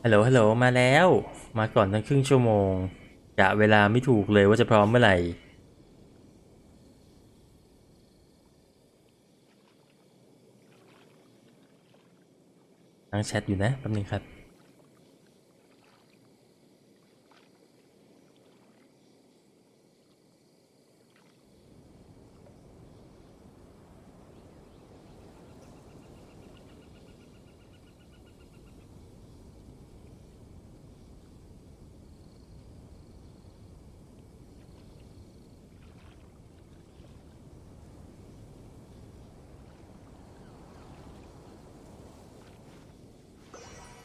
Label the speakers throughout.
Speaker 1: ฮัลโหลฮัลโหลมาแล้วมาก่อนตั้งครึ่งชั่วโมงกะเวลาไม่ถูกเลยว่าจะพร้อมเมื่อไหร่นั่งแชทอยู่นะแป๊บนึงครับ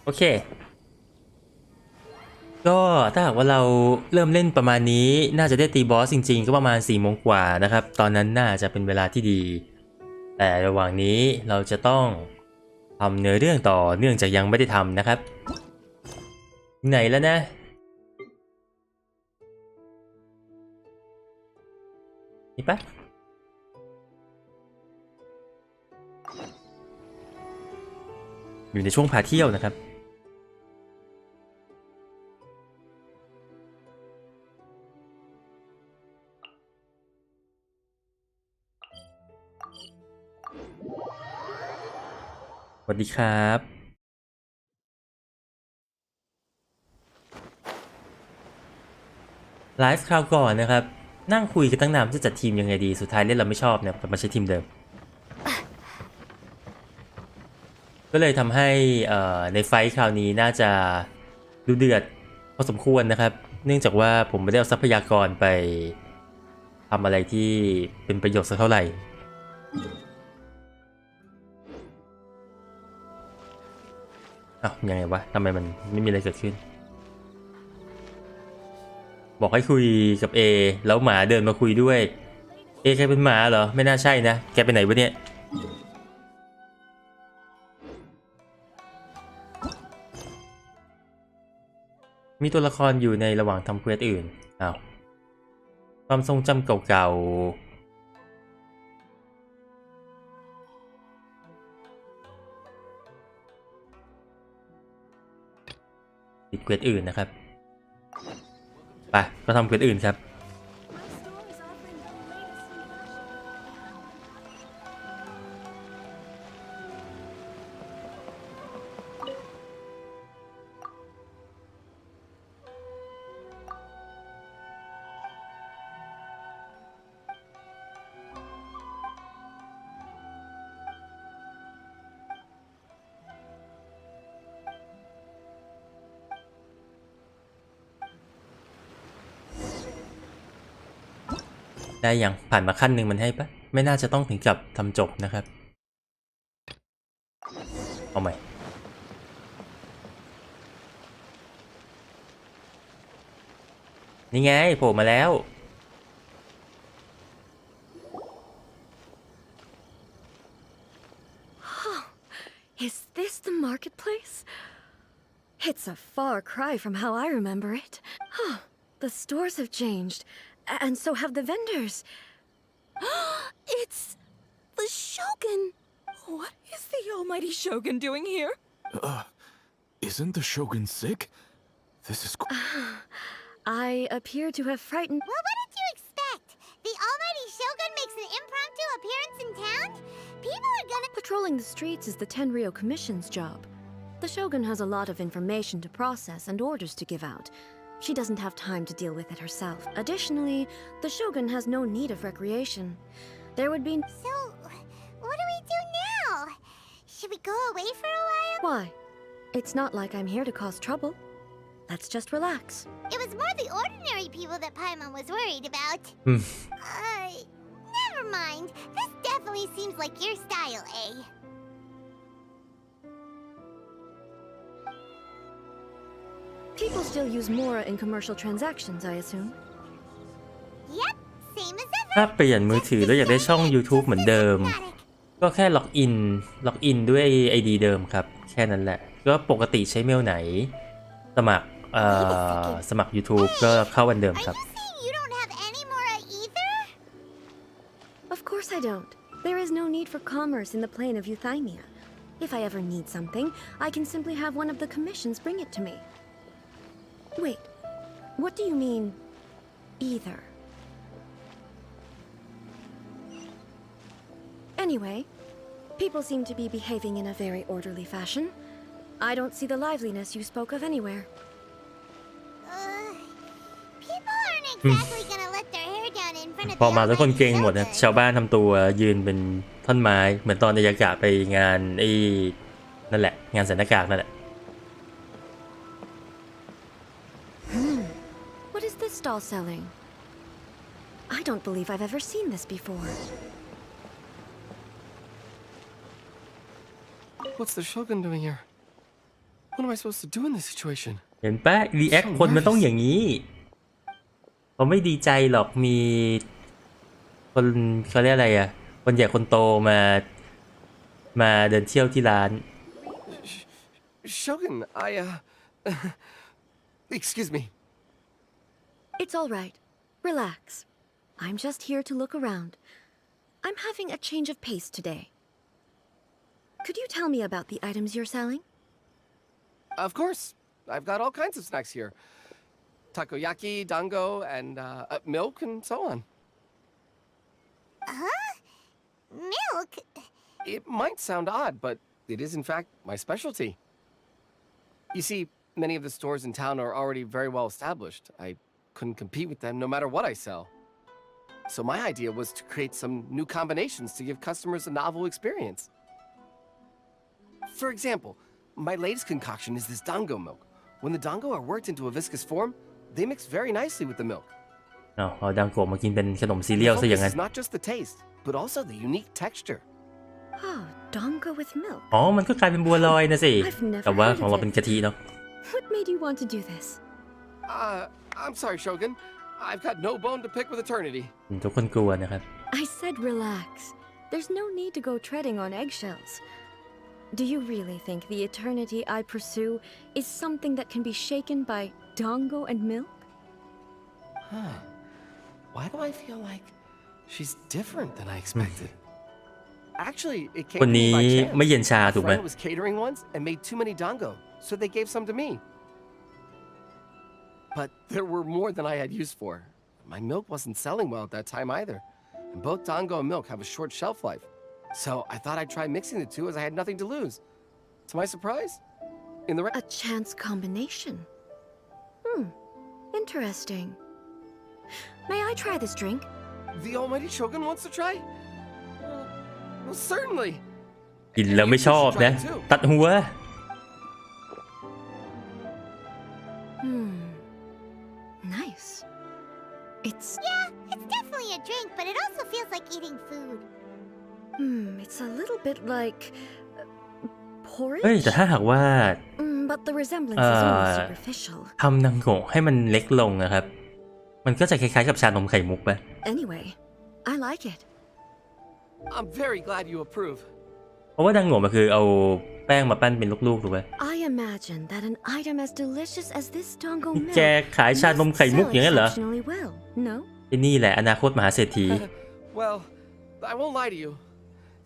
Speaker 1: โอเคก็ถ้าหากว่าเราเริ่มเล่นประมาณนี้น่าจะได้ตีบอสจริงๆก็ประมาณ4 โมงกว่านะครับตอนนั้นน่าจะเป็นเวลาที่ดีแต่ระหว่างนี้เราจะต้องทำเนื้อเรื่องต่อเนื่องจากยังไม่ได้ทำนะครับไหนแล้วนะนี่ปะอยู่ในช่วงพาเที่ยวนะครับสวัสดีครับไลฟ์คราวก่อนนะครับนั่งคุยกันตั้งนานจะจัดทีมยังไงดีสุดท้ายเล่นเราไม่ชอบเนี่ยมาใช้ทีมเดิม ก็เลยทำให้ในไฟท์คราวนี้น่าจะดูเดือดพอสมควรนะครับเนื่องจากว่าผมไม่ได้เอาทรัพยากรไปทำอะไรที่เป็นประโยชน์สักเท่าไหร่อ้าวยังไงวะทำไมมันไม่มีอะไรเกิดขึ้นบอกให้คุยกับ A แล้วหมาเดินมาคุยด้วย A แกเป็นหมาเหรอไม่น่าใช่นะแกไปไหนวะเนี่ยมีตัวละครอยู่ในระหว่างทำเควสอื่นอ้าวความทรงจำเก่าๆติดเควสอื่นนะครับไปก็ทำเควสอื่นครับ ได้ยังผ่านมาขั้นหนึ่งมันให้ปะไม่น่าจะต้องถึงกับทำจบนะครับเอาใหม่นี่ไงโผล่มาแล้ว
Speaker 2: Is this the marketplace? It's a far cry from how I remember it. The stores have changed, and so have the vendors. It's the Shogun. What is the almighty Shogun doing here?
Speaker 3: Isn't the Shogun sick? This is...
Speaker 2: I appear to have frightened...
Speaker 4: Well, what did you expect? The almighty Shogun makes an impromptu appearance in town? People are gonna...
Speaker 2: Patrolling the streets is the Tenryou Commission's job. The Shogun has a lot of information to process and orders to give out. She doesn't have time to deal with it herself. Additionally, the Shogun has no need of recreation. There would be...
Speaker 4: So, what do we do now? Should we go away for a while?
Speaker 2: Why? It's not like I'm here to cause trouble. Let's just relax.
Speaker 4: It was more the ordinary people that Paimon was worried about. Never mind. This definitely seems like your style, eh?
Speaker 2: People still use Mora in commercial transactions, I assume.
Speaker 4: Yep, same as
Speaker 1: ถ้า
Speaker 4: ever.
Speaker 1: เปลี่ยนมือถือแล้วอยากได้ช่อง YouTube เหมือนเดิม ก็แค่ล็อกอินด้วย ID เดิมครับ แค่นั้นแหละ ก็ปกติใช้เมลไหน สมัครสมัคร YouTube ก็เข้าวันเดิม
Speaker 4: Are
Speaker 1: ครับ
Speaker 4: you saying you don't have any Mora either?
Speaker 2: Of course I don't. There is no need for commerce in the plane of Euthymia. If I ever need something, I can simply have one of the commissions bring it to me. Wait, what do you mean, either? Anyway, people seem to be behaving in a very orderly fashion. I don't see the liveliness you spoke of anywhere.
Speaker 4: People aren't exactly gonna let their hair down in front of
Speaker 1: พอ
Speaker 4: the
Speaker 1: มาทุกคน
Speaker 4: almighty
Speaker 1: เก่งหมดนะ
Speaker 4: shogun.
Speaker 1: ชาวบ้านทำตัวยืนเป็นท่อนไม้เหมือนตอนอายากะไปงานนั่นแหละงานสันนากากนั่นแหละ
Speaker 2: What is this stall selling? I don't believe I've ever seen this before.
Speaker 5: What's the Shogun doing here? What am I supposed to do in this situation?
Speaker 1: เห็นปะรีแอคคนมันต้องอย่างนี้เขาไม่ดีใจหรอกมีคนเขาเรียกอะไรอ่ะคนใหญ่คนโตมาเดินเที่ยวที่ร้าน
Speaker 5: Shogun, excuse me.
Speaker 2: It's all right. Relax. I'm just here to look around. I'm having a change of pace today. Could you tell me about the items you're selling?
Speaker 5: Of course. I've got all kinds of snacks here. Takoyaki, dango, and milk and so on.
Speaker 4: Milk?
Speaker 5: It might sound odd, but it is in fact my specialty. You see, many of the stores in town are already very well established. I couldn't compete with them no matter what I sell. So my idea was to create some new combinations to give customers a novel experience. For example, my latest concoction is this dango milk. When the dango are worked into a viscous form, they mix very nicely with the milk.
Speaker 1: เอาดังโกะมากินเป็นขนมซีเรียล
Speaker 5: The
Speaker 1: ซะอย่าง
Speaker 5: focus
Speaker 1: นั้น
Speaker 5: is not just the taste, but also the unique texture.
Speaker 2: Oh, dango with milk.
Speaker 1: อ๋อมันก็กลายเป็นบัวลอยนะสิ
Speaker 2: I've never
Speaker 1: แต่ว่า
Speaker 2: heard
Speaker 1: ของเรา
Speaker 2: of
Speaker 1: เป็น
Speaker 2: it.
Speaker 1: กะทิเนาะ
Speaker 2: What made you want to do this?
Speaker 5: I'm sorry, Shogun. I've got no bone to pick with eternity.
Speaker 1: ทุกคนกลัวนะครับ
Speaker 2: I said relax. There's no need to go treading on eggshells. Do you really think the eternity I pursue is something that can be shaken by dango and milk?
Speaker 5: Huh. Why do I feel like she's different than I expected? Actually, it came
Speaker 1: ค
Speaker 5: to
Speaker 1: น
Speaker 5: me
Speaker 1: นี้
Speaker 5: by
Speaker 1: ไม่
Speaker 5: chance.
Speaker 1: เย็นชา
Speaker 5: A
Speaker 1: ถูกไหม
Speaker 5: friend was catering once and made too many dango, so they gave some to me. But there were more than I had use for. My milk wasn't selling well at that time either. And both dango and milk have a short shelf life. So I thought I'd try mixing the two as I had nothing to lose. To my surprise, in the
Speaker 2: A chance combination. Interesting. May I try this drink?
Speaker 5: the almighty Shogun wants to try? Well, certainly.
Speaker 1: กินแล้วไม่ชอบนะ ตัดหัว
Speaker 2: Nice. It's
Speaker 4: It's definitely a drink, but it also feels like eating food.
Speaker 2: it's a little bit like
Speaker 1: เฮ้ย
Speaker 2: porridge.
Speaker 1: แต่ถ้าหากว่า
Speaker 2: But the resemblance is only superficial.
Speaker 1: ทำดังโกะให้มันเล็กลงนะครับ มันก็จะคล้ายๆกับชานมไข่มุกปะ
Speaker 2: Anyway, I like it.
Speaker 5: I'm very glad you approve.
Speaker 1: เพราะว่าดังโกะมันคือเอาแป้งมาปั้นเป็นลูกๆถูกไหม
Speaker 2: I imagine that an item as delicious as this dango milk
Speaker 1: แกขายชานมไข่มุก
Speaker 2: must
Speaker 1: อย่างนั้น
Speaker 2: sell
Speaker 1: เหรอ
Speaker 2: exceptionally well. No?
Speaker 1: ที่นี่แหละอนาคตมหาเศรษฐี
Speaker 5: Well, I won't lie to you.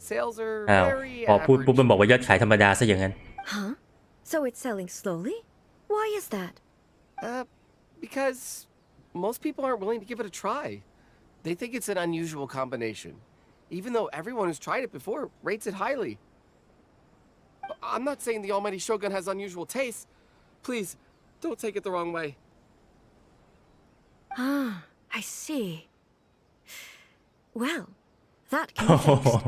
Speaker 5: Sales are
Speaker 1: อ้าว
Speaker 5: very
Speaker 1: พอพูดปุ๊บ
Speaker 5: average.
Speaker 1: มันบอกว่ายอดขายธรรมดาซะอย่างนั้น
Speaker 2: Huh? So it's selling slowly? Why is that?
Speaker 5: Because most people aren't willing to give it a try. They think it's an unusual combination, even though everyone who's tried it before rates it highly. I'm not saying the almighty Shogun has unusual tastes. Please, don't take it the wrong way.
Speaker 2: I see. Well, that can be fixed.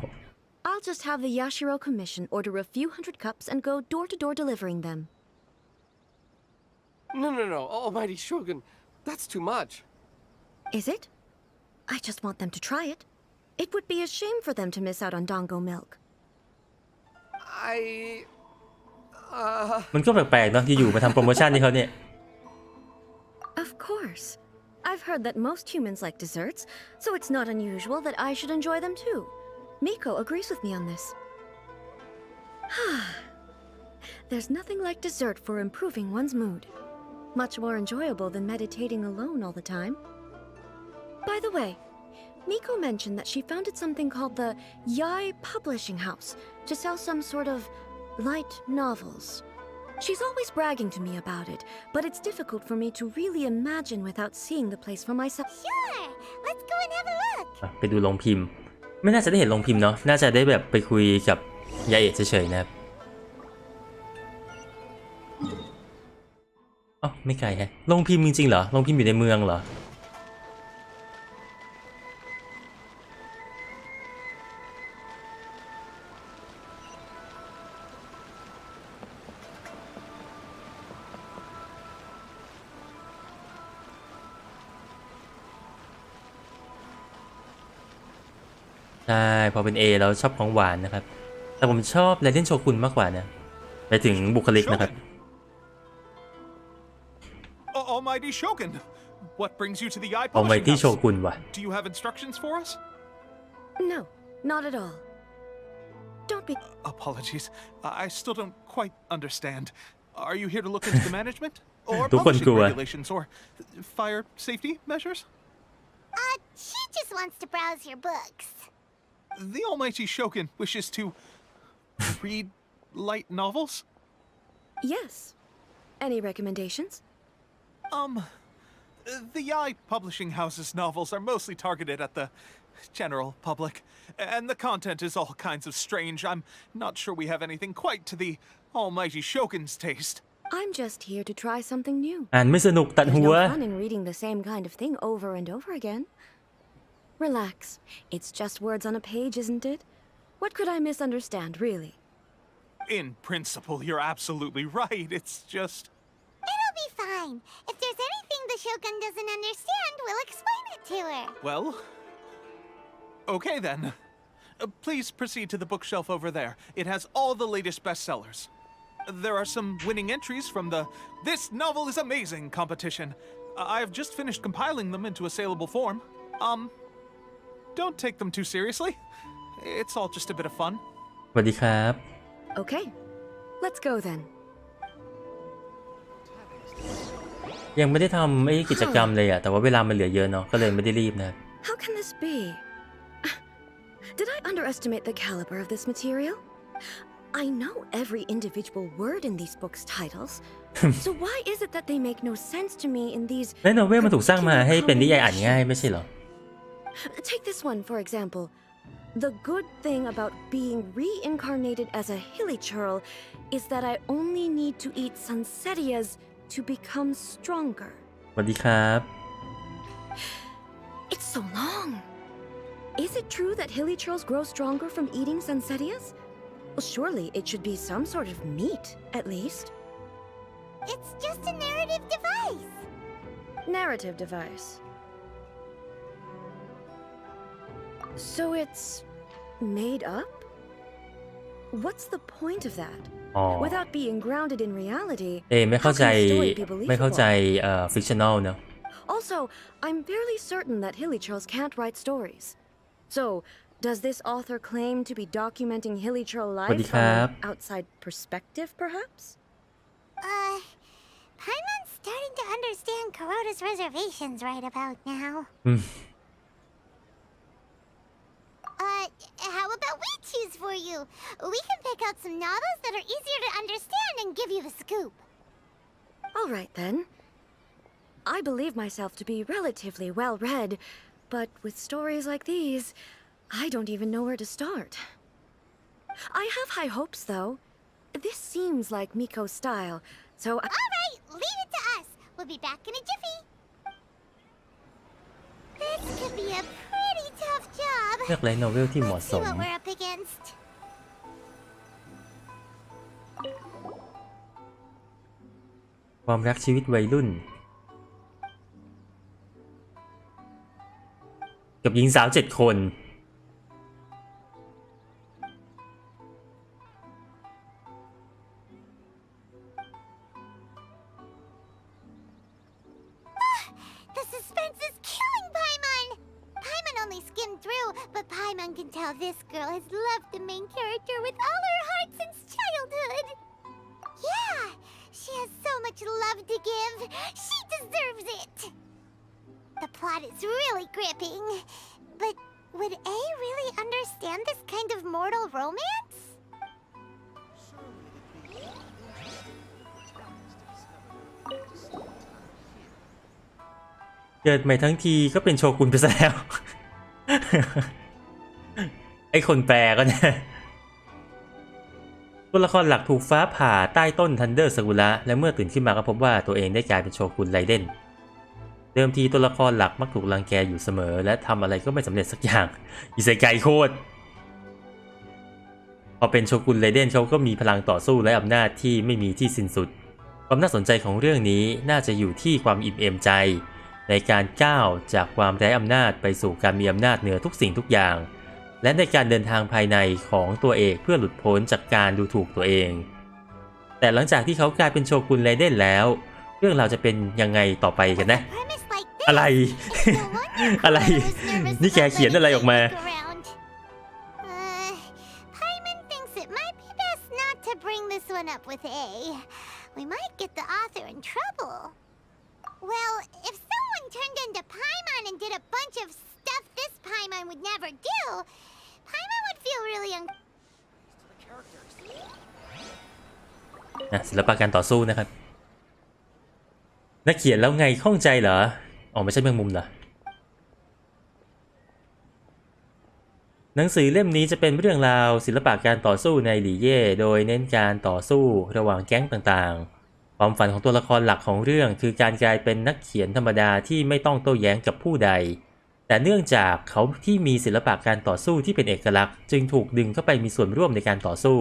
Speaker 2: I'll just have the Yashiro Commission order a few hundred cups and go door to door delivering them.
Speaker 5: No, almighty Shogun, that's too much.
Speaker 2: Is it? I just want them to try it. It would be a shame for them to miss out on dango milk.
Speaker 5: I
Speaker 1: มันก็แปลกๆเนาะที่อยู่มาทำโปรโมชั่นที่เขาเนี่ย
Speaker 2: Of course. I've heard that most humans like desserts, so it's not unusual that I should enjoy them too. Miko agrees with me on this. There's nothing like dessert for improving one's mood. Much more enjoyable than meditating alone all the time. By the way, Miko mentioned that she founded something called the Yai Publishing House to sell some sort of Light novels. She's always bragging to me about it, but it's difficult for me to really imagine without seeing the place for myself.
Speaker 4: Sure, let's go and have a look.
Speaker 1: ไปดูโรงพิมพ์ ไม่น่าจะได้เห็นโรงพิมพ์เนาะน่าจะได้แบบไปคุยกับยาเอะเฉยๆนะครับอ๋อไม่ไกลแฮะโรงพิมพ์จริงๆเหรอโรงพิมพ์อยู่ในเมืองเหรอใช่พอเป็น A เราชอบของหวานนะครับแต่ผมชอบไรเดนโชกุนมากกว่านะไปถึงบุคลิกนะครับ
Speaker 6: Almighty Shogun, what brings you to the Eye
Speaker 1: เอาไว้
Speaker 6: Publishing
Speaker 1: ที่โช
Speaker 6: House?
Speaker 1: กุนว่ะ
Speaker 6: Do you have instructions for us?
Speaker 2: No, not at all. Don't be.
Speaker 6: Apologies, I still don't quite understand. Are you here to look into the management? Or
Speaker 1: ทุกคนกลั
Speaker 6: publishing
Speaker 1: ว
Speaker 6: regulations? Or fire safety measures?
Speaker 4: She just wants to browse your books.
Speaker 6: The Almighty Shogun wishes to read light novels?
Speaker 2: Yes. Any recommendations?
Speaker 6: The Eye Publishing House's novels are mostly targeted at the general public, and the content is all kinds of strange. I'm not sure we have anything quite to the Almighty Shogun's taste.
Speaker 2: I'm just here to try something new.
Speaker 1: อ่านไม่สนุกตัด
Speaker 2: There's
Speaker 1: หัว
Speaker 2: no fun in reading the same kind of thing over and over again. Relax. It's just words on a page, isn't it? What could I misunderstand, really?
Speaker 6: In principle, you're absolutely right. It's just...
Speaker 4: It'll be fine. If there's anything the Shogun doesn't understand, we'll explain it to her.
Speaker 6: Well... Okay then. Please proceed to the bookshelf over there. It has all the latest bestsellers. There are some winning entries from the This Novel is Amazing competition. I've just finished compiling them into a saleable form. Don't take them too seriously. It's all just a bit of fun.
Speaker 1: สวัสดีครับ
Speaker 2: Okay. Let's go then.
Speaker 1: ยังไม่ได้ทำไอ้กิจกรรมเลยอะแต่ว่าเวลามันเหลือเยอะเนาะก็เลยไม่ได้รีบนะ
Speaker 2: How can this be? Did I underestimate the caliber of this material? I know every individual word in these books' titles. So why is it that they make no sense to me in these
Speaker 1: และโนเวลมันถูกสร้างมาให้เป็นนิยายอ่านง่ายไม่ใช่เหรอ
Speaker 2: Take this one, for example. The good thing about being reincarnated as a hilichurl is that I only need to eat sunsettias to become stronger.
Speaker 1: สวัสดีครับ
Speaker 2: It's so long. Is it true that hilichurls grow stronger from eating sunsettias? Well, surely it should be some sort of meat, at least.
Speaker 4: It's just a narrative device.
Speaker 2: Narrative device. So it's made up? What's the point of that?
Speaker 1: อ๋อ
Speaker 2: Without being grounded in reality,
Speaker 1: ไม่เข้าใจ
Speaker 2: how can the story be
Speaker 1: ไม่เข้าใจ
Speaker 2: believable?
Speaker 1: fictional เนอะ
Speaker 2: Also, I'm fairly certain that hilichurls can't write stories. So, does this author claim to be documenting hilichurl
Speaker 1: สวัส
Speaker 2: life
Speaker 1: ดีค
Speaker 2: from
Speaker 1: รับ
Speaker 2: an outside perspective, perhaps?
Speaker 4: Paimon's starting to understand Kuroda's reservations right about now.
Speaker 1: อืม
Speaker 4: How about we choose for you? We can pick out some novels that are easier to understand and give you the scoop.
Speaker 2: All right, then. I believe myself to be relatively well-read, but with stories like these, I don't even know where to start. I have high hopes, though. This seems like Miko's style, so
Speaker 4: All right, leave it to us. We'll be back in a jiffy. This could be a pretty tough job.
Speaker 1: เลือกไลท์โนเวลที่เหมาะ
Speaker 4: Let's
Speaker 1: ส
Speaker 4: see
Speaker 1: ม
Speaker 4: what we're up against.
Speaker 1: ความรักชีวิตวัยรุ่น กับหญิงสาว7 คน
Speaker 4: The suspense is killing Paimon! Paimon only skimmed through, but Paimon can tell this girl has loved the main character with all her heart since childhood. Yeah, she has so much love to give. She deserves it. The plot is really gripping. But would A really understand this kind of mortal romance?
Speaker 1: เกิดใหม่ทั้งทีก็เป็นโชกุนไปซะแล้ว ไอ้คนแปลก็เนี่ยตัวละครหลักถูกฟ้าผ่าใต้ต้นทันเดอร์ซากุระและเมื่อตื่นขึ้นมาก็พบว่าตัวเองได้กลายเป็นโชกุนไรเดนเดิมทีตัวละครหลักมักถูกรังแกอยู่เสมอและทำอะไรก็ไม่สำเร็จสักอย่างอิเซไกโคตรพอเป็นโชกุนไรเดนเขาก็มีพลังต่อสู้และอำนาจที่ไม่มีที่สิ้นสุดความน่าสนใจของเรื่องนี้น่าจะอยู่ที่ความอิ่มเอมใจในการก้าวจากความไร้อำนาจไปสู่การมีอำนาจเหนือทุกสิ่งทุกอย่างและในการเดินทางภายในของตัวเอกเพื่อหลุดพ้นจากการดูถูกตัวเองแต่หลังจากที่เขากลายเป็นโชกุนไรเดนแล้วเรื่องราวจะเป็นยังไงต่อไปกันนะอะไร อะไร นี่แกเขียนอะไรออกมา
Speaker 4: Paimon thinks it might be best not to bring this one up with A. We might get the author in trouble. Well, if someone turned into Paimon and did a bunch of stuff this Paimon would never do, Paimon would feel really
Speaker 1: ศิลปะการต่อสู้นะครับนักเขียนแล้วไงข้องใจเหรออ๋อไม่ใช่แมงมุมเหรอหนังสือเล่มนี้จะเป็นเรื่องราวศิลปะการต่อสู้ในหลี่เย่โดยเน้นการต่อสู้ระหว่างแก๊งต่างๆความฝันของตัวละครหลักของเรื่องคือการกลายเป็นนักเขียนธรรมดาที่ไม่ต้องโต้แย้งกับผู้ใดแต่เนื่องจากเขาที่มีศิลปะการต่อสู้ที่เป็นเอกลักษณ์จึงถูกดึงเข้าไปมีส่วนร่วมในการต่อสู้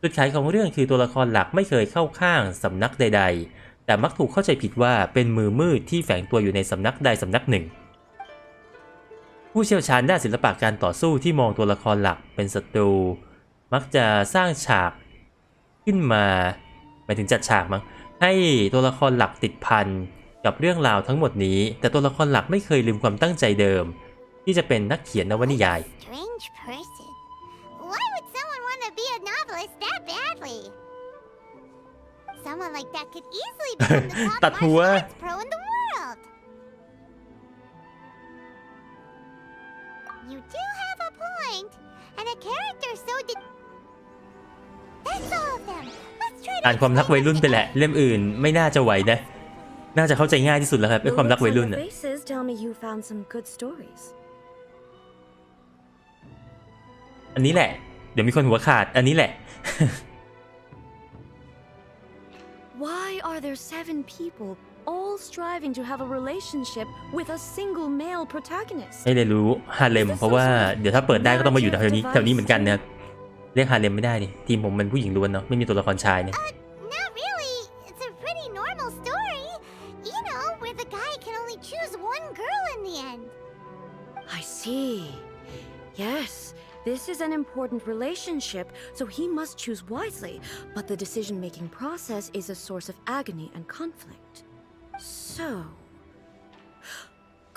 Speaker 1: จุดขายของเรื่องคือตัวละครหลักไม่เคยเข้าข้างสำนักใดๆแต่มักถูกเข้าใจผิดว่าเป็นมือมืดที่แฝงตัวอยู่ในสำนักใดสำนักหนึ่งผู้เชี่ยวชาญด้านศิลปะการต่อสู้ที่มองตัวละครหลักเป็นศัตรูมักจะสร้างฉากขึ้นมาหมายถึงจัดฉากมั้งให้ตัวละครหลักติดพันกับเรื่องราวทั้งหมดนี้แต่ตัวละครหลักไม่เคยลืมความตั้งใจเดิมที่จะเป็นนักเขียนนวนิยาย
Speaker 4: strange person. Why would someone want to be a novelist that badly? Someone like that could easily become the top
Speaker 1: ตัดหัว
Speaker 4: martial arts pro in the world. You do have a point, and a character so did. That's all of them. Let's try to.
Speaker 1: อ่านความรักวัยรุ่นไปแหละเล่มอื่นไม่น่าจะไหวนะน่าจะเข้าใจง่ายที่สุดแล้วครับไอ้ความรักวัยรุ่น
Speaker 2: The
Speaker 1: อ่ะ
Speaker 2: looks on the faces tell me you found some good stories.
Speaker 1: อันนี้แหละเดี๋ยวมีคนหัวขาดอันนี้แหละ
Speaker 2: Why are there 7 people all striving to have a relationship with a single male protagonist?
Speaker 1: ให้ได้รู้ฮาเลมเพราะว่าเดี๋ยวถ้าเปิดได้ก็ต้องมาอยู่แถวนี้เหมือนกันนะครับเรียกฮาเลมไม่ได้ดิทีมผมมันผู้หญิงล้วนเนาะไม่มีตัวละครชายเนี่ย
Speaker 4: Not really. It's a pretty normal story. You know, where the guy can only choose one girl in the end.
Speaker 2: I see. Yes, this is an important relationship, so he must choose wisely, but the decision-making process is a source of agony and conflict. So,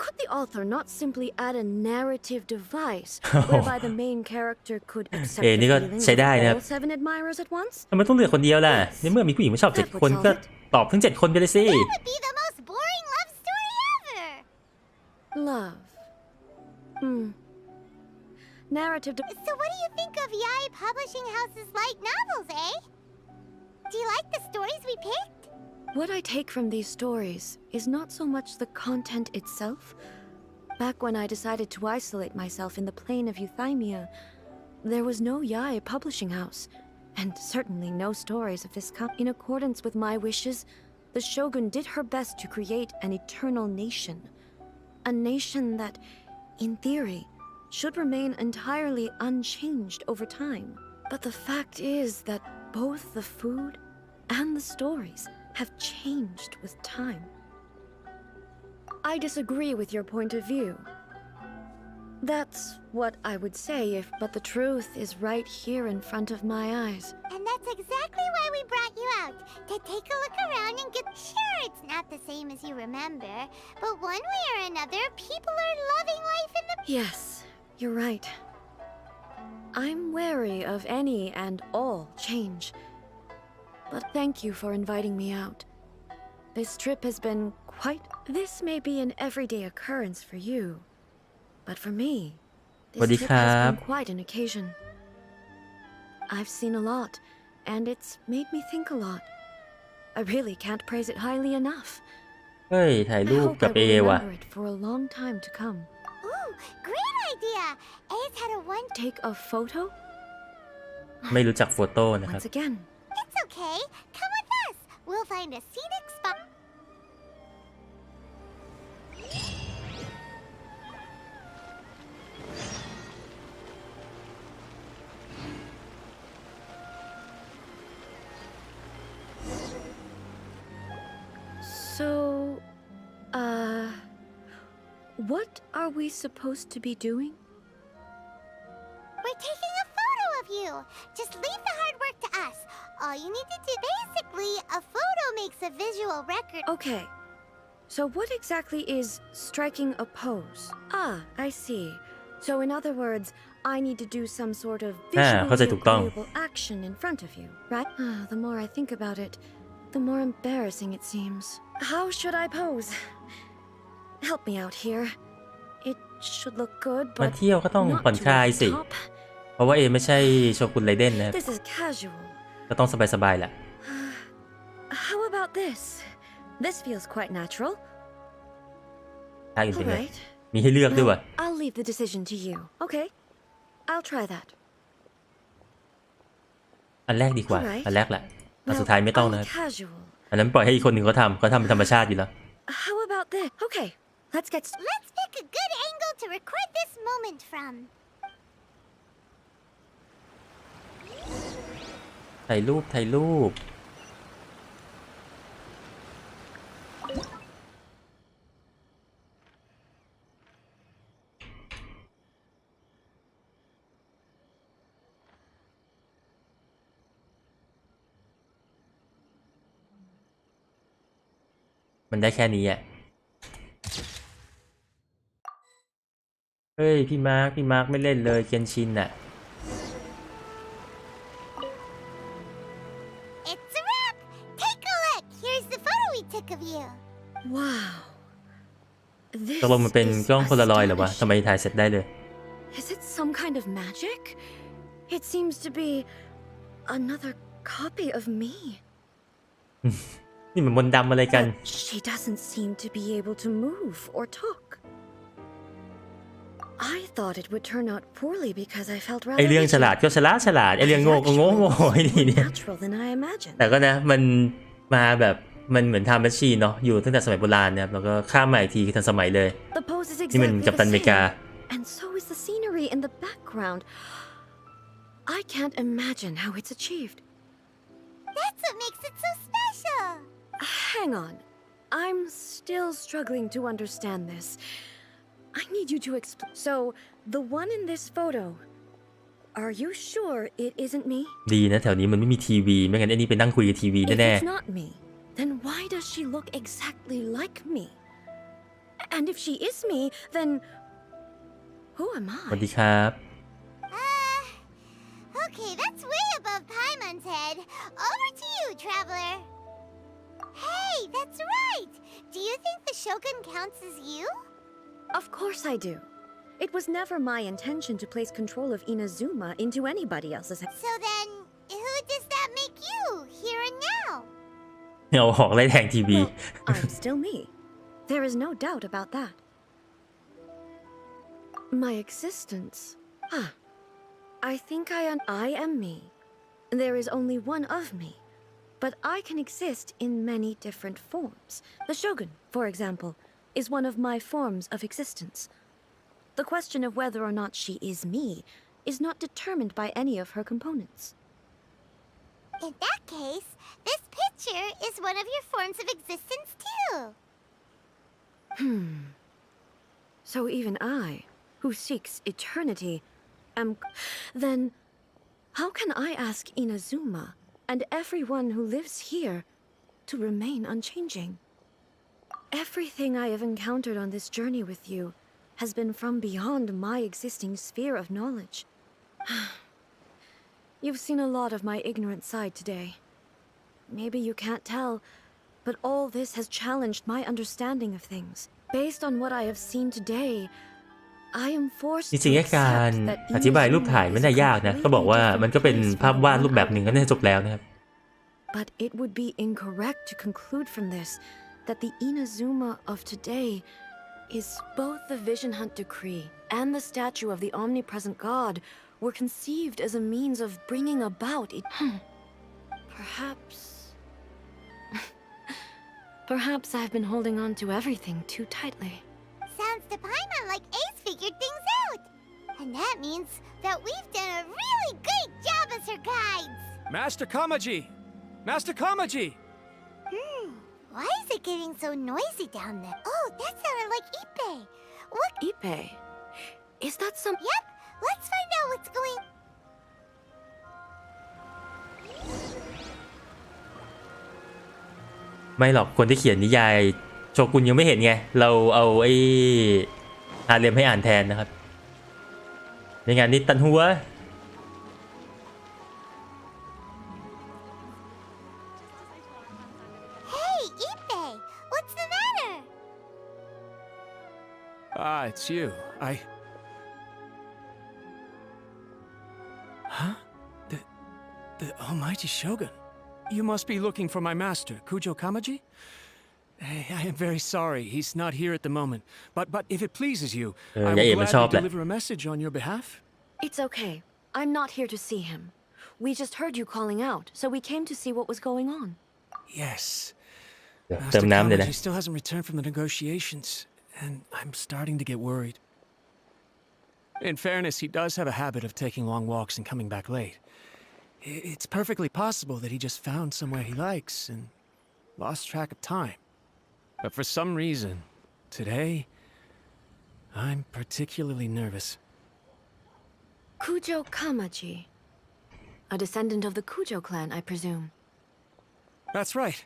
Speaker 2: could the author not simply add a narrative device whereby the main character could accept the
Speaker 1: นี่ก็
Speaker 2: feelings
Speaker 1: ใช้ได้
Speaker 2: of
Speaker 1: นะครับ
Speaker 2: all 7 admirers at once?
Speaker 1: ทำไมต้องเลือกคนเดียวล่ะในเมื่อมีผู้หญิงมาชอบ7 คนก็ตอบทั้ง7 คนไปเลยสิ
Speaker 4: That would be the most boring love story ever.
Speaker 2: Love. Narrative
Speaker 4: So what do you think of Yai Publishing House's light novels, eh? Do you like the stories we picked?
Speaker 2: What I take from these stories is not so much the content itself. Back when I decided to isolate myself in the plane of Euthymia, there was no Yai publishing house, and certainly no stories of this kind. In accordance with my wishes, the Shogun did her best to create an eternal nation. A nation that, in theory, should remain entirely unchanged over time. But the fact is that both the food and the stories have changed with time. I disagree with your point of view. That's what I would say but the truth is right here in front of my eyes.
Speaker 4: And that's exactly why we brought you out, to take a look around and get... Sure, it's not the same as you remember, but one way or another, people are loving life in the...
Speaker 2: Yes, you're right. I'm wary of any and all change. But thank you for inviting me out. This trip has been quite... This may be an everyday occurrence for you, but for me, this trip has been quite an occasion. I've seen a lot, and it's made me think a lot. I really can't praise it highly enough.
Speaker 1: เฮ้ยถ่าย
Speaker 2: I
Speaker 1: รูป
Speaker 2: hope
Speaker 1: กับ
Speaker 2: I
Speaker 1: เอ
Speaker 2: will
Speaker 1: ว่ะ
Speaker 2: remember it for a long time to come.
Speaker 4: Ooh, great idea! A's had a one.
Speaker 2: Take a photo?
Speaker 1: ไม่รู้จักโฟโต้นะครับ
Speaker 2: Once again.
Speaker 4: It's okay. Come with us. We'll find a scenic spot.
Speaker 2: So, what are we supposed to be doing?
Speaker 4: We're taking a photo of you. Just leave the hard work to us. All you need to do. Basically, a photo makes a visual record.
Speaker 2: Okay. So what exactly is striking a pose? Ah, I see. So in other words, I need to do some sort of
Speaker 1: เข้าใจ
Speaker 2: visually
Speaker 1: ถูกต้อง
Speaker 2: agreeable action in front of you, right? The more I think about it, the more embarrassing it seems. How should I pose? Help me out here. It should look good,
Speaker 1: มา
Speaker 2: but
Speaker 1: เที่ยวก็ต้อง
Speaker 2: not
Speaker 1: ผ่อน
Speaker 2: too
Speaker 1: คลาย
Speaker 2: over
Speaker 1: สิ
Speaker 2: the top.
Speaker 1: เพราะว่าเอไม่ใช่โชกุนไรเดนนะครับ
Speaker 2: This is casual.
Speaker 1: ก็ต้องสบายๆแหละ
Speaker 2: How about this? This feels quite natural.
Speaker 1: ท่าอื่น
Speaker 2: All
Speaker 1: เป็นไง
Speaker 2: right.
Speaker 1: มีให้เลือกด้วย
Speaker 2: Well,
Speaker 1: ว่ะ
Speaker 2: I'll leave the decision to you. Okay. I'll try that.
Speaker 1: อันแรกดีกว่า
Speaker 2: Alright.
Speaker 1: อันแรกแหละอัน
Speaker 2: Well,
Speaker 1: สุดท้ายไม่ต้อง
Speaker 2: I'll
Speaker 1: นะครับ
Speaker 2: casual.
Speaker 1: อันนั้นปล่อยให้อีกคนหนึ่งเขาทำเป็นธรรมชาติอยู่แล้ว
Speaker 2: How about this? Okay. Let's get
Speaker 4: Let's pick a good angle to record this moment from.
Speaker 1: ถ่ายรูปมันได้แค่นี้อ่ะเฮ้ยพี่มาร์คไม่เล่นเลยเกนชินอ่ะ
Speaker 4: It's a wrap. Take a look. Here's the photo we took of you.
Speaker 2: Wow.
Speaker 1: ตกลงมันเป็น
Speaker 2: This
Speaker 1: กล้อง
Speaker 2: is
Speaker 1: โพลารอยด์เหรอวะทำไม
Speaker 2: astonishing.
Speaker 1: ถ่ายเสร็จได้เลย
Speaker 2: Is it some kind of magic? It seems to be another copy of me.
Speaker 1: นี่มันมนต์ดำอะไรกัน
Speaker 2: But she doesn't seem to be able to move or talk. I thought it would turn out poorly because I felt
Speaker 1: ไอ
Speaker 2: rather
Speaker 1: เรื่องฉลาด
Speaker 2: itchy.
Speaker 1: ก็ฉลาดไอเรื่องโง่ก็โง่
Speaker 2: Actually,
Speaker 1: ไอ้
Speaker 2: it's
Speaker 1: นี่
Speaker 2: more
Speaker 1: เนี่ย
Speaker 2: natural than I imagined.
Speaker 1: แต่ก็นะมันมาแบบมันเหมือนไทม์แมชชีนเนาะอยู่ตั้งแต่สมัยโบราณนะครับแล้วก็ข้ามมาอีกทีคือทันสมัยเลย
Speaker 2: The pose is
Speaker 1: นี่มัน
Speaker 2: exactly
Speaker 1: กัปตัน
Speaker 2: the
Speaker 1: อเมริกา
Speaker 2: same, and so is the scenery in the background. I can't imagine how it's achieved.
Speaker 4: That's what makes it so special.
Speaker 2: Hang on. I'm still struggling to understand this. I need you to explain. So, the one in this photo, are you sure it isn't me?
Speaker 1: ดีนะแถวนี้มันไม่มีทีวีไม่งั้นไอ้นี่ไปนั่งคุยกับทีวี
Speaker 2: If
Speaker 1: แน่
Speaker 2: it's not me, then why does she look exactly like me? And if she is me, then who am
Speaker 1: ๆสวัส
Speaker 2: I?
Speaker 1: ดีครับ
Speaker 4: Okay, that's way above Paimon's head. Over to you, traveler. Hey, that's right. Do you think the Shogun counts as you?
Speaker 2: Of course I do. It was never my intention to place control of Inazuma into anybody else's hands.
Speaker 4: So then, who does that make you, here and now?
Speaker 1: เอาหอกไล่แทงทีวี
Speaker 2: Well, I'm still me. There is no doubt about that. My existence. I think I am me. There is only one of me. But I can exist in many different forms. The Shogun, for example, is one of my forms of existence. The question of whether or not she is me is not determined by any of her components.
Speaker 4: In that case, this picture is one of your forms of existence too.
Speaker 2: So even I, who seeks eternity, am... Then, how can I ask Inazuma and everyone who lives here to remain unchanging? Everything I have encountered on this journey with you has been from beyond my existing sphere of knowledge. You've seen a lot of my ignorant side today. Maybe you can't tell, but all this has challenged my understanding of things. Based on what I have seen today, I am forced
Speaker 1: จ
Speaker 2: to
Speaker 1: ริงๆแค่การ
Speaker 2: accept that
Speaker 1: อธิบายรูป
Speaker 2: Inazuma
Speaker 1: ถ่ายไม่
Speaker 2: is
Speaker 1: ได้
Speaker 2: a
Speaker 1: ยากนะ
Speaker 2: completely
Speaker 1: ก็บอกว่ามันก็เป็น
Speaker 2: different
Speaker 1: ภาพวาด
Speaker 2: place
Speaker 1: รูปแบบ
Speaker 2: from
Speaker 1: หนึ่ง
Speaker 2: the
Speaker 1: ก็
Speaker 2: one
Speaker 1: น่าจะจบแล้วนะครับ
Speaker 2: But it would be incorrect to conclude from this that the Inazuma of today is both the Vision Hunt Decree and the statue of the omnipresent god were conceived as a means of bringing about it. Perhaps... Perhaps I've been holding on to everything too tightly.
Speaker 4: Sounds to Paimon like Ace figured things out. And that means that we've done a really great job as her guides.
Speaker 7: Master Kamaji! Master Kamaji!
Speaker 4: Why is it getting so noisy down there? Oh, that sounded like Ippei. What?
Speaker 2: Ippei? Is that some...
Speaker 4: Yep, let's find out what's going...
Speaker 1: ไม่หรอกคนที่เขียนนิยายโชกุนยังไม่เห็นไงเราเอาไอ้ฮาเร็มให้อ่านแทนนะครับในงานนี้ตันหัว
Speaker 4: Hey, Ippei, what's the matter?
Speaker 7: Ah, it's you. Huh? The almighty Shogun. You must be looking for my master, Kujo Kamaji? I am very sorry, he's not here at the moment. But if it pleases you, I will gladly deliver a message on your behalf.
Speaker 2: It's okay. I'm not here to see him. We just heard you calling out, so we came to see what was going on.
Speaker 7: Yes.
Speaker 1: เติม
Speaker 7: Master
Speaker 1: น้ำเลยนะ
Speaker 7: Kamaji still hasn't returned from the negotiations, and I'm starting to get worried. In fairness, he does have a habit of taking long walks and coming back late. It's perfectly possible that he just found somewhere he likes and lost track of time. But for some reason, today, I'm particularly nervous.
Speaker 2: Kujo Kamaji. A descendant of the Kujo clan, I presume.
Speaker 7: That's right.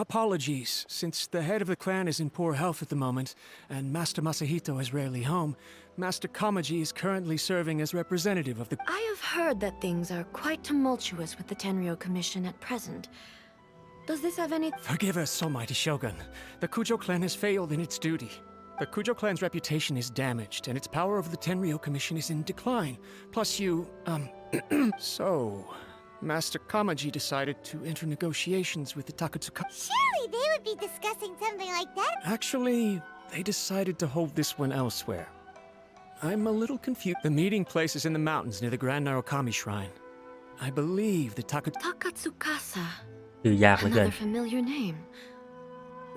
Speaker 7: Apologies, since the head of the clan is in poor health at the moment, and Master Masahito is rarely home, Master Kamaji is currently serving as representative of the...
Speaker 2: I have heard that things are quite tumultuous with the Tenryo Commission at present. Does this have any...
Speaker 7: Forgive us, almighty Shogun. The Kujo clan has failed in its duty. The Kujo clan's reputation is damaged, and its power over the Tenryo Commission is in decline. Plus you, So, Master Kamaji decided to enter negotiations with the Takatsuka...
Speaker 4: Surely they would be discussing something like that.
Speaker 7: Actually, they decided to hold this one elsewhere. I'm a little confused. The meeting place is in the mountains near the Grand Narukami Shrine. I believe the
Speaker 2: Takatsukasa.
Speaker 1: คือยากเหลือเกิน
Speaker 2: Another familiar name.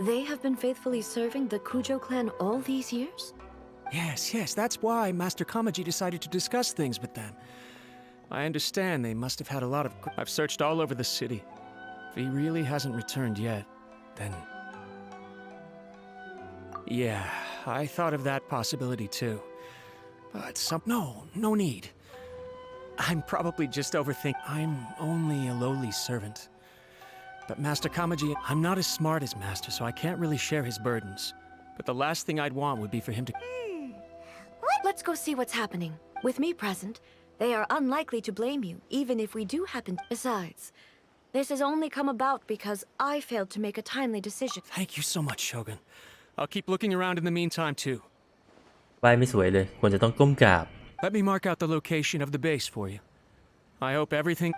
Speaker 2: They have been faithfully serving the Kujo clan all these years?
Speaker 7: Yes, that's why Master Kamaji decided to discuss things with them. I understand they must have had a lot of... I've searched all over the city. If he really hasn't returned yet, then... Yeah, I thought of that possibility too. But no need. I'm probably just overthinking. I'm only a lowly servant. But Master Kamaji, I'm not as smart as Master, so I can't really share his burdens. But the last thing I'd want would be for him to...
Speaker 2: Let's go see what's happening. With me present, they are unlikely to blame you, even if we do happen... Besides, this has only come about because I failed to make a timely decision.
Speaker 7: Thank you so much, Shogun. I'll keep looking around in the meantime, too.
Speaker 1: ป้ายไม่สวยเลยควรจะต้องก้มกราบ
Speaker 7: Let me mark out the location of the base for you. I hope everything...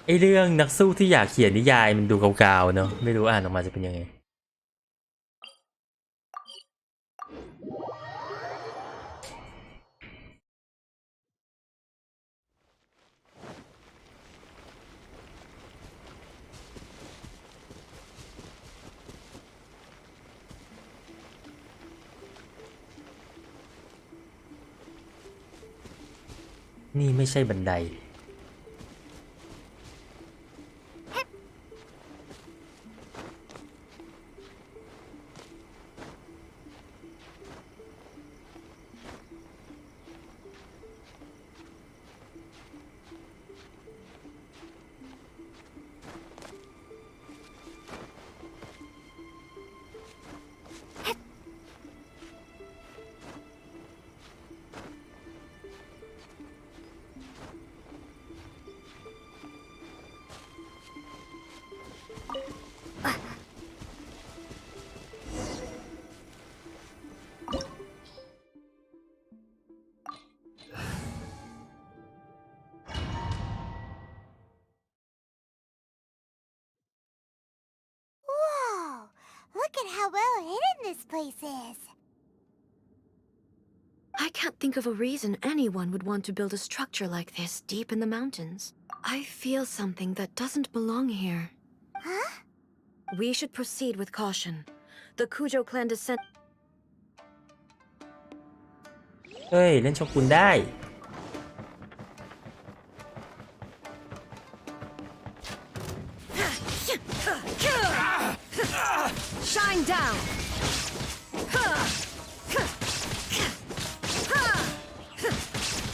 Speaker 1: ไอเรื่องนักสู้ที่อยากเขียนนิยายมันดูเก่าๆเนาะไม่รู้อ่านออกมาจะเป็นยังไงนี่ไม่ใช่บันได
Speaker 2: can't think of a reason anyone would want to build a structure like this deep in the mountains. I feel something that doesn't belong here.
Speaker 4: Huh?
Speaker 2: We should proceed with caution. The Kujo clan descend.
Speaker 1: เฮ้ย เล่นโชกุนได้
Speaker 2: Shine down.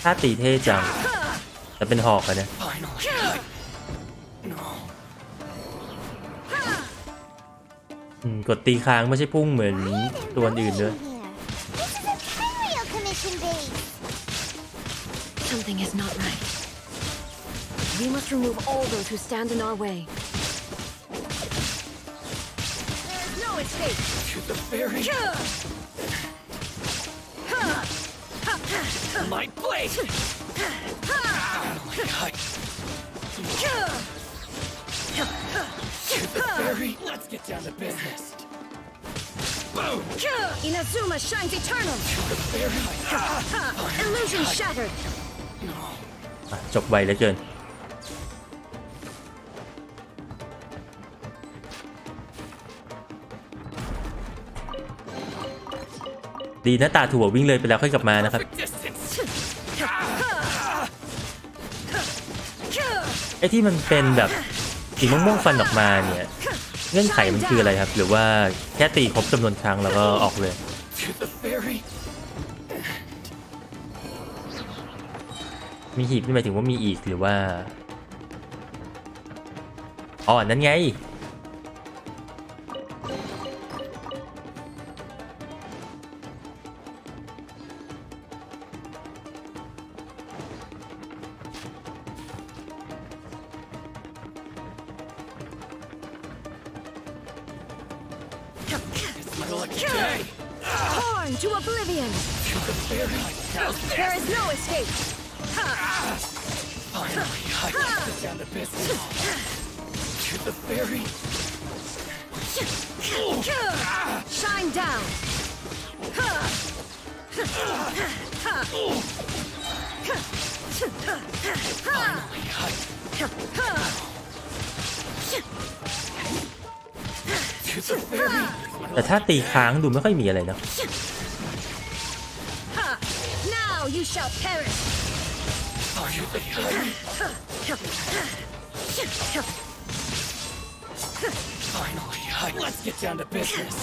Speaker 1: ท่าตีเท่จัง แต่เป็นหอกอะนะ กดตีค้างไม่ใช่พุ่งเหมือน
Speaker 4: Why are
Speaker 1: ตัว
Speaker 4: there
Speaker 1: อื่น
Speaker 4: rubbish
Speaker 1: ด้วย
Speaker 4: in here? This is a Tenryou commission base.
Speaker 2: Something is not right. We must remove all those who stand in our way. There is no escape.
Speaker 7: To the ferry. My blade. To the ferry. Let's get down to business. Boom.
Speaker 2: Inazuma shines eternal. Illusion shattered.
Speaker 1: อ่ะจบไวเหลือเกิน ดีนะตาถั่ววิ่งเลยไปแล้วค่อยกลับมานะครับ
Speaker 7: Distance.
Speaker 1: ไอ้ที่มันเป็นแบบสีม่วงๆฟันออกมาเนี่ย เงื่อนไขมันคืออะไรครับ หรือว่าแค่ตีครบจำนวนครั้งแล้วก็ออกเลย
Speaker 7: To the ferry.
Speaker 1: มีหีบนี่หมายถึงว่ามีอีกหรือว่า อ๋อ นั่นไง
Speaker 7: It's my lucky day.
Speaker 2: Torn to oblivion.
Speaker 7: To the ferry.
Speaker 2: There is no escape.
Speaker 7: Finally, I can get down to business. To the ferry.
Speaker 2: Shine down.
Speaker 7: To the ferry.
Speaker 1: แต่ถ้าตีค้างดูไม่ค่อยมีอะไรนะ
Speaker 2: Now you shall perish.
Speaker 7: Are you the ferry? Finally, let's get down to business.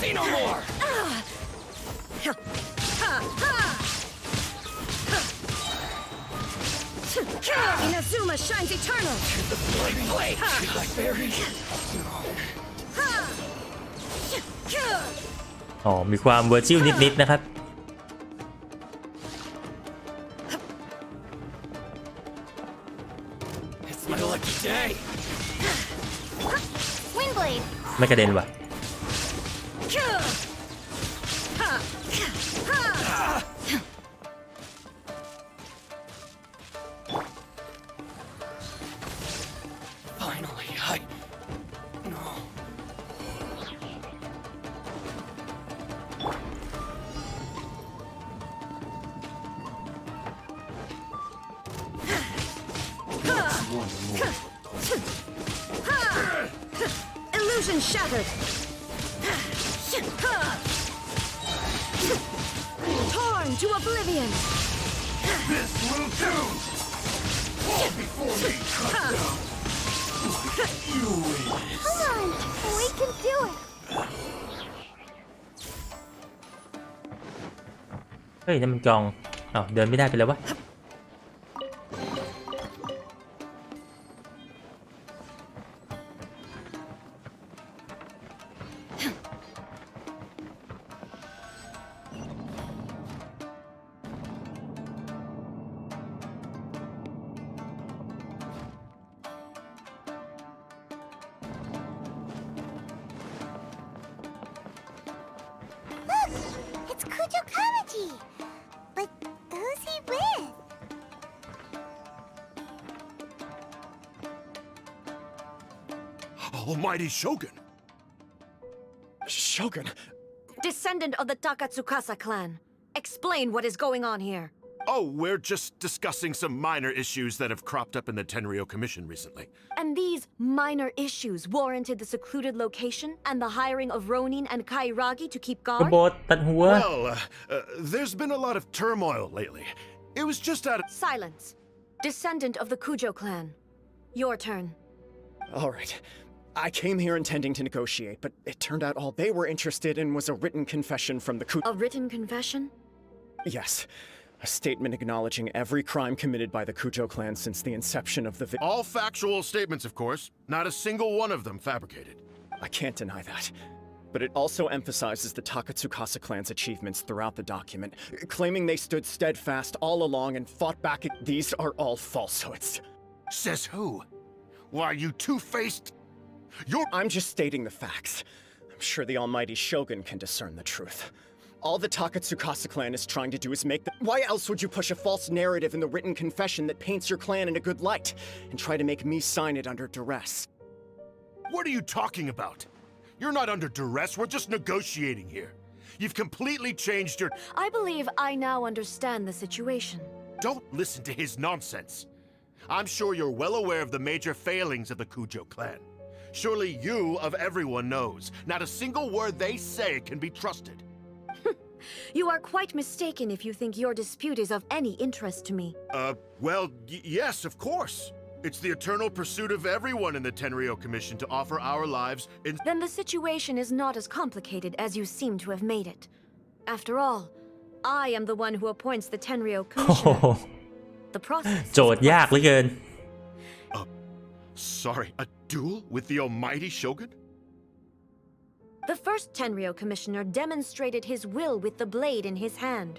Speaker 7: Say no more.
Speaker 2: Inazuma shines eternal.
Speaker 7: To the blade. To the ferry.
Speaker 1: อ๋อ มีความเวอร์จิลนิดๆนะครับ
Speaker 7: It's my lucky day.
Speaker 4: Windblade.
Speaker 1: ไม่กระเด็นว่ะ
Speaker 7: Finally, no.
Speaker 2: Illusion shattered. Torn to oblivion.
Speaker 3: This will do! Fall before me, cut down! You win.
Speaker 4: Come on, we can do it.
Speaker 1: เฮ้ยนั่นมันกองอ้าวเดินไม่ได้ไปแล้ววะ
Speaker 4: Look, it's Kujo Kamaji. But who's he with?
Speaker 3: Almighty Shogun!
Speaker 7: Shogun,
Speaker 2: Descendant of the Takatsukasa clan. Explain what is going on here.
Speaker 8: Oh, we're just discussing some minor issues that have cropped up in the Tenryou Commission recently.
Speaker 2: And these minor issues warranted the secluded location and the hiring of Ronin and Kairagi to keep
Speaker 1: ก
Speaker 2: guard?
Speaker 1: บฏตัดหัว
Speaker 8: Well, there's been a lot of turmoil lately. It was just out of...
Speaker 2: Silence. Descendant of the Kujo clan. Your turn.
Speaker 9: All right. I came here intending to negotiate, but it turned out all they were interested in was a written confession from the
Speaker 2: A written confession?
Speaker 9: Yes. A statement acknowledging every crime committed by the Kujo clan since the inception of the
Speaker 8: All factual statements, of course. Not a single one of them fabricated.
Speaker 9: I can't deny that. But it also emphasizes the Takatsukasa clan's achievements throughout the document, claiming they stood steadfast all along and fought back. These are all falsehoods.
Speaker 8: Says who? Why, you two-faced... You're...
Speaker 9: I'm just stating the facts. I'm sure the almighty Shogun can discern the truth. All the Takatsukasa clan is trying to do is make the... Why else would you push a false narrative in the written confession that paints your clan in a good light and try to make me sign it under duress?
Speaker 8: What are you talking about? You're not under duress, we're just negotiating here. You've completely changed your...
Speaker 2: I believe I now understand the situation.
Speaker 8: Don't listen to his nonsense. I'm sure you're well aware of the major failings of the Kujo clan. Surely you, of everyone, knows. Not a single word they say can be trusted.
Speaker 2: You are quite mistaken if you think your dispute is of any interest to me.
Speaker 8: Well, yes, of course. It's the eternal pursuit of everyone in the Tenryou Commission to offer our lives in...
Speaker 2: Then the situation is not as complicated as you seem to have made it. After all, I am the one who appoints the Tenryou
Speaker 1: โอ้โห
Speaker 2: Commissioner. The process.
Speaker 1: โจทย์ยากเหลือเกิน
Speaker 8: Sorry, a duel with the almighty Shogun?
Speaker 2: The first Tenryou Commissioner demonstrated his will with the blade in his hand.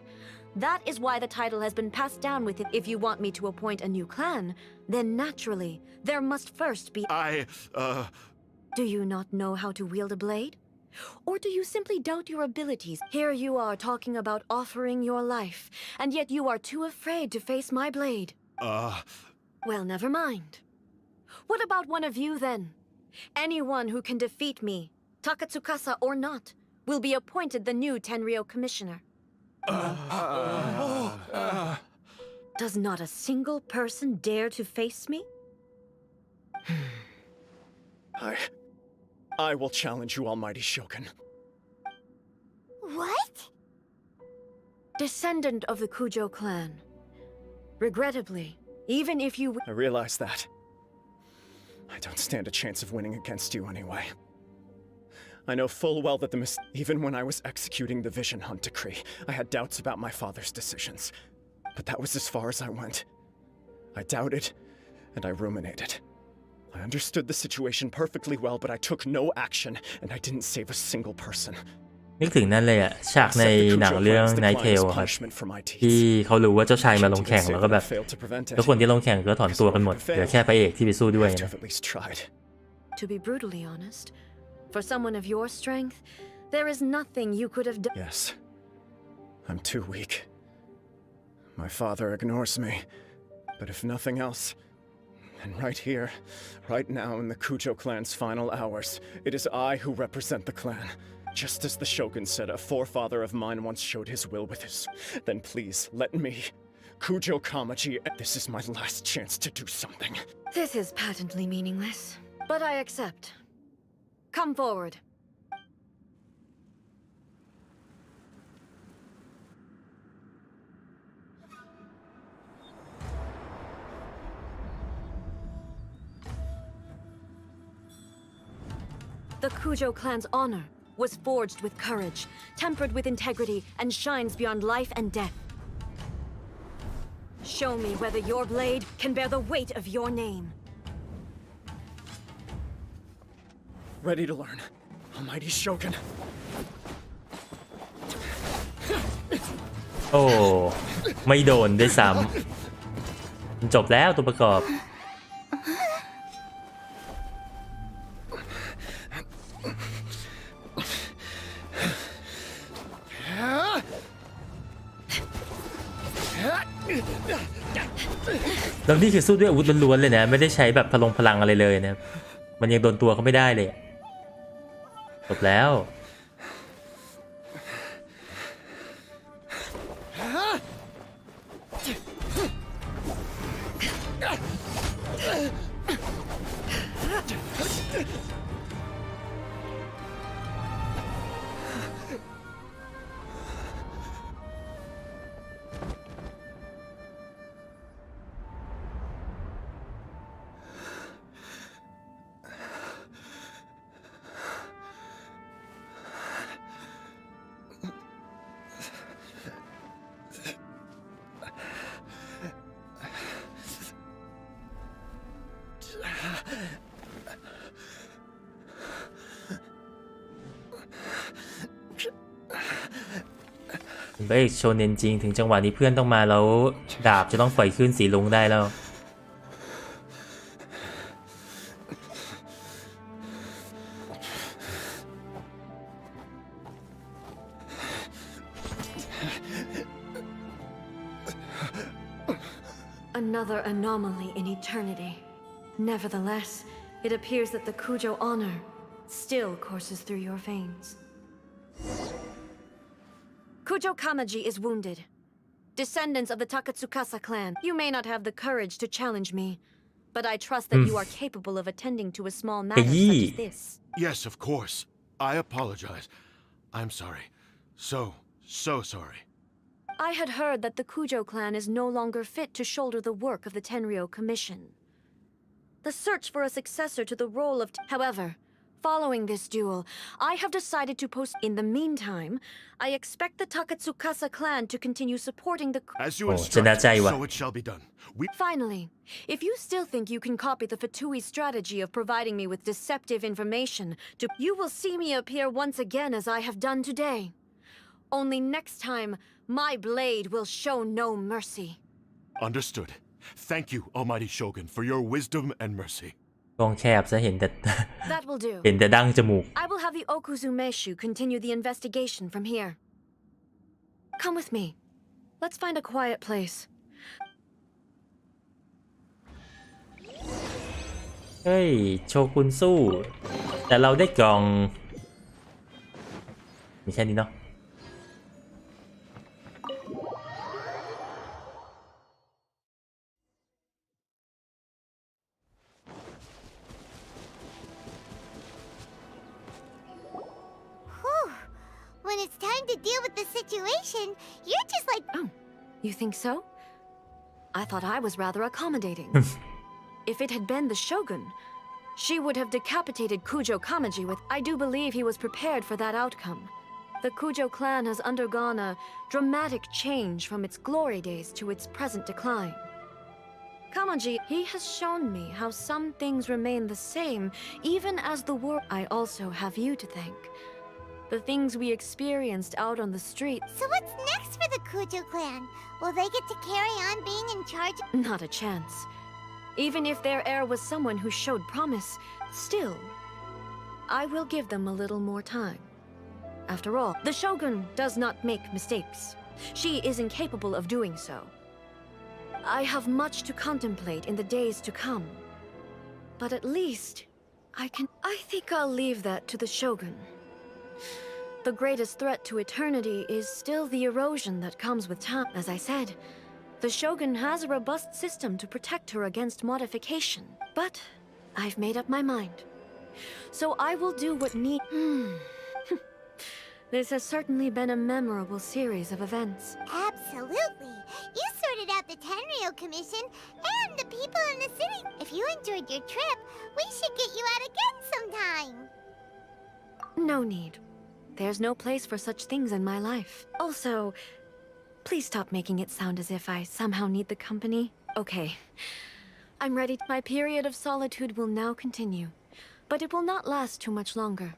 Speaker 2: That is why the title has been passed down with it. If you want me to appoint a new clan, then naturally, there must first be... Do you not know how to wield a blade? Or do you simply doubt your abilities? Here you are talking about offering your life, and yet you are too afraid to face my blade. Well, never mind. What about one of you then? Anyone who can defeat me, Takatsukasa or not, will be appointed the new Tenryou Commissioner. Does not a single person dare to face me?
Speaker 9: I will challenge you, almighty Shogun.
Speaker 4: What?
Speaker 2: Descendant of the Kujo clan. Regrettably, even if you...
Speaker 9: I realize that. I don't stand a chance of winning against you anyway. I know full well that even when I was executing the Vision Hunt decree, I had doubts about my father's decisions. But that was as far as I went. I doubted, and I ruminated. I understood the situation perfectly well, but I took no action, and I didn't save a single person.
Speaker 1: นึกถึงนั่นเลยอะฉากในหนังเรื่อง Night Tale ครับที่เขารู้ว่าเจ้าชายมาลงแข่งแล้วก็แบบทุกคนที่ลงแข่งก็ถอนตัวกันหมดเหลือแค่พระเอกที่ไปสู้ด้วยนะ
Speaker 2: To be brutally honest, for someone of your strength, there is nothing you could have done.
Speaker 9: Yes, I'm too weak. My father ignores me, but if nothing else, then right here, right now in the Kujo clan's final hours, it is I who represent the clan. Just as the Shogun said, a forefather of mine once showed his will with his... Then please, let me, Kujo Kamaji, this is my last chance to do something.
Speaker 2: This is patently meaningless, but I accept. Come forward. The Kujo clan's honor was forged with courage, tempered with integrity, and shines beyond life and death. Show me whether your blade can bear the weight of your name.
Speaker 9: Ready to learn, almighty Shogun.
Speaker 1: โอ้ไม่โดนด้วยซ้ำมันจบแล้วตัวประกอบ แล้วนี่คือสู้ด้วยอาวุธล้วนๆเลยนะไม่ได้ใช้แบบพลังอะไรเลยนะมันยังโดนตัวเขาไม่ได้เลยจบแล้ว พระเอกโชเน็นจริงถึงจังหวะนี้เพื่อนต้องมาแล้วดาบจะต้องปล่อยขึ้นสีลุงได้แล้ว
Speaker 2: Another anomaly in eternity. Nevertheless, it appears that the Kujo honor still courses through your veins. Kujo Kamaji is wounded. Descendants of the Takatsukasa clan, you may not have the courage to challenge me, but I trust that you are capable of attending to a small matter such as this.
Speaker 8: Yes, of course. I apologize. I'm sorry. So sorry.
Speaker 2: I had heard that the Kujo clan is no longer fit to shoulder the work of the Tenryo Commission. The search for a successor to the role of... However, following this duel, I have decided to post... In the meantime, I expect the Takatsukasa clan to continue supporting the...
Speaker 8: As you
Speaker 1: โอ้จะ
Speaker 8: instruct,
Speaker 1: น่าใจว่ะ
Speaker 8: so it shall be done.
Speaker 2: Finally, if you still think you can copy the Fatui strategy of providing me with deceptive information, you will see me appear once again as I have done today. Only next time, my blade will show no mercy.
Speaker 8: Understood. Thank you, Almighty Shogun, for your wisdom and mercy.
Speaker 1: กองแคบจะเห็นแต่
Speaker 2: That will do.
Speaker 1: เห็นแต่ดั้งจมูก
Speaker 2: I will have the Okuzumeshu continue the investigation from here. Come with me. Let's find a quiet place.
Speaker 1: เฮ้ยโชกุนสู้ แต่เราได้กล่องมีแค่นี้เนาะ
Speaker 4: Whew. When it's time to deal with the situation, you're just like...
Speaker 2: Oh, you think so? I thought I was rather accommodating. If it had been the Shogun, she would have decapitated Kujo Kamaji with... I do believe he was prepared for that outcome. The Kujo clan has undergone a dramatic change from its glory days to its present decline. Kamaji, he has shown me how some things remain the same, even as the world... I also have you to thank. The things we experienced out on the streets...
Speaker 4: So what's next for the Kujo clan? Will they get to carry on being in charge?
Speaker 2: Not a chance. Even if their heir was someone who showed promise, still, I will give them a little more time. After all, the Shogun does not make mistakes. She is incapable of doing so. I have much to contemplate in the days to come. But at least, I think I'll leave that to the Shogun. The greatest threat to eternity is still the erosion that comes with time. As I said, the Shogun has a robust system to protect her against modification. But I've made up my mind. So I will do what need... This has certainly been a memorable series of events.
Speaker 4: Absolutely. You sorted out the Tenryo Commission and the people in the city. If you enjoyed your trip, we should get you out again sometime.
Speaker 2: No need. There's no place for such things in my life. Also, please stop making it sound as if I somehow need the company. Okay. I'm ready. My period of solitude will now continue, but it will not last too much longer.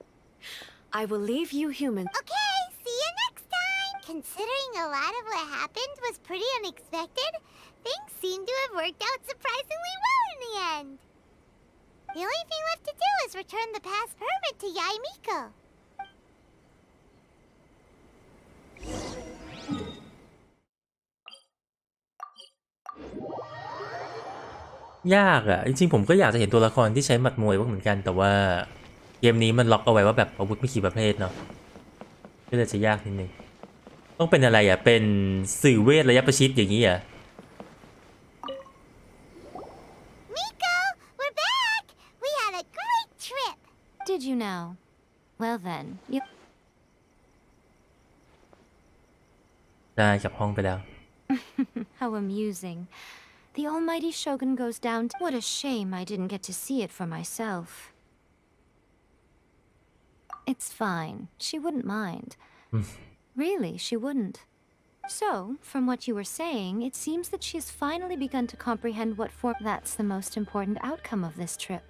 Speaker 2: I will leave you humans.
Speaker 4: Okay, see you next time. Considering a lot of what happened was pretty unexpected, things seem to have worked out surprisingly well in the end. The only thing left to do is return the pass permit to Yaimiko.
Speaker 1: ยากอ่ะจริงๆผมก็อยากจะเห็นตัวละครที่ใช้หมัดมวยบ้างเหมือนกันแต่ว่าเกมนี้มันล็อกเอาไว้ว่าแบบอาวุธไม่กี่ประเภทเนาะก็เลยจะยากนิดนึงต้องเป็นอะไรอ่ะเป็นสื่อเวทระยะประชิดอย่างนี้อ่ะ
Speaker 4: Miko! did you know? Well then, you...
Speaker 1: ได้กลับห้องไปแล้ว
Speaker 4: How amusing. The almighty Shogun goes down to... What a shame I didn't get to see it for myself. It's fine. She wouldn't mind. Really, she wouldn't. So, from what you were saying, it seems that she has finally begun to comprehend what form... That's the most important outcome of this trip.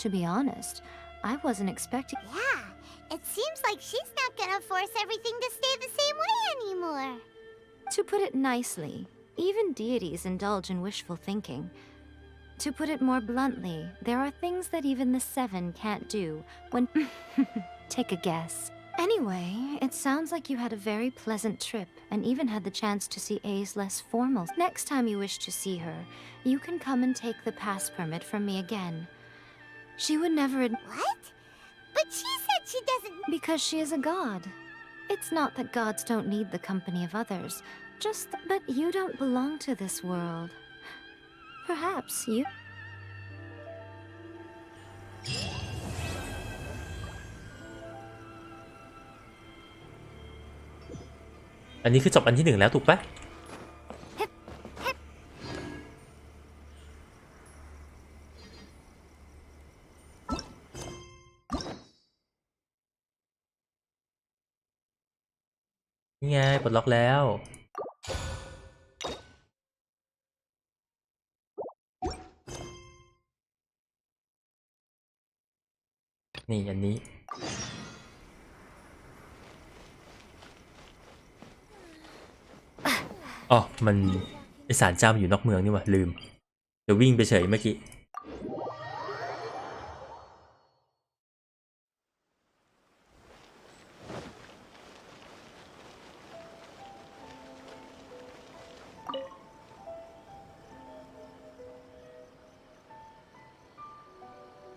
Speaker 4: To be honest, I wasn't expecting...
Speaker 10: Yeah, it seems like she's not gonna force everything to stay the same way anymore.
Speaker 4: To put it nicely, even deities indulge in wishful thinking. To put it more bluntly, there are things that even the Seven can't do when... Take a guess. Anyway, it sounds like you had a very pleasant trip and even had the chance to see A's less formal. Next time you wish to see her, you can come and take the pass permit from me again. She would never...
Speaker 10: What? But she said she doesn't...
Speaker 4: Because she is a god. It's not that gods don't need the company of others, just but you don't belong to this world. Perhaps you...
Speaker 1: อันนี้คือจบอันที่1แล้วถูกปะนี่ไงปลดล็อกแล้วนี่อันนี้อ๋อมันไอศาลเจ้ามันอยู่นอกเมืองนี่หว่าลืมเดี๋ยววิ่งไปเฉยเมื่อกี้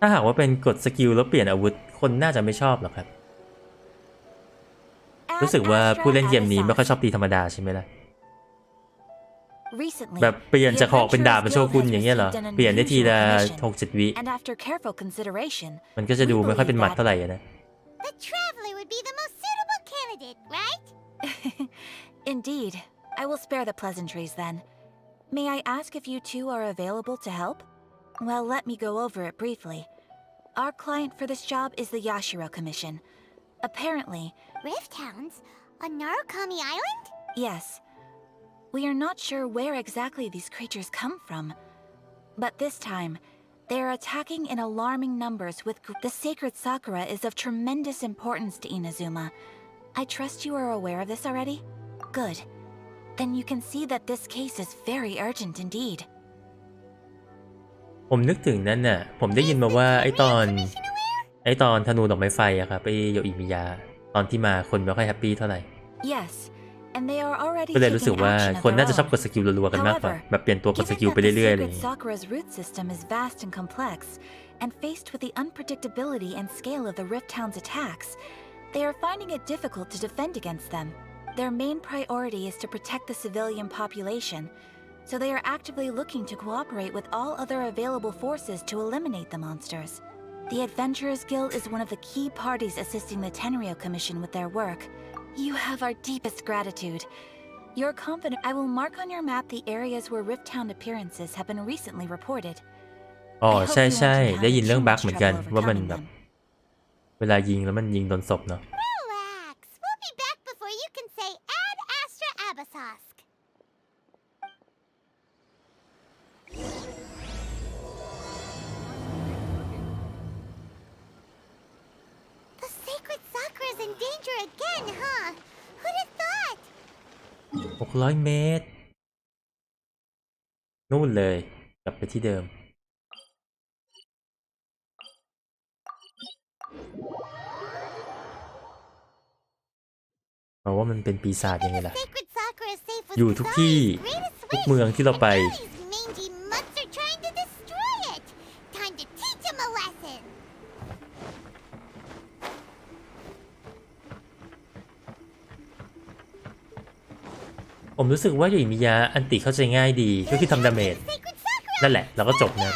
Speaker 1: ถ้าหากว่าเป็นกดสกิลแล้วเปลี่ยนอาวุธคนน่าจะไม่ชอบหรอกครับรู้สึกว่าผู้เล่นเกมนี้ไม่ค่อยชอบตีธรรมดาใช่ไหมล่ะแบบเปลี่ยนจากหอกเป็นดาบเป็นโชกุนอย่างเงี้ยเหรอเปลี่ยนได้ทีละ6-7 วิมันก็จะดูไม่ค่อยเป็นหมัดเท่าไหร่นะ
Speaker 10: The traveler would be the most suitable candidate, right?
Speaker 11: Indeed. I will spare the pleasantries then. May I ask if you two are available to help? Well, let me go over it briefly. Our client for this job is the Yashiro Commission. Apparently...
Speaker 10: Rift Hounds? On Narukami Island?
Speaker 11: Yes. We are not sure where exactly these creatures come from. But this time, they are attacking in alarming numbers with... The sacred Sakura is of tremendous importance to Inazuma. I trust you are aware of this already? Good. Then you can see that this case is very urgent indeed.
Speaker 1: ผมนึกถึงนั่นน่ะผมได้ยินมาว่าไอตอนธนูดอกไม้ไฟอะครับไอโยอิมิยะตอนที่มาคนไม่ค่อยแฮปปี้เท่าไหร่
Speaker 11: Yes, and they are already
Speaker 1: ก็เลยรู้สึกว่า
Speaker 11: taking action of
Speaker 1: คนน่า
Speaker 11: their
Speaker 1: จะชอบ
Speaker 11: own.
Speaker 1: กดสกิลรัวๆกันมากกว่า
Speaker 11: However,
Speaker 1: แบบเปลี่ยนตัวกดส
Speaker 11: given
Speaker 1: กิล
Speaker 11: that
Speaker 1: ไป
Speaker 11: the
Speaker 1: เรื่อยๆอะไรอ
Speaker 11: sacred
Speaker 1: ย่างงี้
Speaker 11: Sakura's root system is vast and complex, and faced with the unpredictability and scale of the Rift Hound's attacks, they are finding it difficult to defend against them. Their main priority is to protect the civilian population, so they are actively looking to cooperate with all other available forces to eliminate the monsters. The Adventurers Guild is one of the key parties assisting the Tenryou Commission with their work. You have our deepest gratitude. You're confident I will mark on your map the areas where Rift Hound appearances have been recently reported.
Speaker 1: อ๋อ
Speaker 11: I hope
Speaker 1: ใช่
Speaker 11: you
Speaker 1: ใช่
Speaker 11: won't encounter
Speaker 1: ได้ยินเรื่อง
Speaker 11: too
Speaker 1: บั๊ก
Speaker 11: much
Speaker 1: เหมือนกัน
Speaker 11: trouble
Speaker 1: ว่ามัน
Speaker 11: overcoming
Speaker 1: แบบ
Speaker 11: them.
Speaker 1: เวลายิงแล้วมันยิงโดนศพเนาะ
Speaker 10: Relax. We'll be back before you can say Ad Astra Abyssosque. The sacred Sakura's in danger again, huh? Who'd have thought?
Speaker 1: 600 เมตรนู่นเลยกลับไปที่เดิมเพราะว่ามันเป็นปีศาจยังไงล่ะ
Speaker 10: Sacred Sakura is safe with
Speaker 1: อยู่ทุกที่
Speaker 10: Kazai's greatest
Speaker 1: ทุก
Speaker 10: wish,
Speaker 1: เมืองที่เรา
Speaker 10: and
Speaker 1: ไป
Speaker 10: now these mangy mutts are trying to destroy it. Time to teach him a lesson.
Speaker 1: ผมรู้สึกว่าโยอิมิยะอันติเข้าใจง่ายดีก็คือทำดาเมจ
Speaker 10: Sacred Sakura.
Speaker 1: นั่นแหละแล้วก็จบนะ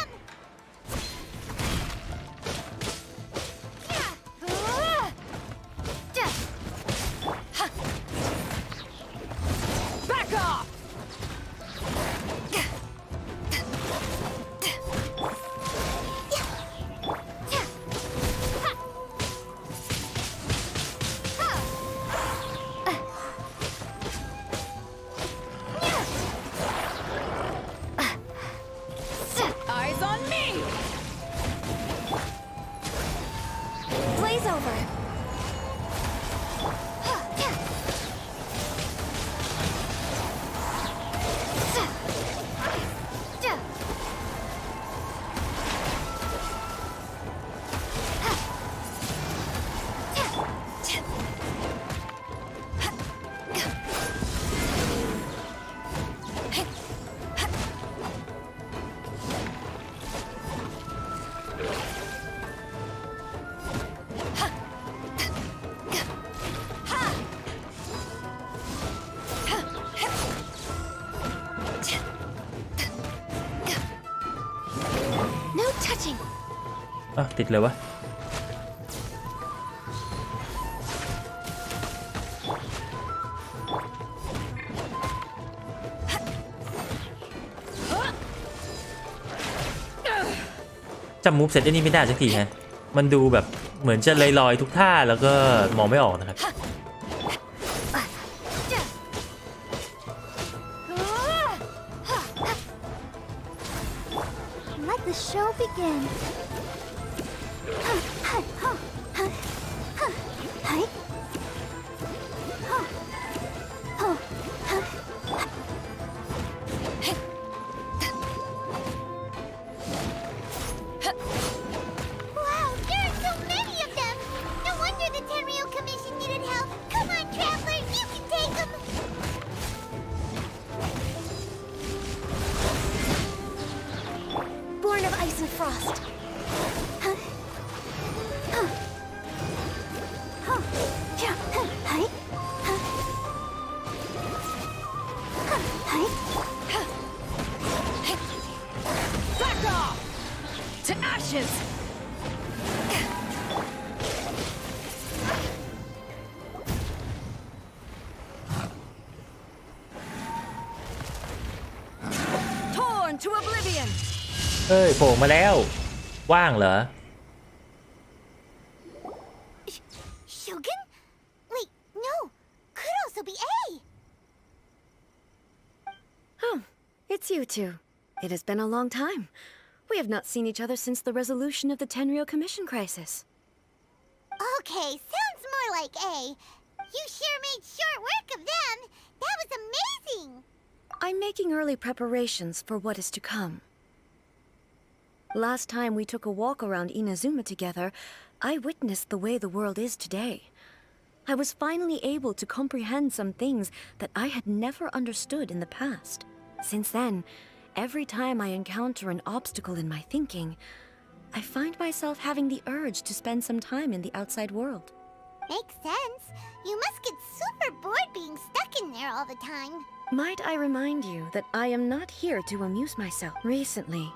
Speaker 2: No touching.
Speaker 1: อ้าวติดเลยวะจำมูฟเสร็จไอ้นี่ไม่ได้สักทีฮะมันดูแบบเหมือนจะลอยๆทุกท่าแล้วก็มองไม่ออกนะครับ
Speaker 10: Let the show begin.
Speaker 4: Wow, there are so many of them! No wonder the Tenryou Commission needed help. Come on, travelers, you can take them!
Speaker 2: Born of ice and frost.
Speaker 11: Back off! To ashes! Torn to oblivion!
Speaker 1: เฮ้ยโผล่มาแล้วว่างเหรอ
Speaker 4: Shogun? Wait, no. Could also be A.
Speaker 2: Oh, it's you two. It has been a long time. We have not seen each other since the resolution of the Tenryou Commission crisis.
Speaker 4: Okay, sounds more like A. You sure made short work of them. That was amazing.
Speaker 2: I'm making early preparations for what is to come. Last time we took a walk around Inazuma together, I witnessed the way the world is today. I was finally able to comprehend some things that I had never understood in the past. Since then, every time I encounter an obstacle in my thinking, I find myself having the urge to spend some time in the outside world.
Speaker 4: Makes sense. You must get super bored being stuck in there all the time.
Speaker 2: Might I remind you that I am not here to amuse myself. Recently,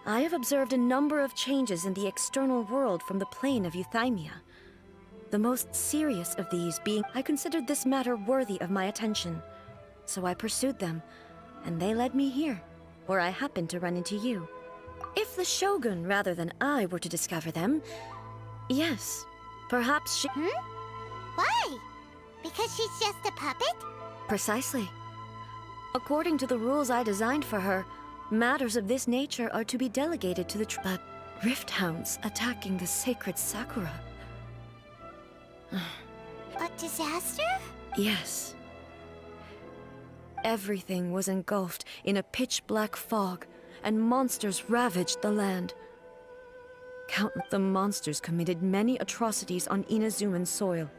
Speaker 2: I have observed a number of changes in the external world from the plane of Euthymia. The most serious of these being I considered this matter worthy of my attention. So I pursued them, and they led me here, where I happened to run into you. If the Shogun rather than I were to discover them, yes, perhaps she...
Speaker 4: Why? Because she's just a puppet?
Speaker 2: Precisely. According to the rules I designed for her, matters of this nature are to be delegated to the but rift hounds attacking the sacred Sakura.
Speaker 4: A disaster?
Speaker 2: Yes. Everything was engulfed in a pitch-black fog, and monsters ravaged the land. The monsters committed many atrocities on Inazuman soil.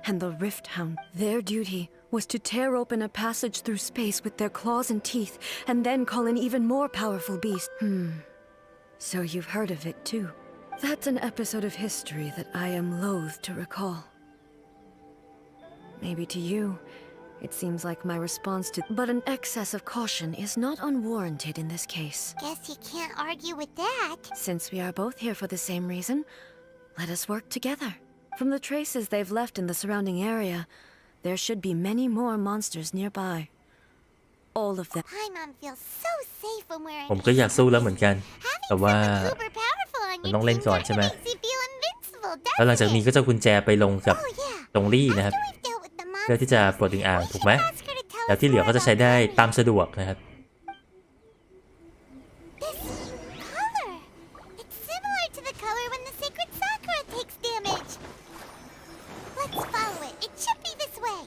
Speaker 2: And the Rift Hound, their duty was to tear open a passage through space with their claws and teeth, and then call an even more powerful beast. So you've heard of it too. That's an episode of history that I am loath to recall. Maybe to you, it seems like my response to... But an excess of caution is not unwarranted in this case.
Speaker 4: Guess you can't argue with that.
Speaker 2: Since we are both here for the same reason, let us work together. From the traces they've left in the surrounding area, there should be many more monsters nearby. All of them.
Speaker 4: Paimon feels so safe when we're in
Speaker 1: ผมก็อยากสู้แล้วเหมือนกัน แต่ว่า
Speaker 4: super powerful on
Speaker 1: มัน
Speaker 4: your
Speaker 1: ต้องเล่น
Speaker 4: team
Speaker 1: ก่อนใช่ไหม
Speaker 4: makes you feel invincible,
Speaker 1: แล้วหลังจาก
Speaker 4: doesn't
Speaker 1: นี้
Speaker 4: it?
Speaker 1: ก็จะเอากุญแจไปลงกับ
Speaker 4: Oh yeah.
Speaker 1: ตรงรี่นะครับ
Speaker 4: After we've dealt with the
Speaker 1: เพื่อที่จะ
Speaker 4: monsters,
Speaker 1: ปลดอึ่งอ่าง
Speaker 4: we
Speaker 1: ถูก
Speaker 4: should
Speaker 1: ไหม
Speaker 4: ask her to tell
Speaker 1: แล้ว
Speaker 4: us
Speaker 1: ที่เหลือ
Speaker 4: more
Speaker 1: ก็จะใช้
Speaker 4: about
Speaker 1: ได้
Speaker 4: Paimon.
Speaker 1: ตามสะดวกนะครับ
Speaker 4: This color. It's similar to the color when the sacred Sakura takes damage. Let's follow it. It should be this way.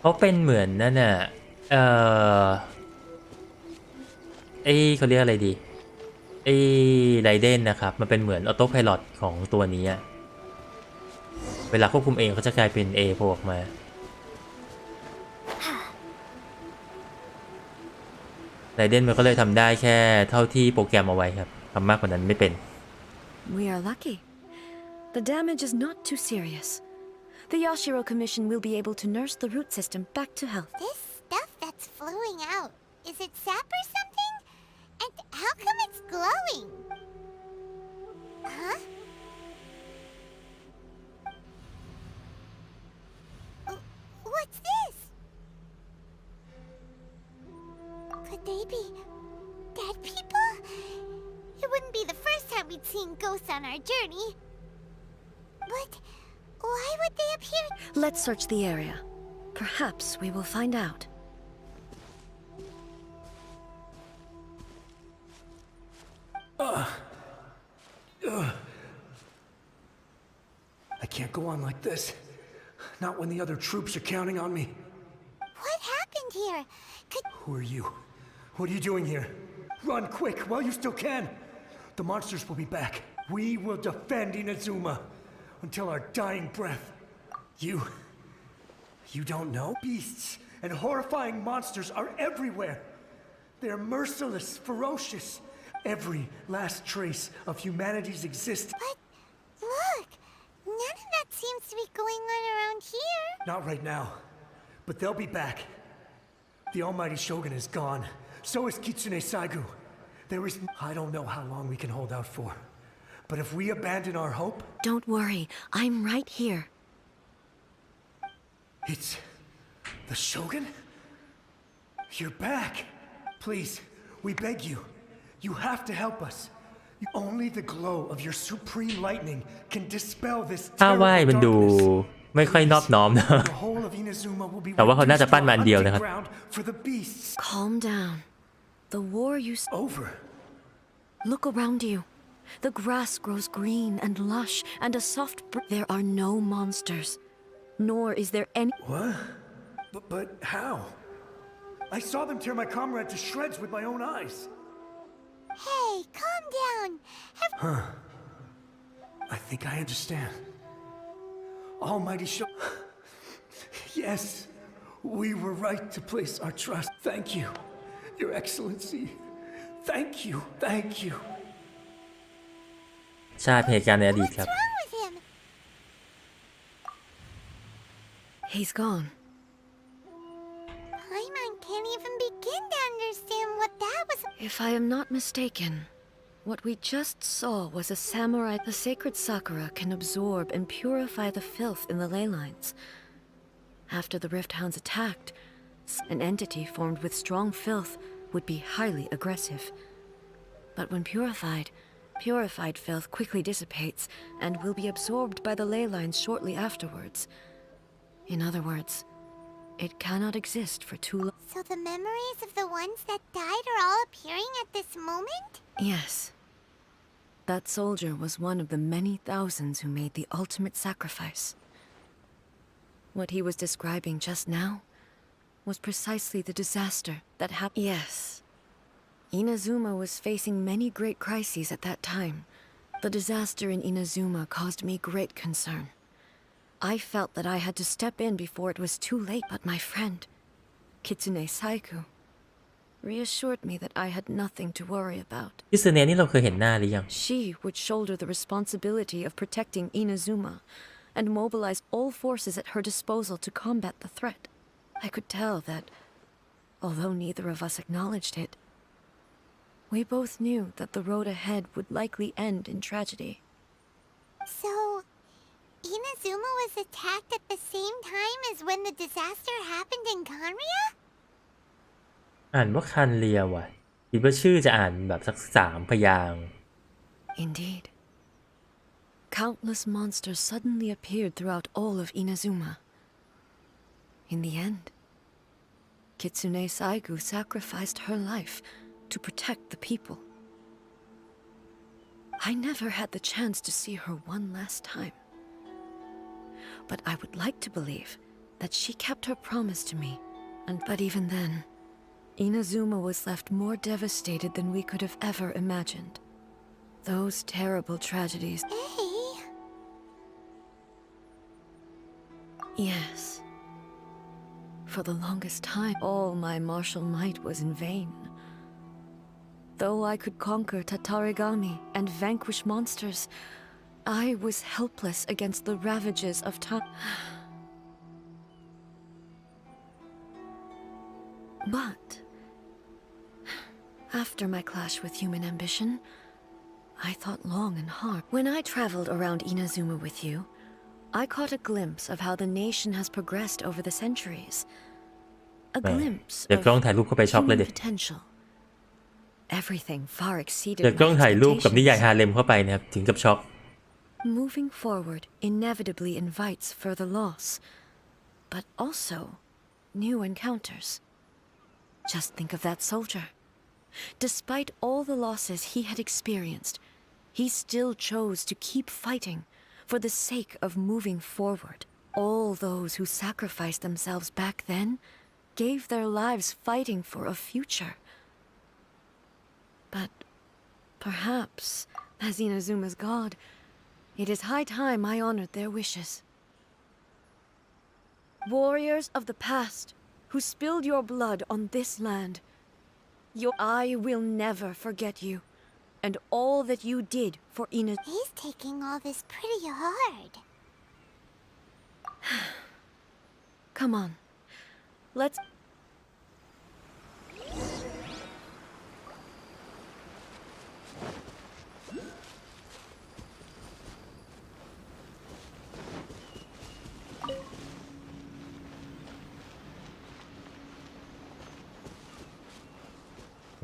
Speaker 1: เขาเป็นเหมือนนั่นน่ะเออเขาเรียกอะไรดีไรเดนนะครับมันเป็นเหมือนออโต้ไพลอตของตัวนี้เวลาควบคุมเองเขาจะกลายเป็นโผล่ออกมาไรเดนมันก็เลยทำได้แค่เท่าที่โปรแกรมเอาไว้ครับทำมากกว่านั้นไม่เป็น
Speaker 2: We are lucky. The damage is not too serious. The Yashiro Commission will be able to nurse the root system back to health.
Speaker 4: This stuff that's flowing out, is it sap or something? And how come it's glowing? Huh? What's this? Could they be dead people? It wouldn't be the first time we'd seen ghosts on our journey. But why would they appear?
Speaker 2: Let's search the area. Perhaps we will find out.
Speaker 7: I can't go on like this. Not when the other troops are counting on me.
Speaker 4: What happened here?
Speaker 7: Who are you? What are you doing here? Run quick while you still can. The monsters will be back. We will defend Inazuma until our dying breath. You don't know? Beasts and horrifying monsters are everywhere. They're merciless, ferocious. Every last trace of humanity's existence.
Speaker 4: But look, none of that seems to be going on around here.
Speaker 7: Not right now, but they'll be back. The almighty Shogun is gone. So is Kitsune Saigu. I don't know how long we can hold out for. But if we abandon our hope...
Speaker 2: Don't worry, I'm right here.
Speaker 7: It's... the Shogun? You're back. Please, we beg you. You have to help us. Only the glow of your supreme lightning can dispel this
Speaker 1: ถ้าว่ายมันดูไม่ค่อยนอบน้อมนะ แต่ว่าเขาน่าจะปั้นมาอันเดียวนะครับ
Speaker 2: Calm down. The war you...
Speaker 7: Over.
Speaker 2: Look around you. The grass grows green and lush, and a soft... There are no monsters. Nor is there any...
Speaker 7: What? But how? I saw them tear my comrade to shreds with my own eyes.
Speaker 4: Hey, calm down.
Speaker 7: I think I understand. Almighty Yes, we were right to place our trust. Thank you, Your Excellency. Thank you.
Speaker 1: ใช่เหตุการณ์ในอดีตครับ
Speaker 4: What's wrong with him?
Speaker 2: He's gone.
Speaker 4: Paimon can't even begin to understand what that was.
Speaker 2: If I am not mistaken, what we just saw was a samurai. The sacred Sakura can absorb and purify the filth in the ley lines. After the Rift Hounds attacked, an entity formed with strong filth would be highly aggressive. But when purified filth quickly dissipates and will be absorbed by the ley lines shortly afterwards. In other words, it cannot exist for too long.
Speaker 4: So the memories of the ones that died are all appearing at this moment?
Speaker 2: Yes. That soldier was one of the many thousands who made the ultimate sacrifice. What he was describing just now was precisely the disaster that happened. Yes. Inazuma was facing many great crises at that time. The disaster in Inazuma caused me great concern. I felt that I had to step in before it was too late, but my friend, Kitsune Saigu, reassured me that I had nothing to worry about.
Speaker 1: คิสึเนะนี่เราเคยเห็นหน้าหรือยัง
Speaker 2: She would shoulder the responsibility of protecting Inazuma and mobilize all forces at her disposal to combat the threat. I could tell that, although neither of us acknowledged it, we both knew that the road ahead would likely end in tragedy.
Speaker 4: So, Inazuma was attacked at the same time as when the disaster happened in Kanria?
Speaker 1: อ่านว่าคันเรียว่ะคิดว่าชื่อจะอ่านแบบสัก3 พยางค์
Speaker 2: Indeed. Countless monsters suddenly appeared throughout all of Inazuma. In the end, Kitsune Saigu sacrificed her life to protect the people. I never had the chance to see her one last time. But I would like to believe that she kept her promise to me. But even then, Inazuma was left more devastated than we could have ever imagined. Those terrible tragedies.
Speaker 4: Hey.
Speaker 2: Yes. For the longest time, all my martial might was in vain. Though I could conquer Tatarigami and vanquish monsters, I was helpless against the ravages of time. But after my clash with human ambition, I thought long and hard. When I traveled around Inazuma with you, I caught a glimpse of how the nation has progressed over the centuries. A glimpse
Speaker 1: เดี๋ยวกล้องถ่ายรูปเข้าไปช็อกเลย
Speaker 2: human
Speaker 1: ดิ
Speaker 2: potential. Everything far
Speaker 1: เดี๋ยว
Speaker 2: exceeded
Speaker 1: กล้อง
Speaker 2: my
Speaker 1: ถ่ายรูปกับนิยาย
Speaker 2: expectations.
Speaker 1: ฮาเลมเข้าไปนะครับถึงกับช็อก
Speaker 2: Moving forward inevitably invites further loss, but also new encounters. Just think of that soldier. Despite all the losses he had experienced, he still chose to keep fighting for the sake of moving forward. All those who sacrificed themselves back then gave their lives fighting for a future. But perhaps, as Inazuma's god, it is high time I honored their wishes. Warriors of the past, who spilled your blood on this land, I will never forget you, and all that you did for Inazuma.
Speaker 4: He's taking all this pretty hard.
Speaker 2: Come on, let's...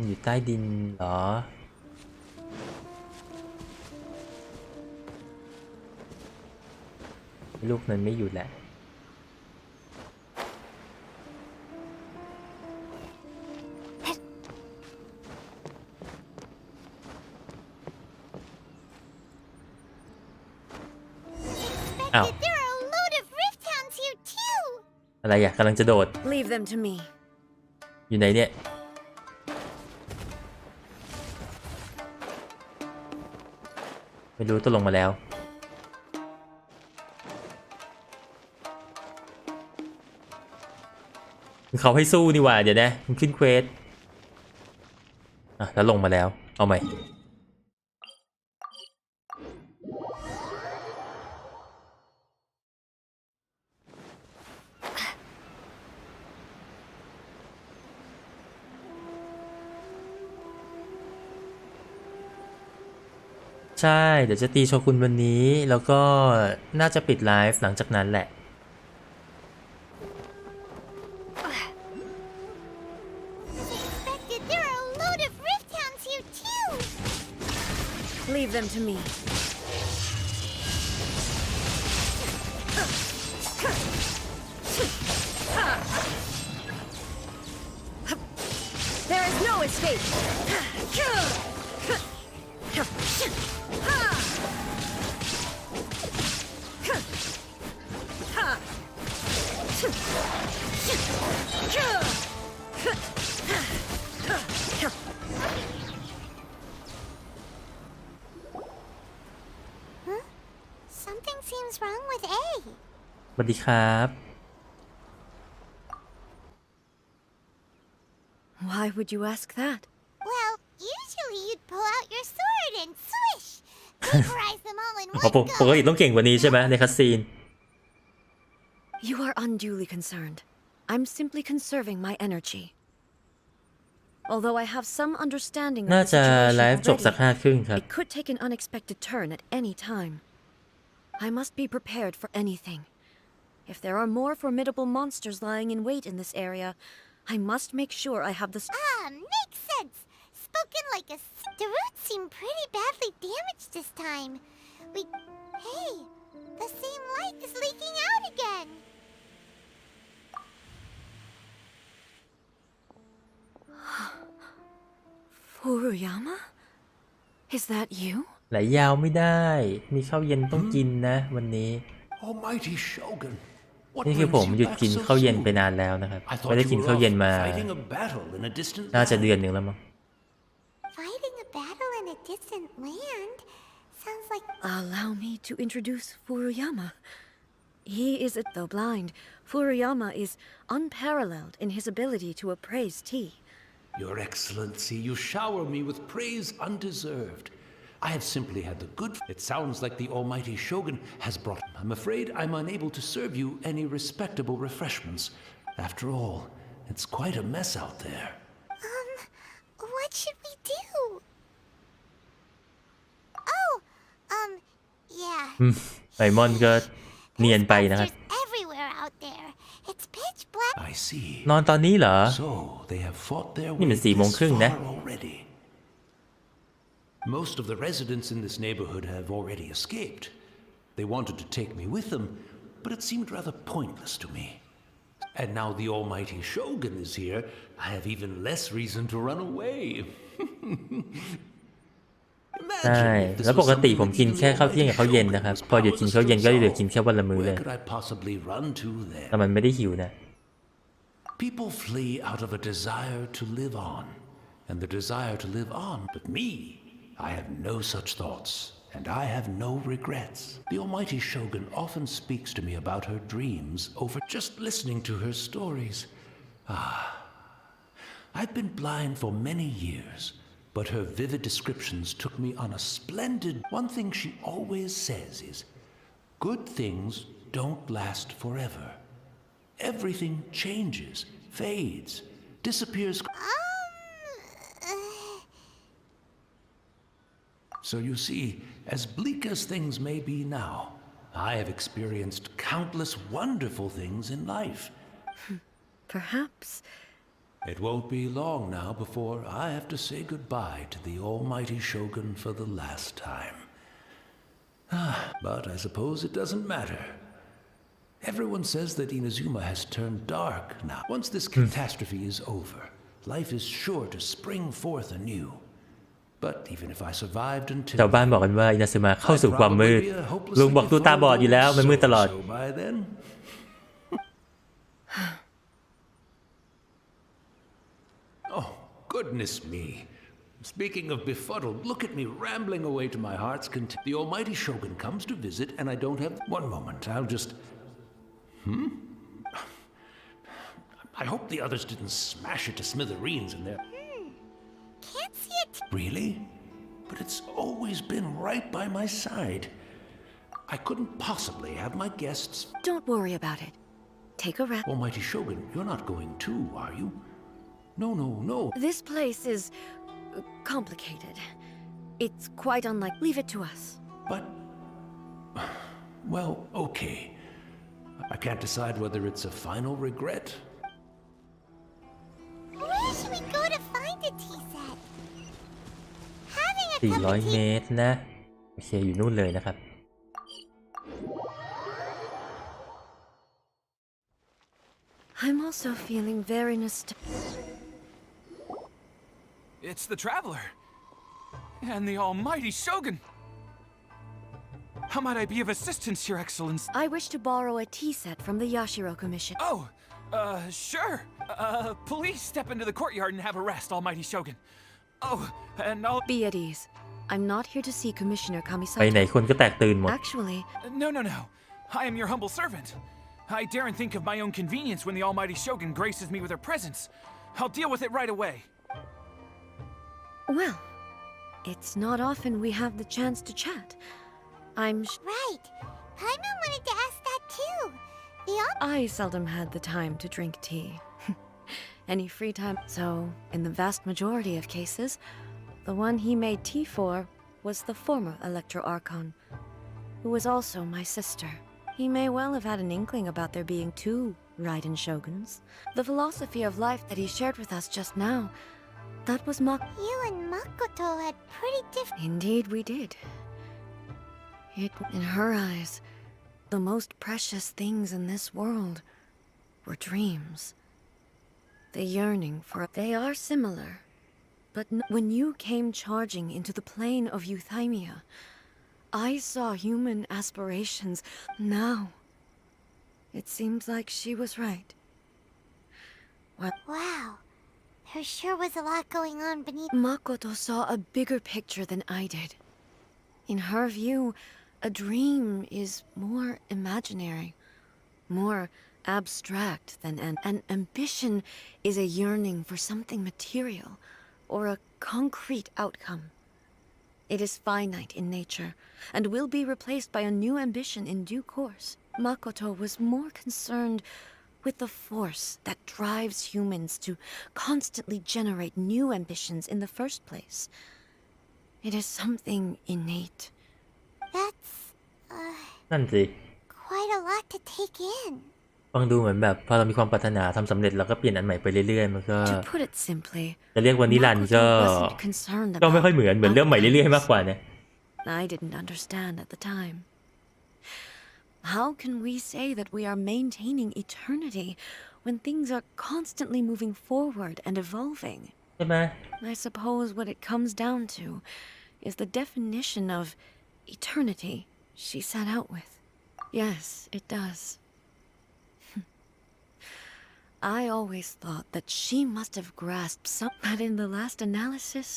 Speaker 1: อยู่ใต้ดินเหรอลูกนั้นไม่อยู่แหละอ้าว
Speaker 4: There are a load of rift hounds here too.
Speaker 1: อะไรอ่ะกำลังจะโดด
Speaker 2: Leave them to me.
Speaker 1: อยู่ไหนเนี่ยไม่รู้ตัวลงมาแล้วเขาให้สู้นี่หว่าเดี๋ยวนะมันขึ้นเควสอ่ะแล้วลงมาแล้วเอาใหม่ใช่เดี๋ยวจะตีโชกุนวันนี้แล้วก็น่าจะปิดไลฟ์หลังจากนั้นแหละ
Speaker 4: Expected there are a load of rift hounds here too.
Speaker 2: Leave them to me. There is no escape.
Speaker 4: Something seems wrong with A.
Speaker 1: สวัสดีครับ
Speaker 2: Why would you ask that?
Speaker 4: Well, usually you'd pull out your sword and swish, vaporize them all in
Speaker 1: อ๋อ
Speaker 4: one
Speaker 1: ปกติ
Speaker 4: go.
Speaker 1: ต้องเก่งกว่านี้ใช่ไหมในคัสซีน
Speaker 2: You are unduly concerned. I'm simply conserving my energy. Although I have some understanding of
Speaker 1: น่า
Speaker 2: the
Speaker 1: จะ
Speaker 2: situation
Speaker 1: ไลฟ์จบสัก
Speaker 2: already,
Speaker 1: 5:30ครับ
Speaker 2: it could take an unexpected turn at any time. I must be prepared for anything. If there are more formidable monsters lying in wait in this area, I must make sure I have the...
Speaker 4: Makes sense. Spoken like a... The roots seem pretty badly damaged this time. Hey, the same light is leaking out again.
Speaker 2: Furuyama? Is that you?
Speaker 1: ไหลยาวไม่ได้มีข้าวเย็นต้องกินนะวันนี้
Speaker 8: Almighty Shogun, What
Speaker 1: นี่คือ
Speaker 8: brings
Speaker 1: ผม
Speaker 8: you
Speaker 1: หยุด
Speaker 8: back
Speaker 1: กิน
Speaker 8: so
Speaker 1: ข้าวเย็น
Speaker 8: soon?
Speaker 1: ไปนานแล้วนะครับ
Speaker 8: I
Speaker 1: ไม่ได้
Speaker 8: thought
Speaker 1: กิ
Speaker 8: you
Speaker 1: น
Speaker 8: were
Speaker 1: ข้าวเย็น
Speaker 8: off
Speaker 1: มา
Speaker 8: fighting a battle in a distant
Speaker 1: น่าจะ
Speaker 8: land.
Speaker 1: เดือนหนึ่งแล้วมั้ง
Speaker 10: Fighting a battle in a distant land? Sounds like
Speaker 2: Allow me to introduce Furuyama. He is, though blind, Furuyama is unparalleled in his ability to appraise tea.
Speaker 12: Your Excellency, you shower me with praise undeserved. I have simply had the good... It sounds like the almighty Shogun has brought... I'm afraid I'm unable to serve you any respectable refreshments. After all, it's quite a mess out there.
Speaker 10: what should we do? Oh, yeah.
Speaker 1: ไซมอนก็เนียนไปนะครับ
Speaker 10: Monsters everywhere out there. It's pitch black.
Speaker 12: I see.
Speaker 1: นอนตอนนี้เหรอ
Speaker 12: So, they have fought their
Speaker 1: นี่
Speaker 12: way
Speaker 1: มัน4 โมงครึ่ง
Speaker 12: this
Speaker 1: นะ
Speaker 12: far already. Most of the residents in this neighborhood have already escaped. They wanted to take me with them, but it seemed rather pointless to me. And now the almighty Shogun is here, I have even less reason to run away.
Speaker 1: ใช่
Speaker 12: Imagine if this
Speaker 1: แล้ว
Speaker 12: was
Speaker 1: ปกติ
Speaker 12: something
Speaker 1: ผม
Speaker 12: that
Speaker 1: กิน
Speaker 12: even
Speaker 1: แค่
Speaker 12: the
Speaker 1: ข้าวเที่ยงกับ
Speaker 12: almighty
Speaker 1: ข้าวเย็น
Speaker 12: Shogun
Speaker 1: นะครับ
Speaker 12: was
Speaker 1: พอหยุดกินข้าวเย็นก็เหลือกิน
Speaker 12: powerless
Speaker 1: แค่วันละมื้อเลย
Speaker 12: Where could I possibly run to then?
Speaker 1: แต่มันไม่ได้หิวนะ
Speaker 12: People flee out of a desire to live on, and the desire to live on. But me, I have no such thoughts, and I have no regrets. The almighty Shogun often speaks to me about her dreams over just listening to her stories. I've been blind for many years, but her vivid descriptions took me on a splendid... One thing she always says is, good things don't last forever. Everything changes, fades, disappears. So you see, as bleak as things may be now, I have experienced countless wonderful things in life.
Speaker 2: Perhaps.
Speaker 12: It won't be long now before I have to say goodbye to the almighty Shogun for the last time. But I suppose it doesn't matter. Everyone says that Inazuma has turned dark now. Once this catastrophe is over, life is sure to spring forth anew. But even if I survived until...
Speaker 1: ชาวบ้านบอกกันว่าอินาซึมะเข้าสู่ความมืด ลุงบอกตัวตาบอดอยู่แล้วมันมืดตลอด
Speaker 12: So by then... Oh, goodness me. Speaking of befuddled, look at me rambling away to my heart's content. The almighty Shogun comes to visit and I don't have... One moment, I'll just... I hope the others didn't smash it to smithereens in there.
Speaker 10: Can't see it.
Speaker 12: Really? But it's always been right by my side. I couldn't possibly have my guests...
Speaker 2: Don't worry about it. Take a rest.
Speaker 12: Almighty Shogun, you're not going too, are you? No, no, no.
Speaker 2: This place is complicated. It's quite unlike. Leave it to us.
Speaker 12: But... Well, okay. I can't decide whether it's a final regret.
Speaker 10: Where should we go to find a tea set? Having a cup of
Speaker 1: 400 เม
Speaker 10: tea.
Speaker 1: ตรนะ โอเค อยู่นู่นเลยนะครับ
Speaker 2: I'm also feeling very nostalgic.
Speaker 6: It's the Traveler. And the almighty Shogun. How might I be of assistance, Your Excellency?
Speaker 2: I wish to borrow a tea set from the Yashiro Commission.
Speaker 6: Oh, sure. Please step into the courtyard and have a rest, almighty Shogun. Oh, and I'll...
Speaker 2: Be at ease. I'm not here to see Commissioner
Speaker 1: ไปไหน
Speaker 2: Kamisato.
Speaker 1: คนก็แตกตื่นหมด
Speaker 2: Actually,
Speaker 6: No. I am your humble servant. I daren't think of my own convenience when the almighty Shogun graces me with her presence. I'll deal with it right away.
Speaker 2: well, it's not often we have the chance to chat.
Speaker 10: Right. Paimon wanted to ask that too.
Speaker 2: I seldom had the time to drink tea. Any free time. So, in the vast majority of cases, the one he made tea for was the former Electro Archon, who was also my sister. He may well have had an inkling about there being two Raiden Shoguns. The philosophy of life that he shared with us just now, that was
Speaker 10: You and Makoto had pretty different...
Speaker 2: Indeed we did. In her eyes, the most precious things in this world were dreams. The yearning for... They are similar. But when you came charging into the plane of Euthymia, I saw human aspirations. Now, It seems like she was right.
Speaker 4: Wow. There sure was a lot going on beneath.
Speaker 2: Makoto saw a bigger picture than I did. In her view, a dream is more imaginary, more abstract than an ambition is a yearning for something material or a concrete outcome. It is finite in nature and will be replaced by a new ambition in due course. Makoto was more concerned with the force that drives humans to constantly generate new ambitions in the first place. It is something innate.
Speaker 4: That's,
Speaker 1: นั่นสิ
Speaker 4: quite a lot to take in.
Speaker 1: ฟังดูเหมือนแบบพอเรามีความปรารถนาทำสำเร็จเราก็เปลี่ยนอันใหม่ไปเรื่อยๆมันก็
Speaker 2: To put it simply,
Speaker 1: จะเรียกว่านิรันดร์ก็
Speaker 2: Makoto wasn't concerned
Speaker 1: ก็ไม่ค่อย
Speaker 2: about
Speaker 1: เหมือนเริ่มใหม่เรื่อยๆมากกว่าเนี่ย
Speaker 2: I didn't understand at the time. How can we say that we are maintaining eternity when things are constantly moving forward and evolving?
Speaker 1: ใช่ไหม
Speaker 2: I suppose what it comes down to is the definition of eternity she set out with. Yes, it does. I always thought that she must have grasped some, but in the last analysis,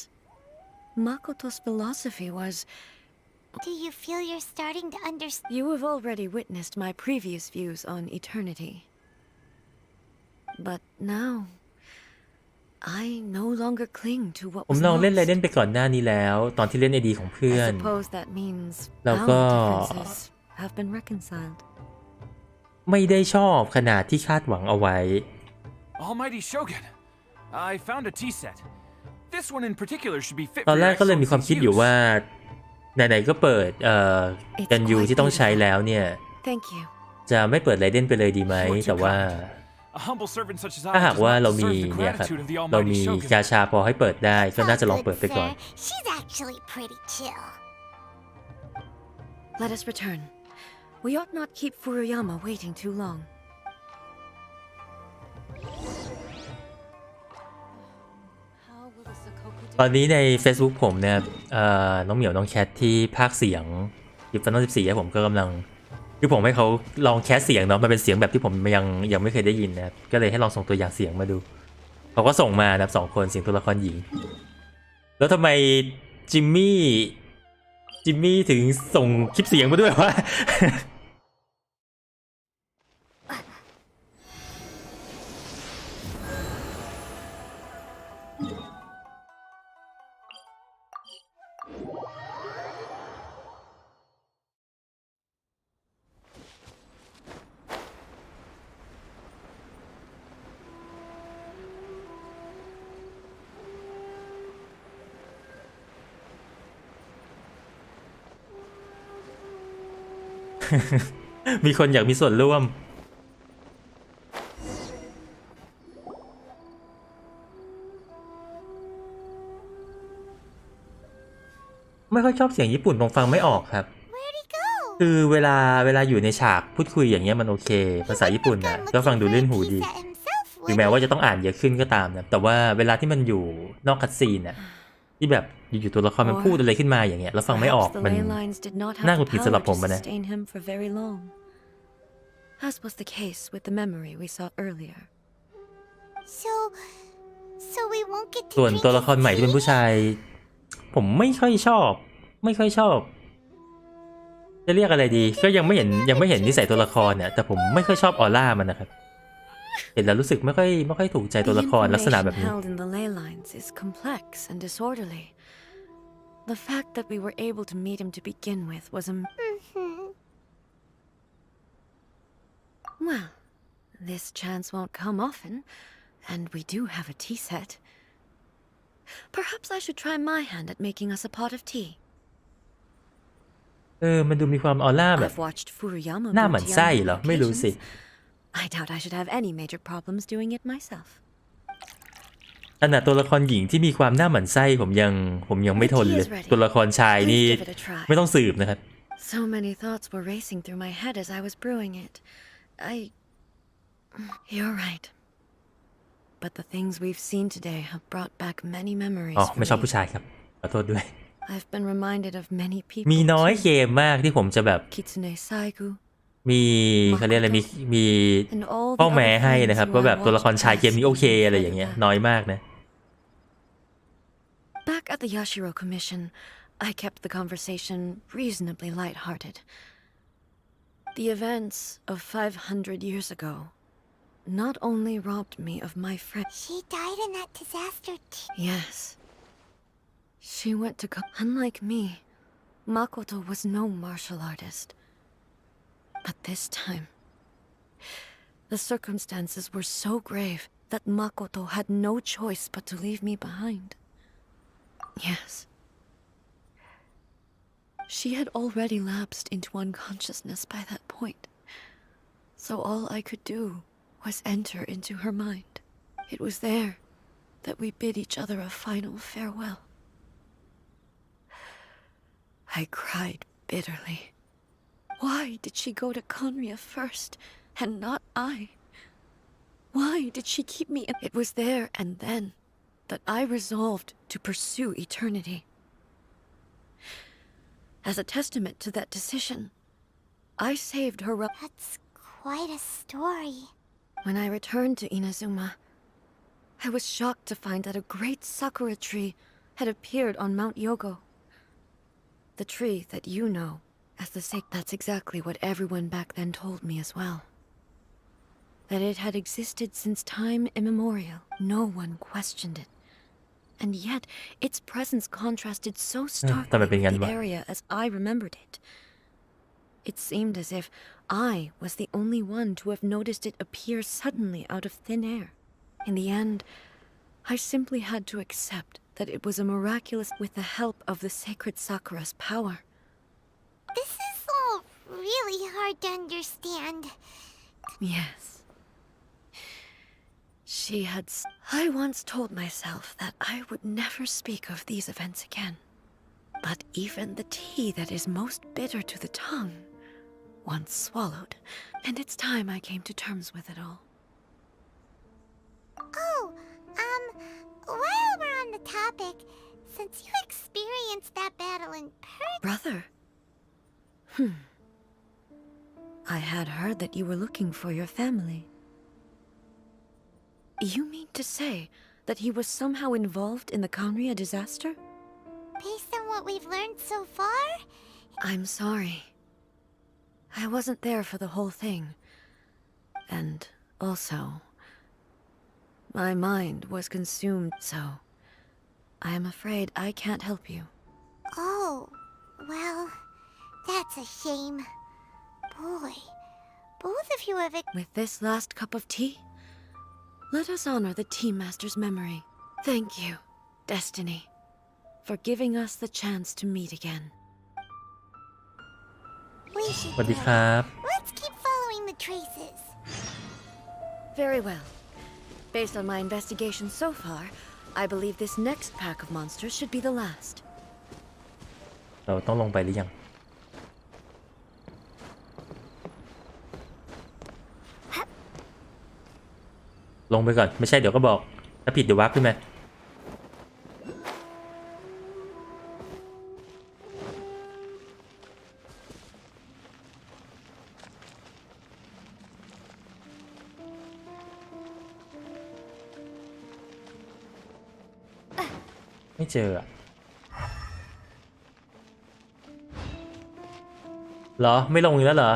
Speaker 2: Makoto's philosophy was,
Speaker 4: Do you feel you're starting to understand?
Speaker 2: you have already witnessed my previous views on eternity. But now, I no longer cling to what
Speaker 1: ผม
Speaker 2: was
Speaker 1: ลองเล่นไร
Speaker 2: lost.
Speaker 1: เดนไปก่อนหน้านี้แล้วตอนที่เล่นไอดีของเพื่อ
Speaker 2: I
Speaker 1: น
Speaker 2: suppose that means
Speaker 1: Now
Speaker 2: our
Speaker 1: go.
Speaker 2: differences have been reconciled.
Speaker 1: ไม่ได้ชอบขนาดที่คาดหวังเอาไว้
Speaker 3: Almighty Shogun, I found a tea set. This one in particular should be fit
Speaker 1: ตอน
Speaker 3: for
Speaker 1: แร
Speaker 3: your
Speaker 1: กก็เลยมีความ
Speaker 3: excellency's
Speaker 1: คิดอยู่
Speaker 3: use.
Speaker 1: ว่าไหนๆก็เปิดกันยูที่ต้องใช้แล้วเนี่ย
Speaker 2: Thank you.
Speaker 1: จะไม่เปิดไรเดนไปเลยดีไหม แต่ว่า
Speaker 3: A humble servant such as I
Speaker 1: ถ้าหาก
Speaker 3: does
Speaker 1: ว่า
Speaker 3: not
Speaker 1: เรามี
Speaker 3: deserve the
Speaker 1: เนี่ยครับ
Speaker 3: gratitude of the
Speaker 1: เรา
Speaker 3: Almighty
Speaker 1: มี
Speaker 3: Shogun.
Speaker 1: กาชาพอให้เปิดได้ก็น่าจะลอง
Speaker 4: Oh,
Speaker 1: เปิด
Speaker 4: good
Speaker 1: ไปก่อน
Speaker 4: sir. She's actually pretty chill.
Speaker 2: Let us return. We ought not keep Furuyama waiting too long.
Speaker 1: ตอนนี้ใน Facebook ผมเนี่ยน้องเหมียวน้องแคทที่พากย์เสียงยิปฟันนอล14ผมก็กำลังคือผมให้เขาลองแคสเสียงเนาะมันเป็นเสียงแบบที่ผมยังไม่เคยได้ยินนะครับก็เลยให้ลองส่งตัวอย่างเสียงมาดูเขาก็ส่งมานะครับ2 คนเสียงตัวละครหญิงแล้วทำไมจิมมี่ถึงส่งคลิปเสียงมาด้วยวะ มีคนอยากมีส่วนร่วมไม่ค่อยชอบเสียงญี่ปุ่นผมฟังไม่ออกครับ
Speaker 4: Where'd he go?
Speaker 1: คือเวลาอยู่ในฉากพูดคุยอย่างเงี้ยมันโอเค ภาษาญี่ปุ่นนะก็ฟังดูลื่นหูดี ถึงแม้ว่าจะต้องอ่านเยอะขึ้นก็ตามนะแต่ว่าเวลาที่มันอยู่นอกคัดซีนน่ะที่แบบอยู่ตัวละครมันพูดอะไรขึ้นมาอย่างเงี้ยแล้วฟังไม่ออก
Speaker 2: Perhaps the
Speaker 1: มัน
Speaker 2: ley lines did not
Speaker 1: น่า
Speaker 2: have
Speaker 1: หงุ
Speaker 2: the
Speaker 1: ดหงิดสำหรับ
Speaker 2: power
Speaker 1: ผม
Speaker 2: to
Speaker 1: นะ
Speaker 2: sustain him for very long, as was the case with the memory we saw earlier.
Speaker 4: So we won't get to
Speaker 1: ส่วน
Speaker 4: drink
Speaker 1: ตัวละคร
Speaker 4: his
Speaker 1: ใหม่ที่เป็นผู้
Speaker 4: tea?
Speaker 1: ชาย ผมไม่ค่อยชอบ จะเรียกอะไรดี ก็ยังไม่เห็นนิสัยตัวละครเนี่ยแต่ผมไม่ค่อยชอบออร่ามันนะครับเห็นแล้วรู้สึกไม่ค่อยถูกใจตัวละคร
Speaker 2: The
Speaker 1: ลักษณะแบบ
Speaker 2: information
Speaker 1: นี้
Speaker 2: held in the ley lines is complex and disorderly. The fact that we were able to meet him to begin with was a... Well, this chance won't come often, and we do have a tea set. Perhaps I should try my hand at making us a pot of tea.
Speaker 1: มันดูมีความออร่าแบบ
Speaker 2: I've watched Furuyama
Speaker 1: หน้า
Speaker 2: brew
Speaker 1: หมั่น
Speaker 2: tea
Speaker 1: ไส้
Speaker 2: on
Speaker 1: เหรอ
Speaker 2: many
Speaker 1: ไม่รู้สิ
Speaker 2: occasions. I doubt I should have any major problems doing it myself.
Speaker 1: ขนาดตัวละครหญิงที่มีความหน้าหมั่นไส้ผมยังไม่ทนเลย ตัวละครชายนี่
Speaker 2: Please give it a try.
Speaker 1: ไม่ต้องสืบนะครับ
Speaker 2: So many thoughts were racing through my head as I was brewing it. You're right. But the things we've seen today have brought back many memories
Speaker 1: อ๋อ
Speaker 2: for
Speaker 1: ไม่ชอบ
Speaker 2: me.
Speaker 1: ผู้ชายครับขอโทษด้วย
Speaker 2: I've been reminded of many people.
Speaker 1: มีน้อย
Speaker 2: too.
Speaker 1: เกมมากที่ผมจะแบบ
Speaker 2: Kitsune Saigu,
Speaker 1: มีเขาเรียกอะไรมี
Speaker 2: and all
Speaker 1: ข้อ
Speaker 2: the
Speaker 1: แม้
Speaker 2: other
Speaker 1: ให้นะ
Speaker 2: friends
Speaker 1: ครับ
Speaker 2: who
Speaker 1: ว่าแบ
Speaker 2: I
Speaker 1: บตัวละคร
Speaker 2: watched
Speaker 1: ชายเกม
Speaker 2: pass
Speaker 1: นี้โอเค
Speaker 2: even
Speaker 1: อะไรอย่างเงี้ย
Speaker 2: further
Speaker 1: น้อย
Speaker 2: back.
Speaker 1: มากนะ
Speaker 2: Back at the Yashiro Commission, I kept the conversation reasonably light-hearted. The events of 500 years ago not only robbed me of my friend.
Speaker 10: She died in that disaster too.
Speaker 2: Yes. She went to unlike me, Makoto was no martial artist. But this time, the circumstances were so grave that Makoto had no choice but to leave me behind. Yes. She had already lapsed into unconsciousness by that point. So all I could do was enter into her mind. It was there that we bid each other a final farewell. I cried bitterly. Why did she go to Conria first, and not I? Why did she keep me in? It was there and then that I resolved to pursue eternity. As a testament to that decision, I saved her.
Speaker 10: That's quite a story.
Speaker 2: When I returned to Inazuma, I was shocked to find that a great sakura tree had appeared on Mount Yogo. The tree that you know as the sake. That's exactly what everyone back then told me as well. That it had existed since time immemorial. No one questioned it. And yet, its presence contrasted so starkly with the area as I remembered it. It seemed as if I was the only one to have noticed it appear suddenly out of thin air. In the end, I simply had to accept that it was a miraculous with the help of the sacred Sakura's power.
Speaker 10: This is all really hard to understand.
Speaker 2: Yes. She had. I once told myself that I would never speak of these events again. But even the tea that is most bitter to the tongue once swallowed, and it's time I came to terms with it all.
Speaker 10: Oh, while we're on the topic, since you experienced that battle in person.
Speaker 2: Brother? I had heard that you were looking for your family. You mean to say that he was somehow involved in the Kanria disaster?
Speaker 10: Based on what we've learned so far?
Speaker 2: I'm sorry. I wasn't there for the whole thing. And also, my mind was consumed, so I am afraid I can't help you.
Speaker 10: Oh, well, that's a shame. Boy, both of you have...
Speaker 2: With this last cup of tea, let us honor the Tea Master's memory. Thank you, Destiny, for giving us the chance to meet again.
Speaker 10: We should
Speaker 1: สวัสดีครับ
Speaker 10: Let's keep following the traces.
Speaker 2: Very well. Based on my investigation so far, I believe this next pack of monsters should be the last.
Speaker 1: เราต้องลงไปหรือยัง ลงไปก่อนไม่ใช่เดี๋ยวก็บอกถ้าผิดเดี๋ยววักขึ้นมาไม่เจออะเหรอไม่ลงอีกแล้วเหรอ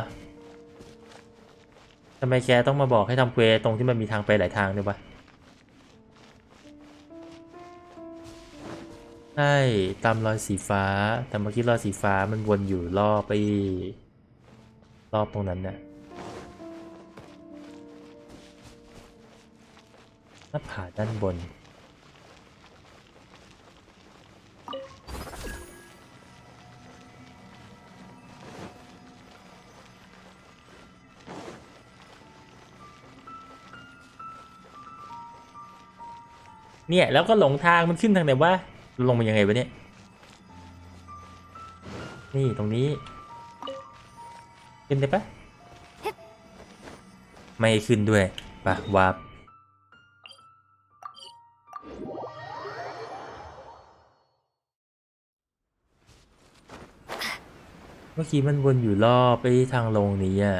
Speaker 1: ทำไมแกต้องมาบอกให้ทำเควสตรงที่มันมีทางไปหลายทางด้วยวะใช่ตามรอยสีฟ้าแต่เมื่อกี้รอยสีฟ้ามันวนอยู่รอบไปรอบตรงนั้นน่ะหน้าผาด้านบนเนี่ยแล้วก็หลงทางมันขึ้นทางไหนวะลงมายังไงวะเนี่ยนี่ตรงนี้ขึ้นได้ปะไม่ขึ้นด้วยปะวาร์ป เมื่อกี้มันวนอยู่รอบไปทางลงนี้อ่ะ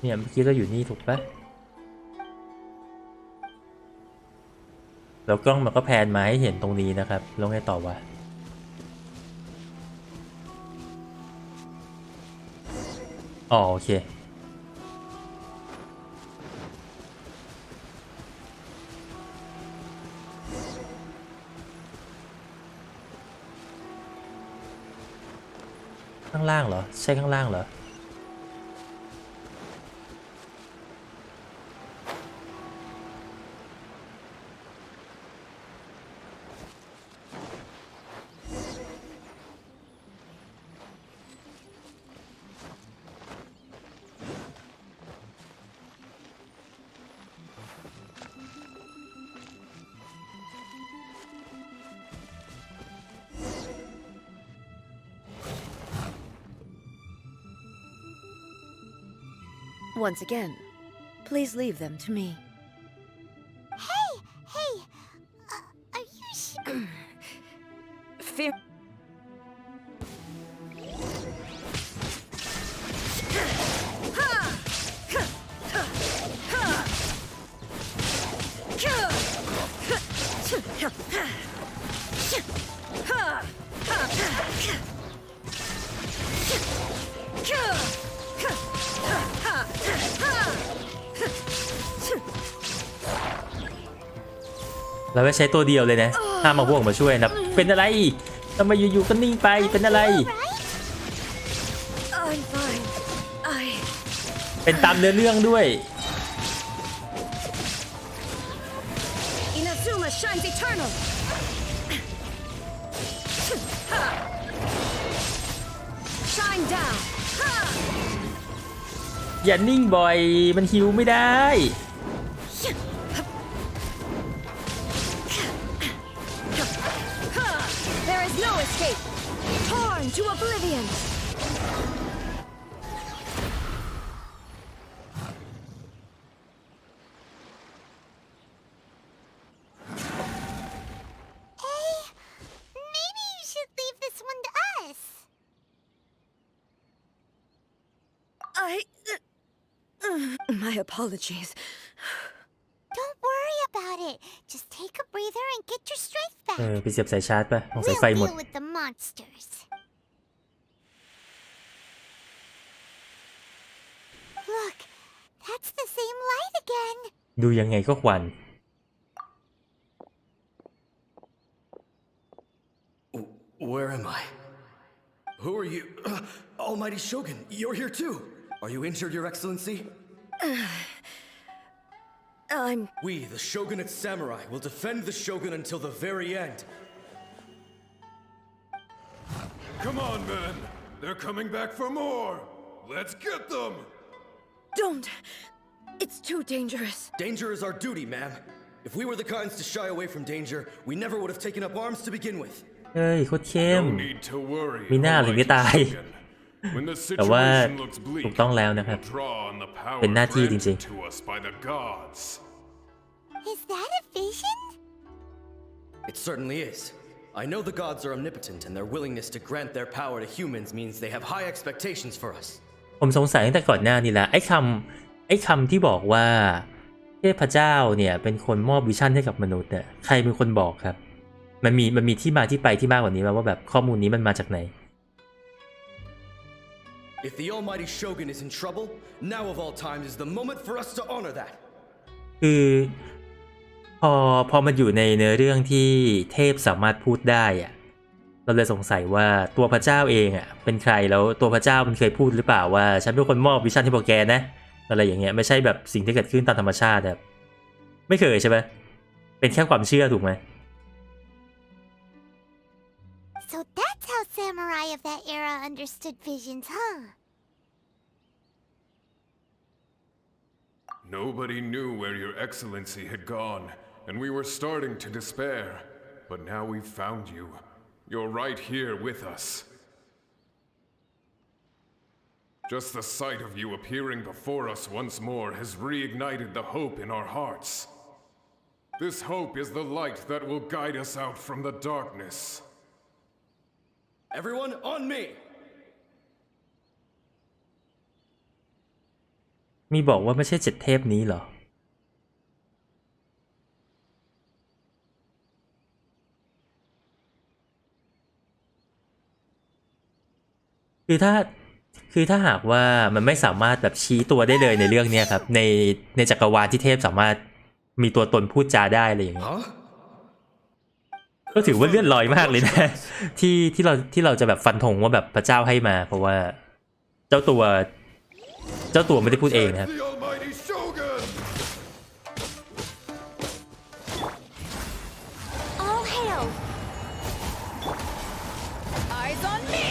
Speaker 1: เนี่ยเมื่อกี้เราอยู่นี่ถูกปะแล้วกล้องมันก็แพนมาให้เห็นตรงนี้นะครับแล้วไงต่อวะอ๋อโอเคข้างล่างเหรอใช่ข้างล่างเหรอ
Speaker 2: Once again, please leave them to me.
Speaker 10: Hey, are you sure?
Speaker 2: Fear. Kill!
Speaker 1: เราก็ใช้ตัวเดียวเลยนะห้ามมาพวกมาช่วยนะเป็นอะไรทำไมอยู่ๆก็นิ่งไปเป็นอะไรเป็นตามเนื้อเรื่องด้วย
Speaker 2: Inazuma shines eternal. Shine down.
Speaker 1: อย่านิ่งบ่อยมันฮิวไม่ได้
Speaker 2: There is no escape. Torn to oblivion.
Speaker 10: Maybe you should leave this one to us.
Speaker 2: My apologies.
Speaker 10: Don't worry about it. Just take a breather and get your strength
Speaker 1: ไป
Speaker 10: back.
Speaker 1: เสียบสายชาร์จป่ะของสาย
Speaker 10: We'll
Speaker 1: ไฟหมด
Speaker 10: deal with the monsters. Look, that's the same light again.
Speaker 1: ดูยังไงก็ควัน
Speaker 13: Where am I? Who are you? Almighty Shogun, you're here too. Are you injured, Your Excellency? We, the Shogunate Samurai, will defend the Shogun until the very end.
Speaker 14: Come on, men. They're coming back for more. Let's get them.
Speaker 2: Don't. It's too dangerous.
Speaker 13: Danger is our duty, ma'am. If we were the kinds to shy away from danger, we never would have taken up arms to begin with.
Speaker 1: เฮ้ยโคตรเข้ม
Speaker 14: No need to worry.
Speaker 1: มีหน้าถึงได้ตาย
Speaker 14: When the
Speaker 1: แต่ว่า
Speaker 14: situation looks
Speaker 1: ถู
Speaker 14: bleak,
Speaker 1: กต้องแล้วนะครับ
Speaker 14: we'll draw on the power
Speaker 1: เป็นหน้าที่จ
Speaker 14: granted
Speaker 1: ริง
Speaker 14: to us by the gods.
Speaker 10: Is that a vision?
Speaker 13: It certainly is. I know the gods are omnipotent, and their willingness to grant their power to humans means they have high expectations for us.
Speaker 1: ผมสงสัยตั้งแต่ก่อนหน้านี้ละไอ้คำที่บอกว่าเทพเจ้าเนี่ยเป็นคนมอบวิชั่นให้กับมนุษย์เนี่ยใครเป็นคนบอกครับมันมีที่มาที่ไปที่มากกว่านี้มาว่าแบบข้อมูลนี้มันมาจากไหน
Speaker 13: If the Almighty Shogun is in trouble, now of all times is the moment for us to honor that.
Speaker 1: คือพอมันอยู่ในเนื้อเรื่องที่เทพสามารถพูดได้อะเราเลยสงสัยว่าตัวพระเจ้าเองอะเป็นใครแล้วตัวพระเจ้ามันเคยพูดหรือเปล่าว่าฉันเป็นคนมอบวิชั่นให้พวกแกนะอะไรอย่างเงี้ยไม่ใช่แบบสิ่งที่เกิดขึ้นตามธรรมชาติแบบไม่เคยใช่ไหมเป็นแค่ความเชื่อถูกไหม
Speaker 10: So that's how samurai of that era understood visions, huh?
Speaker 14: Nobody knew where Your Excellency had gone, and we were starting to despair. But now we've found you. You're right here with us. Just the sight of you appearing before us once more has reignited the hope in our hearts. This hope is the light that will guide us out from the darkness.
Speaker 13: Everyone on me!
Speaker 1: มีบอกว่าไม่ใช่7 เทพนี้เหรอคือถ้าหากว่ามันไม่สามารถแบบชี้ตัวได้เลยในเรื่องนี้ครับในจักรวาลที่เทพสามารถมีตัวตนพูดจาได้อะไรอย่างเงี้ยก็ถือว่าเลื่อนลอยมากเลยนะ ที่เราจะแบบฟันธงว่าแบบพระเจ้าให้มาเพราะว่าเจ้าตัวไม่ได้พูดเองนะครับ
Speaker 10: All hail! Eyes on me!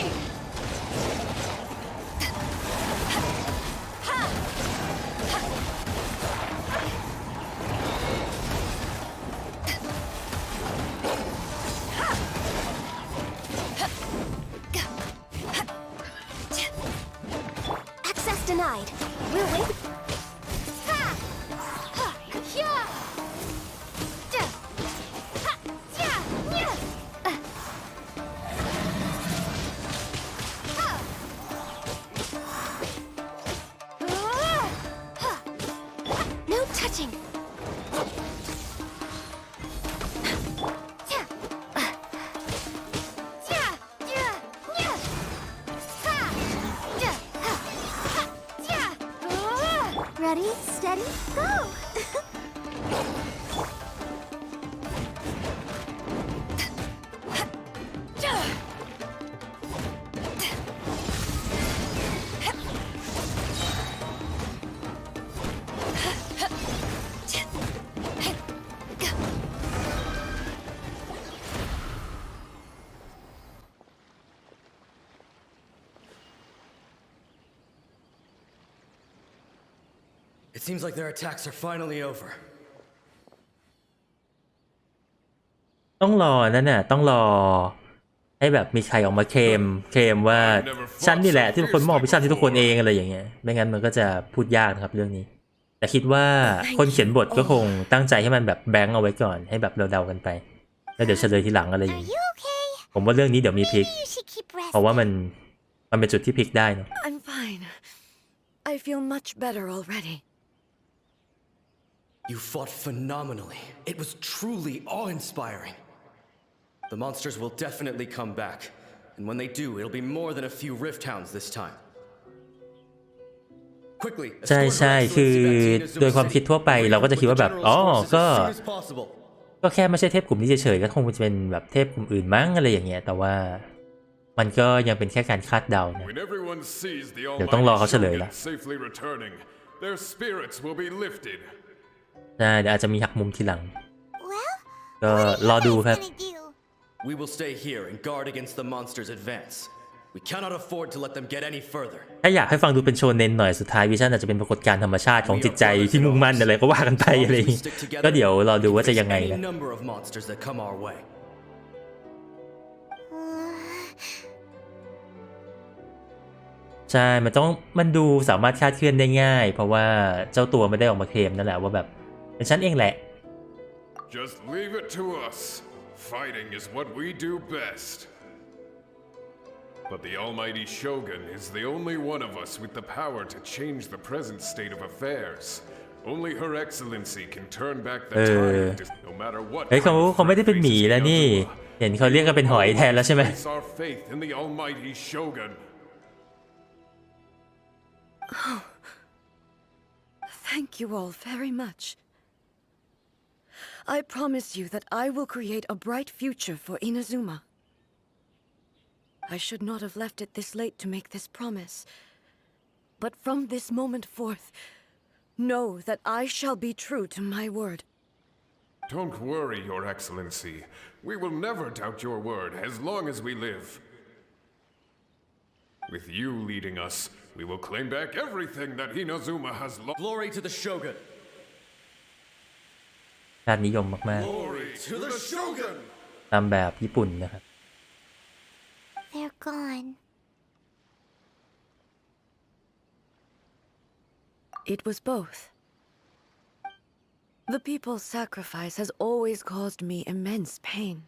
Speaker 2: Access denied. We'll wait.
Speaker 10: No touching.
Speaker 2: Ready, steady, go!
Speaker 13: It seems like their attacks are finally over.
Speaker 1: ต้องรอนั่นน่ะต้องรอให้แบบมีใครออกมาเคลมว่าฉันนี่แหละที่เป็นคนมอบวิชาที่ทุกคนเองอะไรอย่างเงี้ยไม่งั้นมันก็จะพูดยากนะครับเรื่องนี้แต่คิดว่าคนเขียนบทก็คงตั้งใจให้มันแบบแบงค์เอาไว้ก่อนให้แบบเดาๆกันไปแล้วเดี๋ยวเฉลยทีหลังอะไรอย่างงี้ผมว่าเรื่องนี้เดี๋ยวมีพลิกเพราะว่ามันเป็นจุดที่พลิกได้เนาะ
Speaker 2: I'm fine. I feel much better already.
Speaker 13: You fought phenomenally. It was truly awe-inspiring. The monsters will definitely come back. And when they do, it'll be more than a few rift hounds this time. Quickly,
Speaker 1: ใช่คือโดยความคิดทั่วไปเราก็จะคิดว่าแบบอ๋อก็แค่ไม่ใช่เทพกลุ่มนี้เฉยๆก็คงจะเป็นแบบเทพกลุ่มอื่นมั้งอะไรอย่างเงี้ยแต่ว่ามันก็ยังเป็นแค่การคาดเดานะเดี๋ยวต้องรอเขาเฉลยละใช่เดี๋ยวอาจจะมีหักมุมทีหลังก็รอดูครับ
Speaker 13: We will stay here and guard against the monsters' advance. We cannot afford to let them get any further.
Speaker 1: ถ้าอยากให้ฟังดูเป็นโชเน็นหน่อยสุดท้ายวิชั่นอาจจะเป็นปรากฏการณ์ธรรมชาติของจิตใจที่มุ่งมั่นอะไรก็ว่ากันไปอะไรอย่างงี้ก็เดี๋ยวรอดูว่าจะยังไงนะ ใช่มันดูสามารถคาดเคลื่อนได้ง่ายเพราะว่าเจ้าตัวไม่ได้ออกมาเคลมนั่นแหละว่าแบบเป็นฉันเองแหละ
Speaker 14: Just leave it to us. Fighting is what we do best. But the almighty Shogun is the only one of us with the power to change the present state of affairs. Only Her Excellency can turn back the tide, no matter what.
Speaker 1: เฮ้ยเขาไม่ได้เป็นหมีแล้วนี่เห็นเขาเรียกกันเป็นหอยแทนแล้วใช่ไหม
Speaker 14: Our faith in the almighty Shogun.
Speaker 2: Oh, thank you all very much. I promise you that I will create a bright future for Inazuma. I should not have left it this late to make this promise. But from this moment forth, know that I shall be true to my word.
Speaker 14: Don't worry, Your Excellency. We will never doubt your word as long as we live. With you leading us, we will claim back everything that Inazuma has lost.
Speaker 13: Glory to the Shogun.
Speaker 1: ชาตินิยมมากๆตามแบบญี่ปุ่นนะครับ
Speaker 10: gone?
Speaker 2: It was both. The people's sacrifice has always caused me immense pain.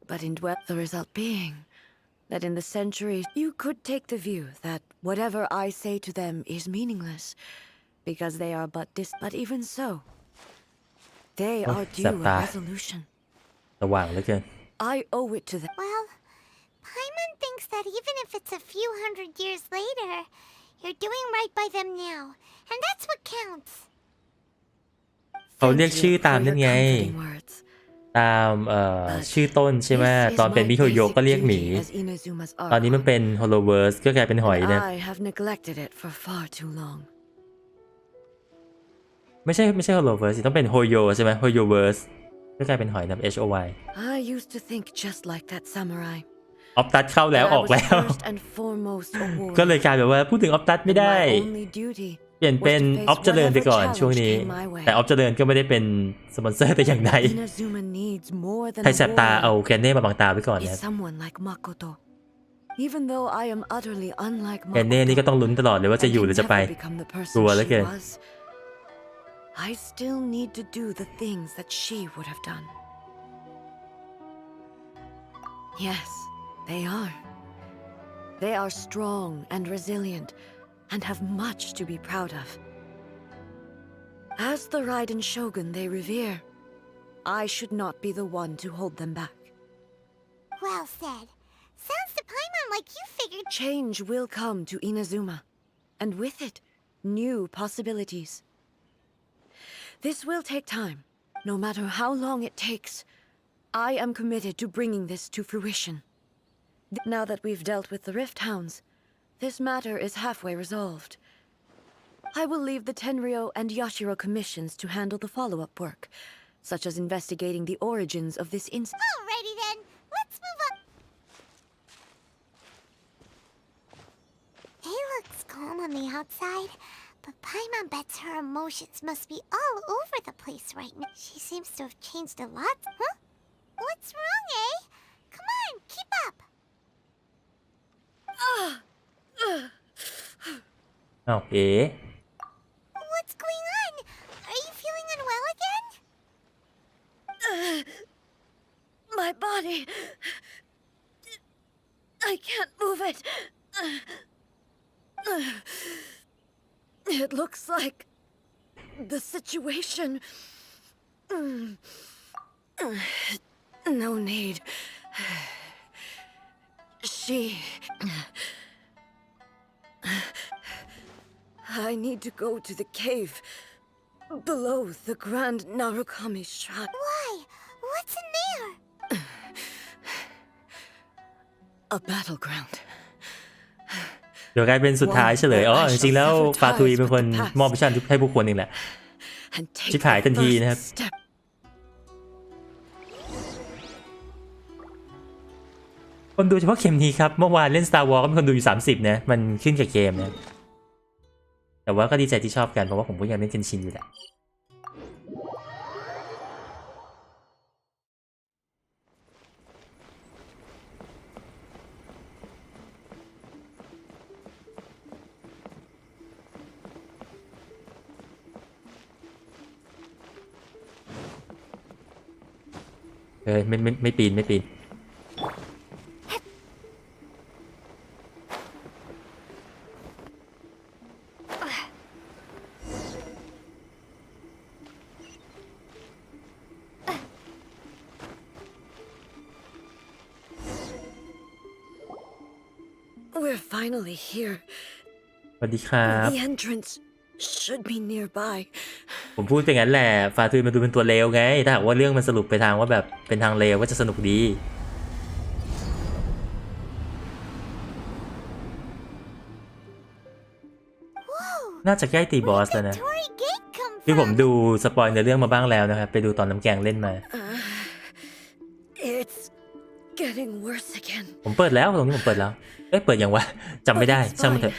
Speaker 2: But in the result being that in the centuries you could take the view that whatever I say to them is meaningless because they are but even so, they are due a resolution.
Speaker 1: สว่างเหลือเกิน
Speaker 2: I owe it to them.
Speaker 10: Well, Paimon thinks that even if it's a few hundred years later, you're doing right by them now, and that's what counts.
Speaker 1: เขาเรียกชื่อตามนั่นไง ตามชื่อต้นใช่ไหมตอนเป็นมิโฮโยก็เรียกหมีตอนนี้มันเป็นโฮโลเวิร์สก็กลายเป็นหอยนะไม่ใช่โฮโลเวิร์สต้องเป็นโฮโยใช่ไหมโฮโยเวิร์สก็กลายเป็นหอยนะ HOY ออฟตัสเข้าแล้วออกแล้วก็เลยกลายแบบว่าพูดถึงออฟตัสไม่ได้เปลี่ยนเป็นออฟเจริญไปก่อนช่วงนี้แต่ออฟเจริญก็ไม่ได้เป็นสปอนเซอร์แต่อย่างใดใครแสบตาเอาแกนเน่มาบังตาไว้ก่อนนะแกนเน่นี่ก็ต้องลุ้นตลอดเลยว่าจะอยู่หรือจะไปกลัวเหลือเกิน
Speaker 2: I still need to do the things that she would have done. Yes, they are. They are strong and resilient and have much to be proud of. As the Raiden Shogun they revere, I should not be the one to hold them back.
Speaker 10: Well said. Sounds to Paimon like you figured
Speaker 2: change will come to Inazuma, and with it, new possibilities. This will take time. No matter how long it takes, I am committed to bringing this to fruition. Now that we've dealt with the Rift Hounds, this matter is halfway resolved. I will leave the Tenryo and Yashiro commissions to handle the follow-up work, such as investigating the origins of this incident.
Speaker 10: Alrighty then, let's move on. It looks calm on the outside. But Paimon bets her emotions must be all over the place right now. She seems to have changed a lot. Huh? What's wrong, eh? Come on, keep up.
Speaker 1: อ้าวเอ๋
Speaker 10: What's going on? Are you feeling unwell again?
Speaker 2: My body. I can't move it. It looks like the situation. No need. I need to go to the cave below the Grand Narukami Shrine.
Speaker 10: Why? What's in there?
Speaker 2: A battleground.
Speaker 1: เดี๋ยวกลายเป็นสุดท้ายเฉลยอ๋อจริงๆแล้วฟาทุยเป็นคนมอบมิชชั่นให้ผู้คนเองแหละชิบหายทันทีนะครับคนดูเฉพาะเข็มนี้ครับเมื่อวานเล่น Star Wars ก็มีคนดูอยู่30นะมันขึ้นกับเกมนะแต่ว่าก็ดีใจที่ชอบกันเพราะว่าผมก็ยังเล่นเกนชินอยู่แหละไม่ปีน
Speaker 2: We're finally here.
Speaker 1: สวัสดีครับ
Speaker 2: The entrance should be nearby.
Speaker 1: ผมพูดอย่างนั้นแหละฟาทุยมันดูเป็นตัวเลวไงถ้าหากว่าเรื่องมันสรุปไปทางว่าแบบเป็นทางเลวก็จะสนุกดีน่าจะใกล้ตีบอสแล้วนะที่ผมดูสปอยในเรื่องมาบ้างแล้วนะครับไปดูตอนน้ำแกงเล่นมาผมเปิดแล้วตรงนี้ผมเปิดแล้วเปิดยังวะจำไม่ได้ช่างมันเถอะ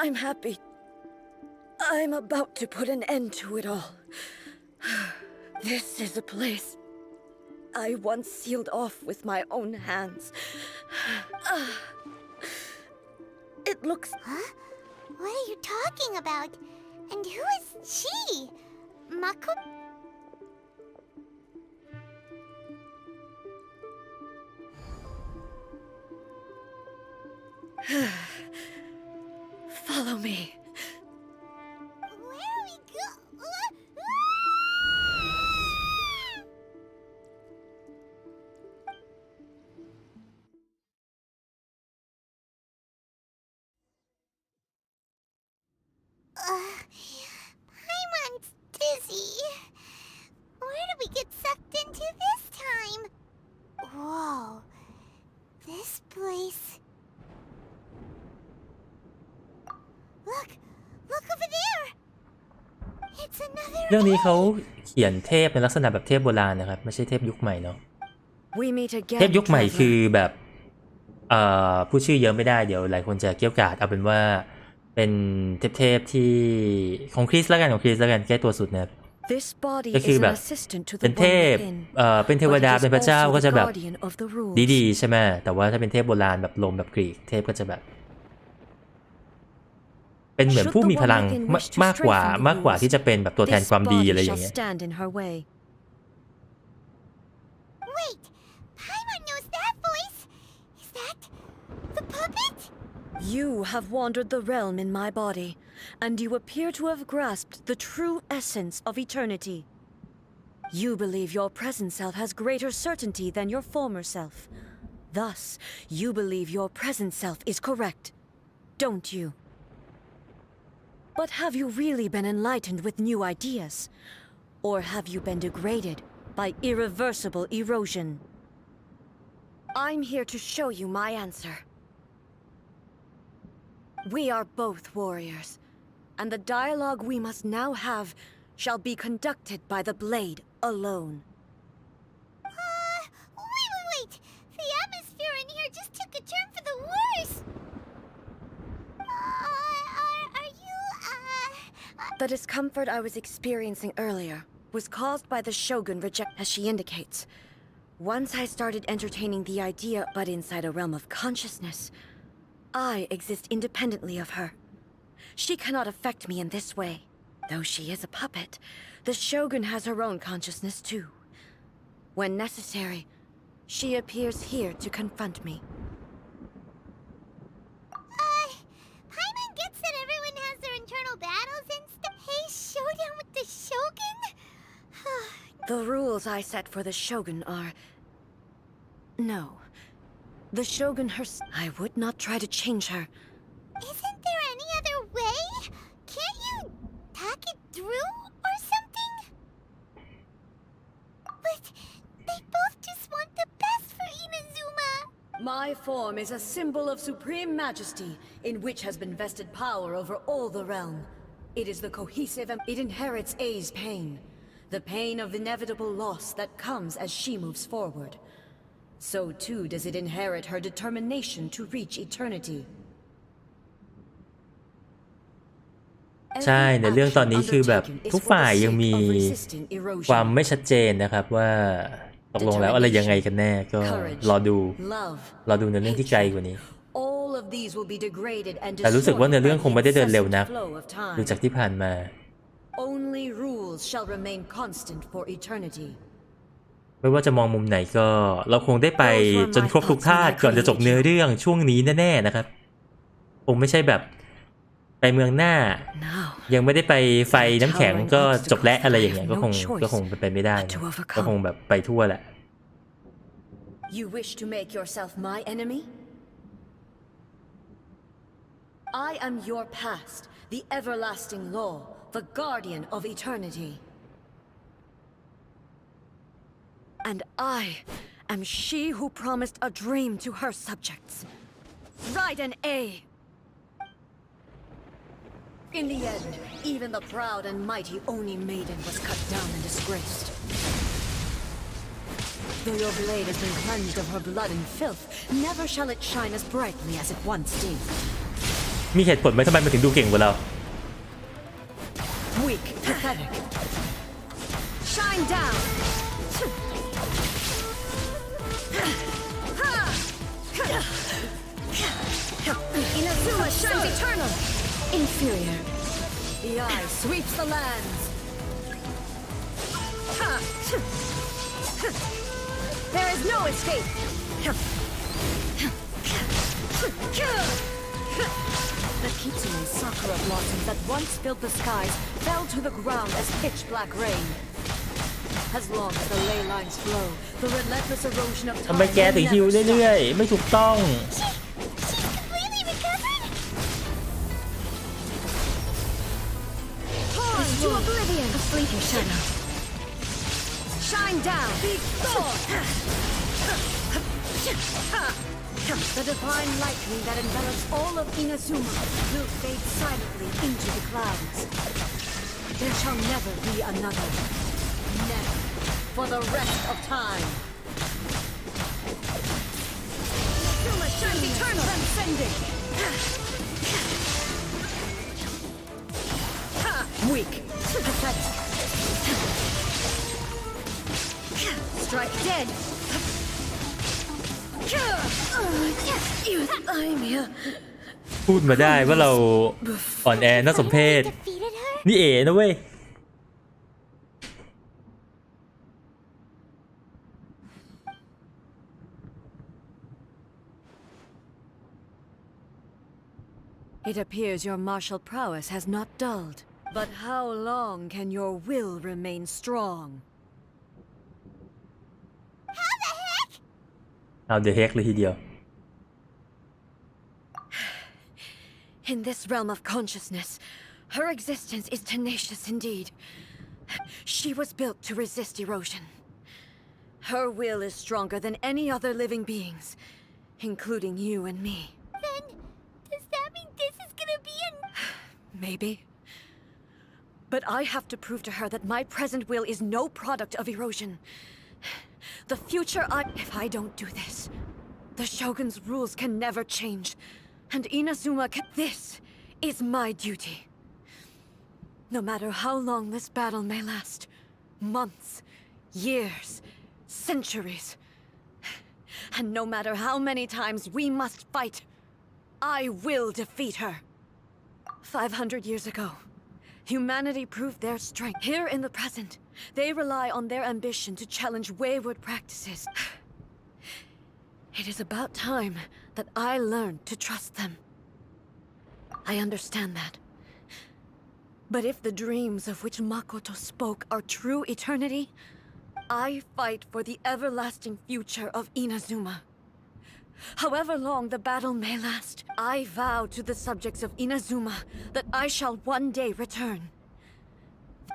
Speaker 2: I'm happy. I'm about to put an end to it all. This is a place I once sealed off with my own hands. It looks...
Speaker 10: Huh? What are you talking about? And who is she? Mako?
Speaker 2: Follow me.
Speaker 10: Where are we go? Paimon's dizzy. Where did we get sucked into this time? Whoa. This place... Look over there. It's another
Speaker 1: เรื่องนี้เขาเขียนเทพในลักษณะแบบเทพโบราณนะครับไม่ใช่เทพยุคใหม่เนาะ
Speaker 2: We meet again,
Speaker 1: เทพยุคใหม่คือ
Speaker 2: traveler.
Speaker 1: แบบพูดชื่อเยอะไม่ได้เดี๋ยวหลายคนจะเกรี้ยวกราดเอาเป็นว่าเป็นเทพที่ของคริสต์แล้วกันของคริสต์แล้วกันใกล้ตัวสุดนะครับ
Speaker 2: This body
Speaker 1: ก็คือ
Speaker 2: is
Speaker 1: แบ
Speaker 2: an
Speaker 1: บ
Speaker 2: assistant to
Speaker 1: เป็
Speaker 2: the
Speaker 1: นเท
Speaker 2: one
Speaker 1: พ
Speaker 2: within,
Speaker 1: เป็นเทว
Speaker 2: but
Speaker 1: ดา
Speaker 2: it is
Speaker 1: เป็นพระเจ้า
Speaker 2: also
Speaker 1: ก็
Speaker 2: the
Speaker 1: จะแบบ
Speaker 2: guardian of the rules.
Speaker 1: ดีๆใช่ไหมแต่ว่าถ้าเป็นเทพโบราณแบบโรมแบบกรีกเทพก็จะแบบเป็นเหมือนผู้มีพลังมากกว่าที่จะเป็นแบบตัวแทน
Speaker 2: This
Speaker 1: ความดี
Speaker 2: body
Speaker 1: อะไรอ
Speaker 2: shall
Speaker 1: ย่างเงี้ย
Speaker 2: stand in her way.
Speaker 10: Wait! Paimon knows that voice! Is that... the puppet?
Speaker 2: You have wandered the realm in my body, and you appear to have grasped the true essence of eternity. You believe your present self has greater certainty than your former self. Thus, you believe your present self is correct, don't you? But have you really been enlightened with new ideas? Or have you been degraded by irreversible erosion? I'm here to show you my answer. We are both warriors, and the dialogue we must now have shall be conducted by the blade alone.
Speaker 10: Wait! The atmosphere in here just took a turn for the worse! Are you,
Speaker 2: The discomfort I was experiencing earlier was caused by the Shogun reject, as she indicates. Once I started entertaining the idea, but inside a realm of consciousness, I exist independently of her. She cannot affect me in this way. Though she is a puppet, the Shogun has her own consciousness too. When necessary, she appears here to confront me.
Speaker 10: Paimon gets that everyone has their internal battles and stuff. Hey, showdown with the Shogun?
Speaker 2: The rules I set for the Shogun are... No. The Shogun herself... I would not try to change her.
Speaker 10: Isn't there any other way? Can't you talk it through or something? But they both just want the best for Inazuma.
Speaker 2: My form is a symbol of supreme majesty, in which has been vested power over all the realm. It is the cohesive and it inherits A's pain. The pain of inevitable loss that comes as she moves forward. So too does it inherit her determination to reach eternity.
Speaker 1: ใช่ในเรื่องตอนนี้คือแบบทุกฝ่ายยังมีความไม่ชัดเจนนะครับว่าตกลงแล้วอะไรยังไงกันแน่ก็รอดูในเรื่องที่ไกลกว่านี้แต่รู้สึกว่าในเรื่องคงไม่ได้เดินเร็วนักดูจากที่ผ่านมา
Speaker 2: Only rules shall remain constant for eternity.
Speaker 1: ไม่ว่าจะมองมุมไหนก็เราคงได้ไปจนครบทุกธาตุก่อนจะจบเนื้อเรื่องช่วงนี้แน่ๆนะครับคงไม่ใช่แบบไปเมืองหน้ายังไม่ได้ไปไฟน้ำแข็งก็จบแล้วอะไรอย่างเงี้ยก็คงไปไม่ได้ก็คงแบบไปทั่วแหละ
Speaker 2: You wish to make yourself my enemy? I am your past, the everlasting law, the guardian of eternity. And I am she who promised a dream to her subjects. Write an A. In the end, even the proud and mighty Oni maiden was cut down and disgraced. Though your blade has been cleansed of her blood and filth, never shall it shine as brightly as it once did.
Speaker 1: มีเหตุผลไหมทำไมมันถึงดูเก่งกว่าเรา
Speaker 2: Weak, pathetic. Shine down. shines eternal. Inferior. The eye sweeps the lands. There is no escape. The Kitsune sakura blossoms that once filled the skies fell to the ground as pitch black rain. As long as the ley lines flow, the relentless erosion of time
Speaker 1: ทำไมแกถึงฮิวเรื่อยๆไม่ถูกต้อง
Speaker 2: to oblivion. A fleeting shadow. Shine down. Be gone. The divine lightning that envelops all of Inazuma will fade silently into the clouds. There shall never be another. Never. For the rest of time. Inazuma shines eternal. Transcending. Weak. Pathetic. Strike dead. I'm here.
Speaker 1: พูดมาได้ว่าเราอ่อนแอน่าสมเพชนี่เอ๋นะเว้ย
Speaker 2: It appears your martial prowess has not dulled. But how long can your will remain strong?
Speaker 1: How the heck เลยทีเดียว
Speaker 2: In this realm of consciousness, her existence is tenacious indeed. She was built to resist erosion. Her will is stronger than any other living beings, including you and me.
Speaker 4: Then, does that mean this is gonna be
Speaker 2: Maybe. But I have to prove to her that my present will is no product of erosion. The future If I don't do this, the Shogun's rules can never change. And Inazuma can... This is my duty. No matter how long this battle may last. Months, years, centuries. And no matter how many times we must fight, I will defeat her. 500 years ago, humanity proved their strength. Here in the present, they rely on their ambition to challenge wayward practices. It is about time that I learned to trust them. I understand that. But if the dreams of which Makoto spoke are true eternity, I fight for the everlasting future of Inazuma. However long the battle may last, I vow to the subjects of Inazuma that I shall one day return.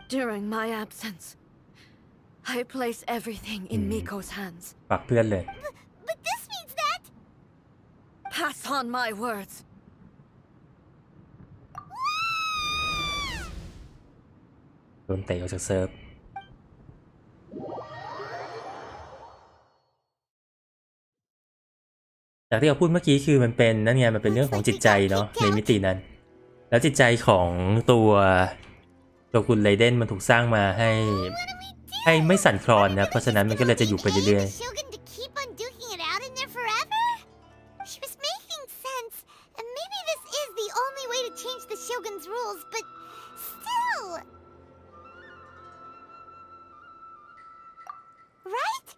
Speaker 2: During my absence, I place everything in Miko's hands.
Speaker 1: ฝากเพื่อนเลย
Speaker 4: But this means that...
Speaker 2: Pass on my words.
Speaker 1: โดนเตะออกจากเซิร์ฟจากที่เราพูดเมื่อกี้คือมันเป็นนั่นไงมันเป็นเรื่องของจิตใจเนาะในมิตินั้นแล้วจิตใจของตัวคุณไรเดนมันถูกสร้างมาให้ไม่สั่นคลอนนะเพราะฉะนั้นมันก็เลยจะอยู่ไปเรื่อยๆ
Speaker 4: Shogun's rules, but still... Right?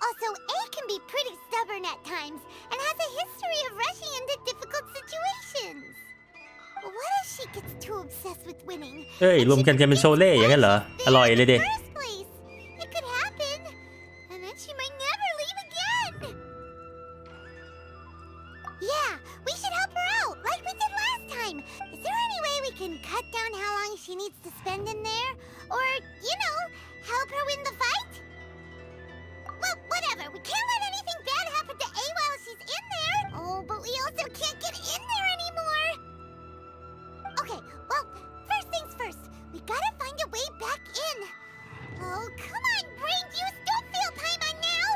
Speaker 4: Also, A can be pretty stubborn at times, and has a history of rushing into difficult situations. What if she gets too obsessed with winning?
Speaker 1: เฮ้ยรวมกันเป็นโชเล่อย่างนั้นเหรออร่อยเลยดิ
Speaker 4: It could happen, and then she might never leave again. Yeah, we should help her out, like we did last time. Is there any way we can cut down how long she needs to spend in there? Or, you know, help her win the fight? Well, whatever. We can't let anything bad happen to A while she's in there. Oh, but we also can't get in there anymore. Okay, well, first things first. We gotta find a way back in. Oh, come on, brain juice. Don't feel Paimon now.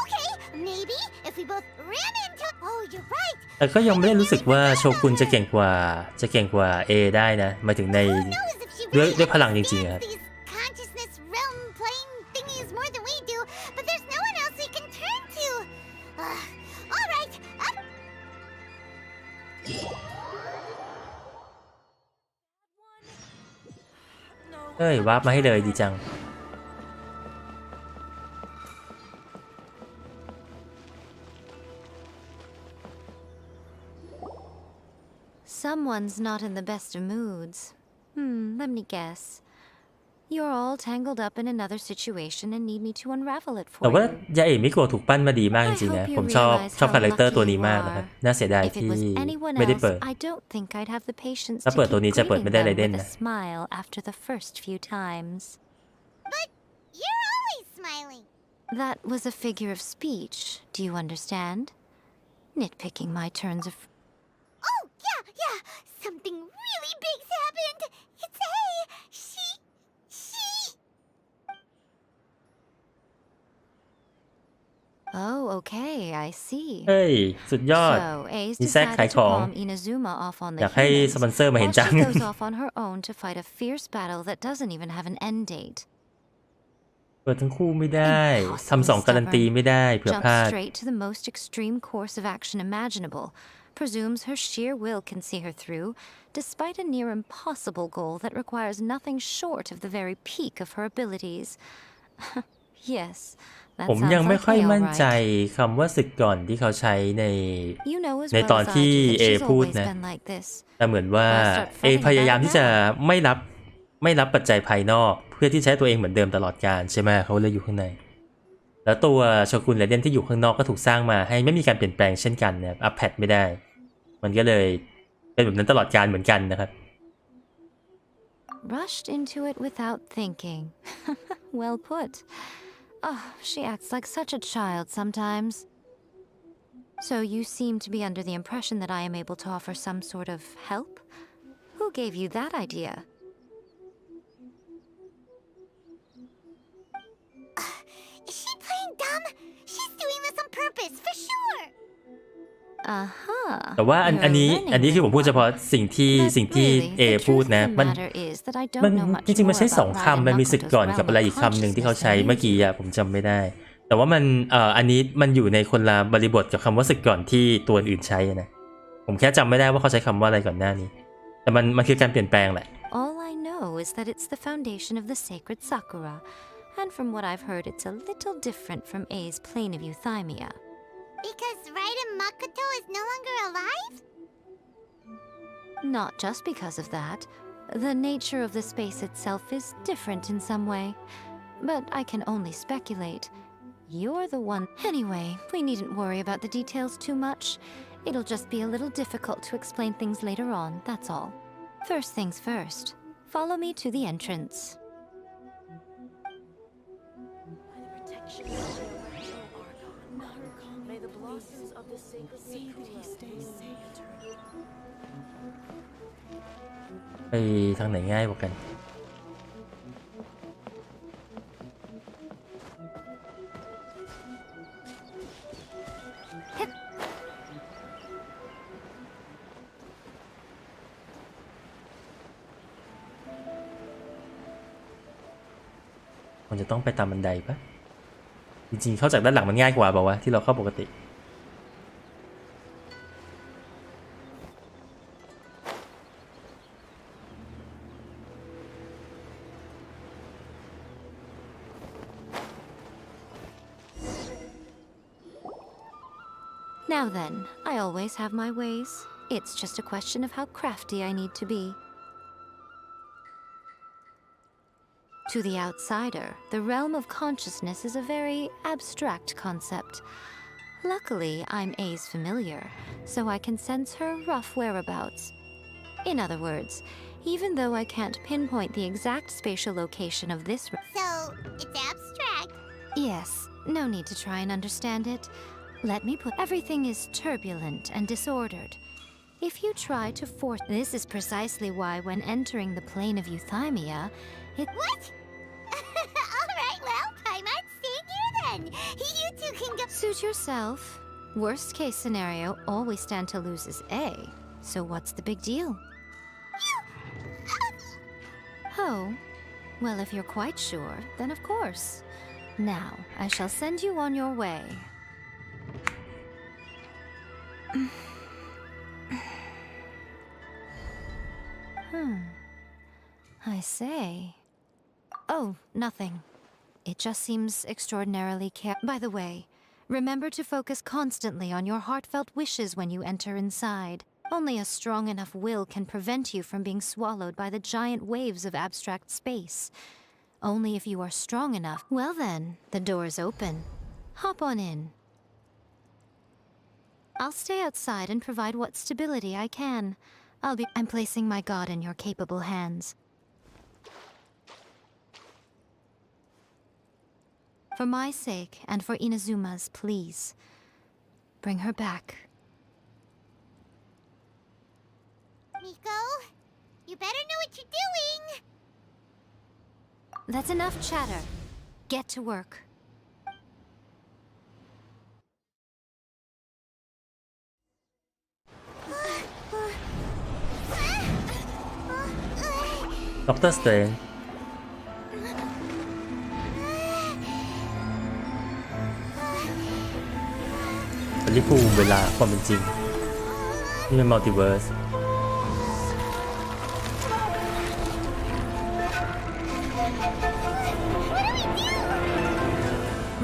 Speaker 4: Okay, maybe if we both ran into... Oh, you're right.
Speaker 1: แต่ก็ยังไม่ได้รู้สึกว่าโชกุนจะเก่งกว่าเอได้นะหมายถึงในด้วยพลังจริงๆครับ
Speaker 4: Consciousness realm playing thingies more than we do, but there's no one else we can turn to. All right.
Speaker 1: เฮ้ยวาร์ปมาให้เลยดีจัง
Speaker 2: Someone's not in the best of moods. Let me guess. You're all tangled up in another situation and need me to unravel it
Speaker 1: แต่
Speaker 2: for
Speaker 1: ว่า
Speaker 2: you.
Speaker 1: ยาเอะมิโกะถูกปั้นมาดีมากจริงๆนะ ผมชอบคาแรคเตอร์ตัวนี้มากนะครับ น่าเสียดาย
Speaker 2: If it
Speaker 1: ที่
Speaker 2: was anyone
Speaker 1: ไม่ได้
Speaker 2: else,
Speaker 1: เปิด
Speaker 2: I don't think I'd have the patience
Speaker 1: ถ้า
Speaker 2: to
Speaker 1: เปิดตัว
Speaker 2: keep
Speaker 1: นี้จะเปิด
Speaker 2: greeting
Speaker 1: ไม่ได้ไร
Speaker 2: them
Speaker 1: เด่น
Speaker 2: with
Speaker 1: นะ
Speaker 2: a smile after the first few times.
Speaker 10: But you're always smiling.
Speaker 2: That was a figure of speech. Do you understand? Nitpicking my turns of...
Speaker 10: Oh, yeah. Something really big's happened. It's A. She...
Speaker 2: Oh, okay, I see.
Speaker 1: เฮ้ย สุดยอด
Speaker 2: So, A's
Speaker 1: มีแซกขาย
Speaker 2: decided
Speaker 1: ข
Speaker 2: to
Speaker 1: อง
Speaker 2: palm Inazuma off on
Speaker 1: อ
Speaker 2: the
Speaker 1: ยากให้
Speaker 2: humans,
Speaker 1: สปอนเซอร์มาเห็น
Speaker 2: while
Speaker 1: จัง
Speaker 2: she goes off on her own to fight a fierce battle that doesn't even have an end date.
Speaker 1: เปิดทั้งคู่ไม่ได้
Speaker 2: Impossibly
Speaker 1: ทำสองการันตี
Speaker 2: stubborn.
Speaker 1: ไม่ได้เผื่อพ
Speaker 2: Jumps
Speaker 1: ลาด
Speaker 2: straight to the most extreme course of action imaginable. Presumes her sheer will can see her through, despite a near impossible goal that requires nothing short of the very peak of her abilities. Yes, that
Speaker 1: ผมยัง
Speaker 2: sounds
Speaker 1: ไม่
Speaker 2: like
Speaker 1: ค่อย
Speaker 2: A,
Speaker 1: มั่น
Speaker 2: all
Speaker 1: ใจ
Speaker 2: right.
Speaker 1: คำว่าศึกก่อนที่เขาใช้ใน
Speaker 2: You know as
Speaker 1: ใน
Speaker 2: well
Speaker 1: ตอน
Speaker 2: as I
Speaker 1: ที่
Speaker 2: do that
Speaker 1: เอ
Speaker 2: she's
Speaker 1: พูด
Speaker 2: always
Speaker 1: นะ
Speaker 2: been like this.
Speaker 1: แต่เหมือนว่า
Speaker 2: Why start
Speaker 1: เอ
Speaker 2: fretting
Speaker 1: พยายาม
Speaker 2: about it
Speaker 1: ที่จะ
Speaker 2: now?
Speaker 1: ไม่รับปัจจัยภายนอก เพื่อที่ใช้ตัวเองเหมือนเดิมตลอดกาลใช่ไหมเขาเลยอยู่ข้างใน แล้วตัวโชกุนเรเดนที่อยู่ข้างนอกก็ถูกสร้างมาให้ไม่มีการเปลี่ยนแปลงเช่นกันนะครับอัพแพดไม่ได้ มันก็เลยเป็นแบบนั้นตลอดกาลเหมือนกันนะครับ
Speaker 2: Rushed into it without thinking. Well put. Oh, she acts like such a child sometimes. So you seem to be under the impression that I am able to offer some sort of help? Who gave you that idea?
Speaker 10: Is she playing dumb? She's doing this on purpose, for sure.
Speaker 2: Uh-huh.
Speaker 1: แต่ว่าอัน
Speaker 2: You're
Speaker 1: อันนี้
Speaker 2: learning
Speaker 1: อันนี้คือผมพูดเฉพาะ
Speaker 2: little
Speaker 1: สิ่งที่
Speaker 2: one.
Speaker 1: สิ่ง
Speaker 2: But
Speaker 1: ที่
Speaker 2: really,
Speaker 1: เอ
Speaker 2: the
Speaker 1: พูด
Speaker 2: truth
Speaker 1: นะ
Speaker 2: of the
Speaker 1: มัน
Speaker 2: matter is that I
Speaker 1: มัน
Speaker 2: don't know much
Speaker 1: จริงๆ มัน
Speaker 2: more
Speaker 1: ใช้สอง
Speaker 2: about
Speaker 1: คำ มันมีศึก
Speaker 2: Ryan
Speaker 1: ก่อน
Speaker 2: Makoto's
Speaker 1: กับอะไรอีก
Speaker 2: realm of
Speaker 1: คำหนึ่งที่เขา
Speaker 2: consciousness
Speaker 1: ใช้
Speaker 2: than
Speaker 1: เมื่อ
Speaker 2: you
Speaker 1: กี้
Speaker 2: do.
Speaker 1: อะผมจำไม่ได้ แต่ว่ามันอันนี้มันอยู่ในคนละบริบทกับคำว่าศึกก่อนที่ตัวอื่นใช้อะนะผมแค่จำไม่ได้ว่าเขาใช้คำว่าอะไรก่อนหน้านี้ แต่มันคือการเปลี่ยนแปลงแหละ
Speaker 2: All I know is that it's the foundation of the sacred Sakura, and from what I've heard, it's a little different from A's plane of euthymia.
Speaker 10: Because Raiden Makoto is no longer alive?
Speaker 2: Not just because of that. The nature of the space itself is different in some way. But I can only speculate. You're the one. Anyway, we needn't worry about the details too much. It'll just be a little difficult to explain things later on, that's all. First things first. Follow me to the entrance.
Speaker 15: May the blossoms of the sacred Sakura stay safe.
Speaker 1: ไปทางไหนง่ายกว่ากัน มันจะต้องไปตามบันไดปะจริงๆเข้าจากด้านหลังมันง่ายกว่าบอกว่าที่เราเข้าปกติ
Speaker 2: Now then, I always have my ways. It's just a question of how crafty I need to be. To the outsider, the realm of consciousness is a very abstract concept. Luckily, I'm A's familiar, so I can sense her rough whereabouts. In other words, even though I can't pinpoint the exact spatial location of this
Speaker 10: So, it's abstract.
Speaker 2: Yes, no need to try and understand it. Let me put everything is turbulent and disordered. If you try to force this is precisely why when entering the plane of euthymia, it
Speaker 10: What? Alright, well, Paimon, stay here then. You two can go.
Speaker 2: Suit yourself. Worst case scenario, all we stand to lose is A. So what's the big deal? Oh, well, if you're quite sure, then of course. Now, I shall send you on your way.
Speaker 10: I say? Oh, nothing. It just seems extraordinarily By the way, remember to focus constantly on your heartfelt wishes when you enter inside. Only a strong enough will can prevent you from being swallowed by the giant waves of abstract space. Only if you are strong enough. Well then, the door is open. Hop on in. I'll stay outside and provide what stability I can. I'm placing my god in your capable hands. For my sake and for Inazuma's, please. Bring her back.
Speaker 4: Miko, you better know what you're doing!
Speaker 10: That's enough chatter. Get to work.
Speaker 1: Doctor Strange เป็นลิฟูมเวลาความเป็นจริงนี่เป็นมัลติเวิร์ส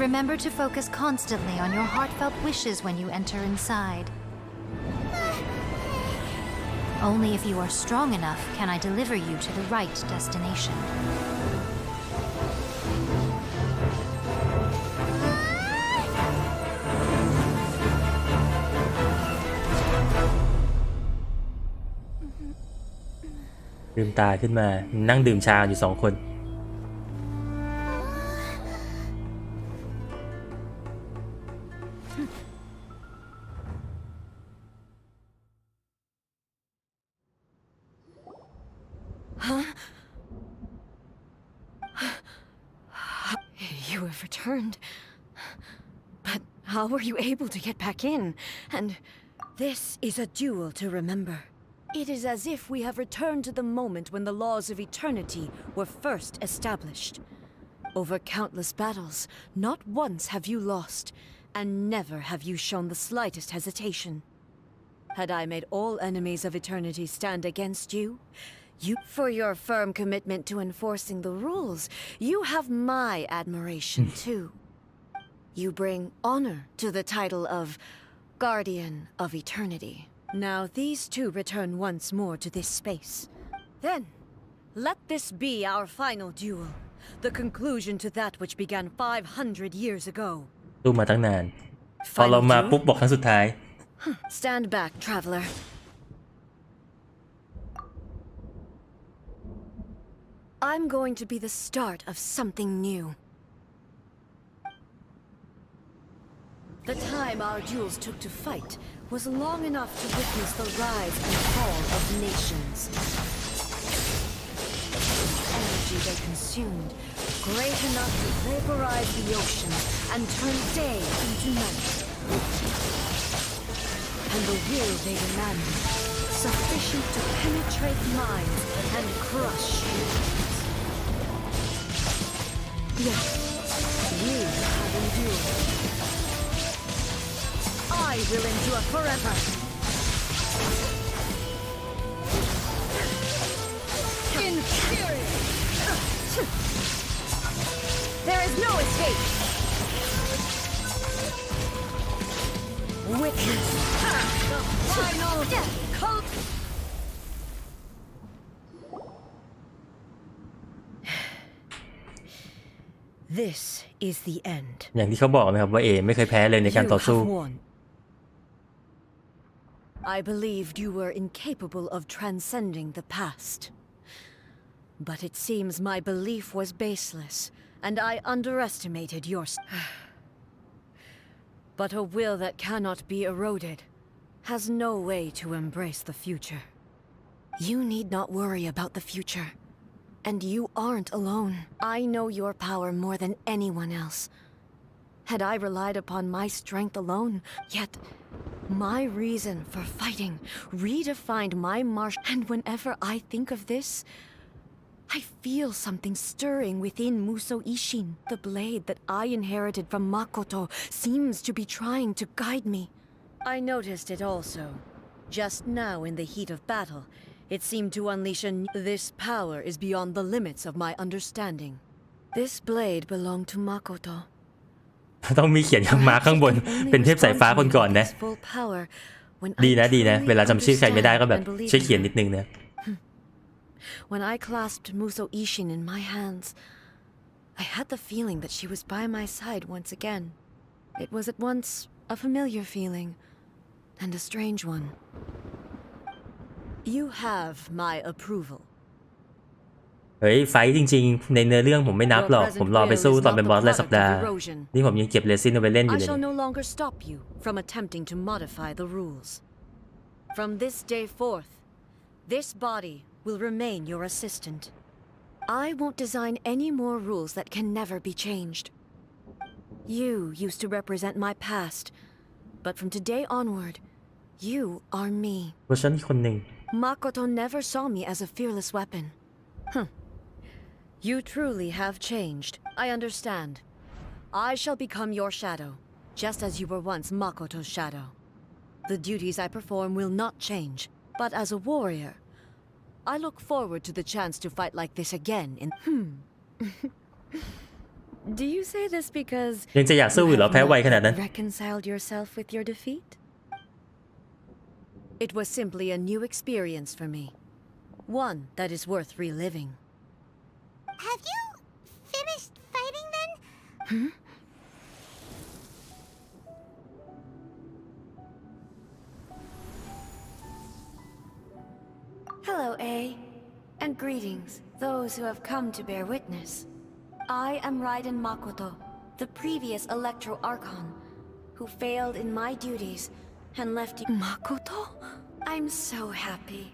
Speaker 10: Remember to focus constantly on your heartfelt wishes when you enter inside. Only if you are strong enough can I deliver you to the right destination.
Speaker 1: ลืมตาขึ้นมานั่งดื่มชาอยู่2 คน
Speaker 2: You have returned. But how were you able to get back in? And this is a duel to remember. It is as if we have returned to the moment when the laws of eternity were first established. Over countless battles, not once have you lost, and never have you shown the slightest hesitation. Had I made all enemies of eternity stand against you, for your firm commitment to enforcing the rules, you have my admiration too. You bring honor to the title of Guardian of Eternity. Now these two return once more to this space. Then, let this be our final duel, the conclusion to that which began 500 years ago.
Speaker 1: ดูมาตั้งนานพอเรามาปุ๊บบอกครั้งสุดท้าย
Speaker 2: Stand back, traveler. I'm going to be the start of something new. The time our duels took to fight was long enough to witness the rise and fall of nations. The energy they consumed, great enough to vaporize the ocean and turn day into night. And the will they demanded, sufficient to penetrate minds and crush humans. Yes, you have endured. I will endure forever. Inferior! There is no escape. Witness the final cult. This is the end.
Speaker 1: อย่างที่เขาบอกนะครับว่าเอไม่เคยแพ้เลยในการต่อสู้
Speaker 2: I believed you were incapable of transcending the past. But it seems my belief was baseless, and I underestimated yours. But a will that cannot be eroded has no way to embrace the future. You need not worry about the future. And you aren't alone. I know your power more than anyone else. Had I relied upon my strength alone, yet my reason for fighting redefined my march. And whenever I think of this, I feel something stirring within Muso Ishin. The blade that I inherited from Makoto seems to be trying to guide me. I noticed it also. Just now in the heat of battle, It seemed to unleash this power is beyond the limits of my understanding. This blade belonged to Makoto.
Speaker 1: ต้องมีเขียนข้างมาข้างบนเป็นเทพสายฟ้าคนก่อนนะดีนะเวลาจำชื่อใครไม่ได้ก็แบบช่วยเขียนนิดนึงนะ
Speaker 2: When I clasped Muso Ishin in my hands, I had the feeling that she was by my side once again. It was at once a familiar feeling and a strange one. You have my approval.
Speaker 1: เฮ้ยไฟจริงๆในเนื้อเรื่องผมไม่นับหรอกผมรอไปสู้ตอนเป็นบอสรายสัปดาห์นี่ผมยังเก็บเรซินเอาไปเล่นอยู่
Speaker 2: I
Speaker 1: เลย
Speaker 2: shall no longer stop you from attempting to modify the rules. From this day forth, this body will remain your assistant. I won't design any more rules that can never be changed. You used to represent my past, but from today onward, you are me.
Speaker 1: เวอร์ชันอีกคนหนึ่ง
Speaker 2: Makoto never saw me as a fearless weapon. You truly have changed. I understand. I shall become your shadow, just as you were once Makoto's shadow. The duties I perform will not change, but as a warrior, I look forward to the chance to fight like this again in Do you say this because
Speaker 1: ยังจะอยากสู้อยู่เหรอแพ้ไวขนาดนั้น
Speaker 2: reconciled yourself with your defeat? It was simply a new experience for me. One that is worth reliving.
Speaker 10: Have you finished fighting then?
Speaker 2: Hello, A. And greetings, those who have come to bear witness. I am Raiden Makoto, the previous Electro Archon, who failed in my duties and left you. Makoto? I'm so happy.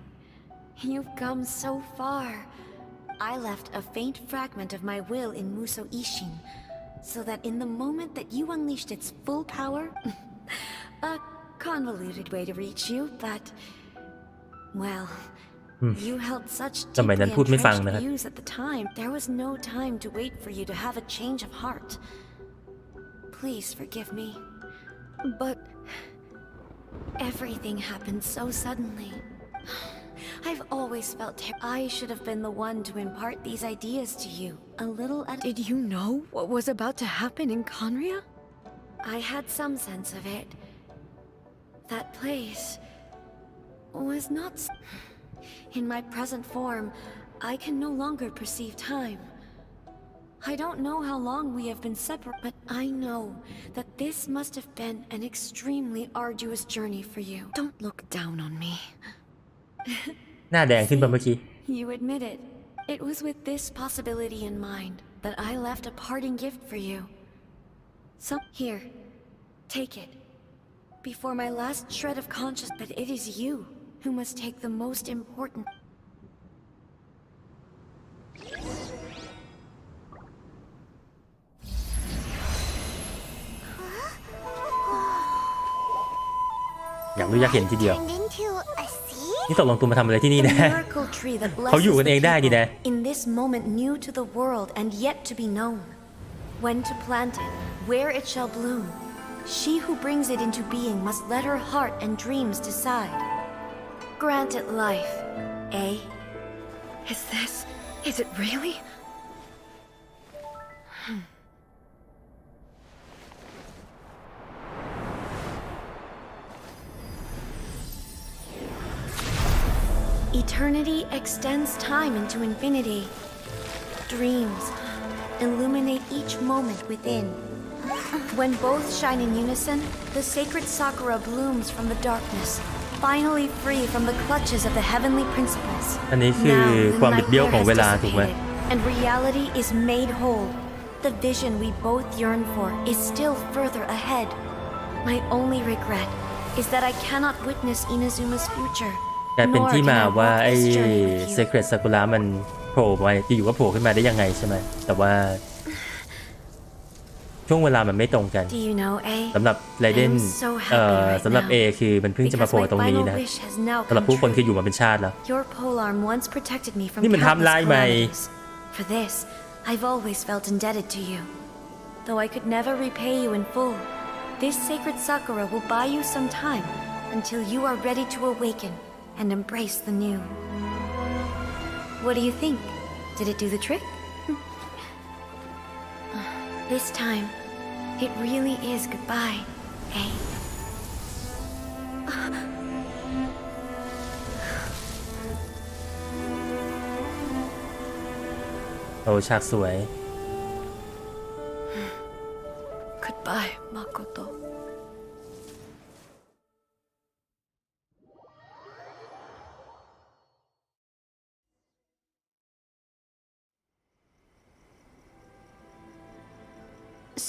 Speaker 2: You've come so far. I left a faint fragment of my will in Muso Ishin, so that in the moment that you unleashed its full power, a convoluted way to reach you, but, well, you held such deeply entrenched views at the time. There was no time to wait for you to have a change of heart. Please forgive me, but everything happened so suddenly. I've always felt I should have been the one to impart these ideas to you, a little at— Did you know what was about to happen in Conria? I had some sense of it. That place was not— In my present form, I can no longer perceive time. I don't know how long we have been separate, but I know that this must have been an extremely arduous journey for you. Don't look down on me.
Speaker 1: หน้าแดงขึ้นไปเมื่อกี้
Speaker 2: You admit it. It was with this possibility in mind that I left a parting gift for you. So, here, take it. Before my last shred of consciousness, but it is you who must take the most important.
Speaker 10: Turned into a seed?
Speaker 1: นี่ตกลงตัวมาทำอะไรที่นี่นะ
Speaker 2: Miracle tree that
Speaker 1: เขาอยู่กันเองได้ดีนะ
Speaker 2: in this moment new to the world and yet to be known. When to plant it, where it shall bloom. She who brings it into being must let her heart and dreams decide. Grant it life, eh? Is it really? Eternity extends time into infinity. Dreams illuminate each moment within. When both shine in unison, the sacred Sakura blooms from the darkness, finally free from the clutches of the heavenly principles.
Speaker 1: อันนี้คือความบิดเบี้ยวของเวลาถูกไหม
Speaker 2: And reality is made whole. The vision we both yearn for is still further ahead. My only regret is that I cannot witness Inazuma's future.
Speaker 1: แต่เป็นที่มาว่าไอ้ Secret Sakura มันโผล่มาอยู่ก็โผล่ขึ้นมาได้ยังไงใช่ไหมแต่ว่าช่วงเวลามันไม่ตรงกันสำหรับไรเดนสำหรับ A คือมันเพิ่งจะมาโผล่ตรงนี้นะสำหรับผู้คนคืออยู่มาเป็นชาติแล้วนี่มันทำลายใหม่
Speaker 2: For this, I've always felt indebted to you. Though I could never repay you in full, this sacred Sakura will buy you some time until you are ready to awaken and embrace the new. What do you think? Did it do the trick? This time, it really is goodbye, eh?
Speaker 1: โอ้ฉากสวย
Speaker 2: Goodbye, Makoto.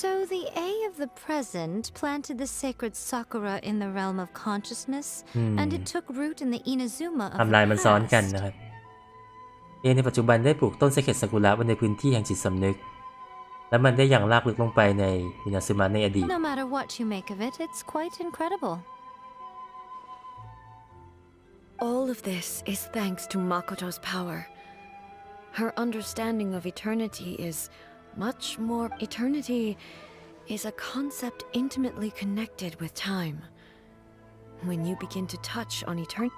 Speaker 2: So the A of the present planted the sacred sakura in the realm of consciousness, and it took root in the Inazuma of
Speaker 1: ไทำลายมัน
Speaker 2: the
Speaker 1: ซ้อนกัน
Speaker 2: past.
Speaker 1: นะครับเอในปัจจุบันได้ปลูกต้นเซเคตซากุระไว้ในพื้นที่แห่งจิตสำนึกและมันได้อย่างลากลึกลงไปในอินาซึมะในอดีต
Speaker 2: No matter what you make of it, it's quite incredible. All of this is thanks to Makoto's power. Her understanding of eternity is much more. Eternity is a concept intimately connected with time. When you begin to touch on eternity,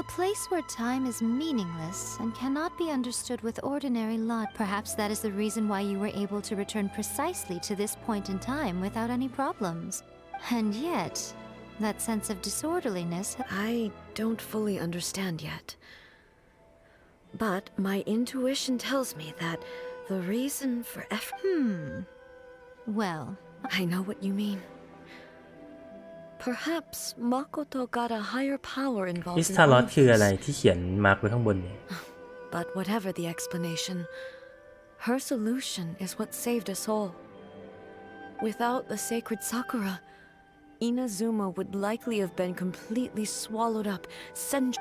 Speaker 2: a place where time is meaningless and cannot be understood with ordinary logic. Perhaps that is the reason why you were able to return precisely to this point in time without any problems. And yet, that sense of disorderliness, I don't fully understand yet. But my intuition tells me that the reason for Well, I know what you mean. Perhaps Makoto got a higher power
Speaker 1: คริ
Speaker 2: involved
Speaker 1: ส
Speaker 2: in
Speaker 1: ทาลอ
Speaker 2: all
Speaker 1: ส
Speaker 2: of
Speaker 1: คืออะไร
Speaker 2: this.
Speaker 1: ที่เขียนมาร์กไว้ข้างบนเนี่ย
Speaker 2: But whatever the explanation, her solution is what saved us all. Without the sacred sakura, Inazuma would likely have been completely swallowed up.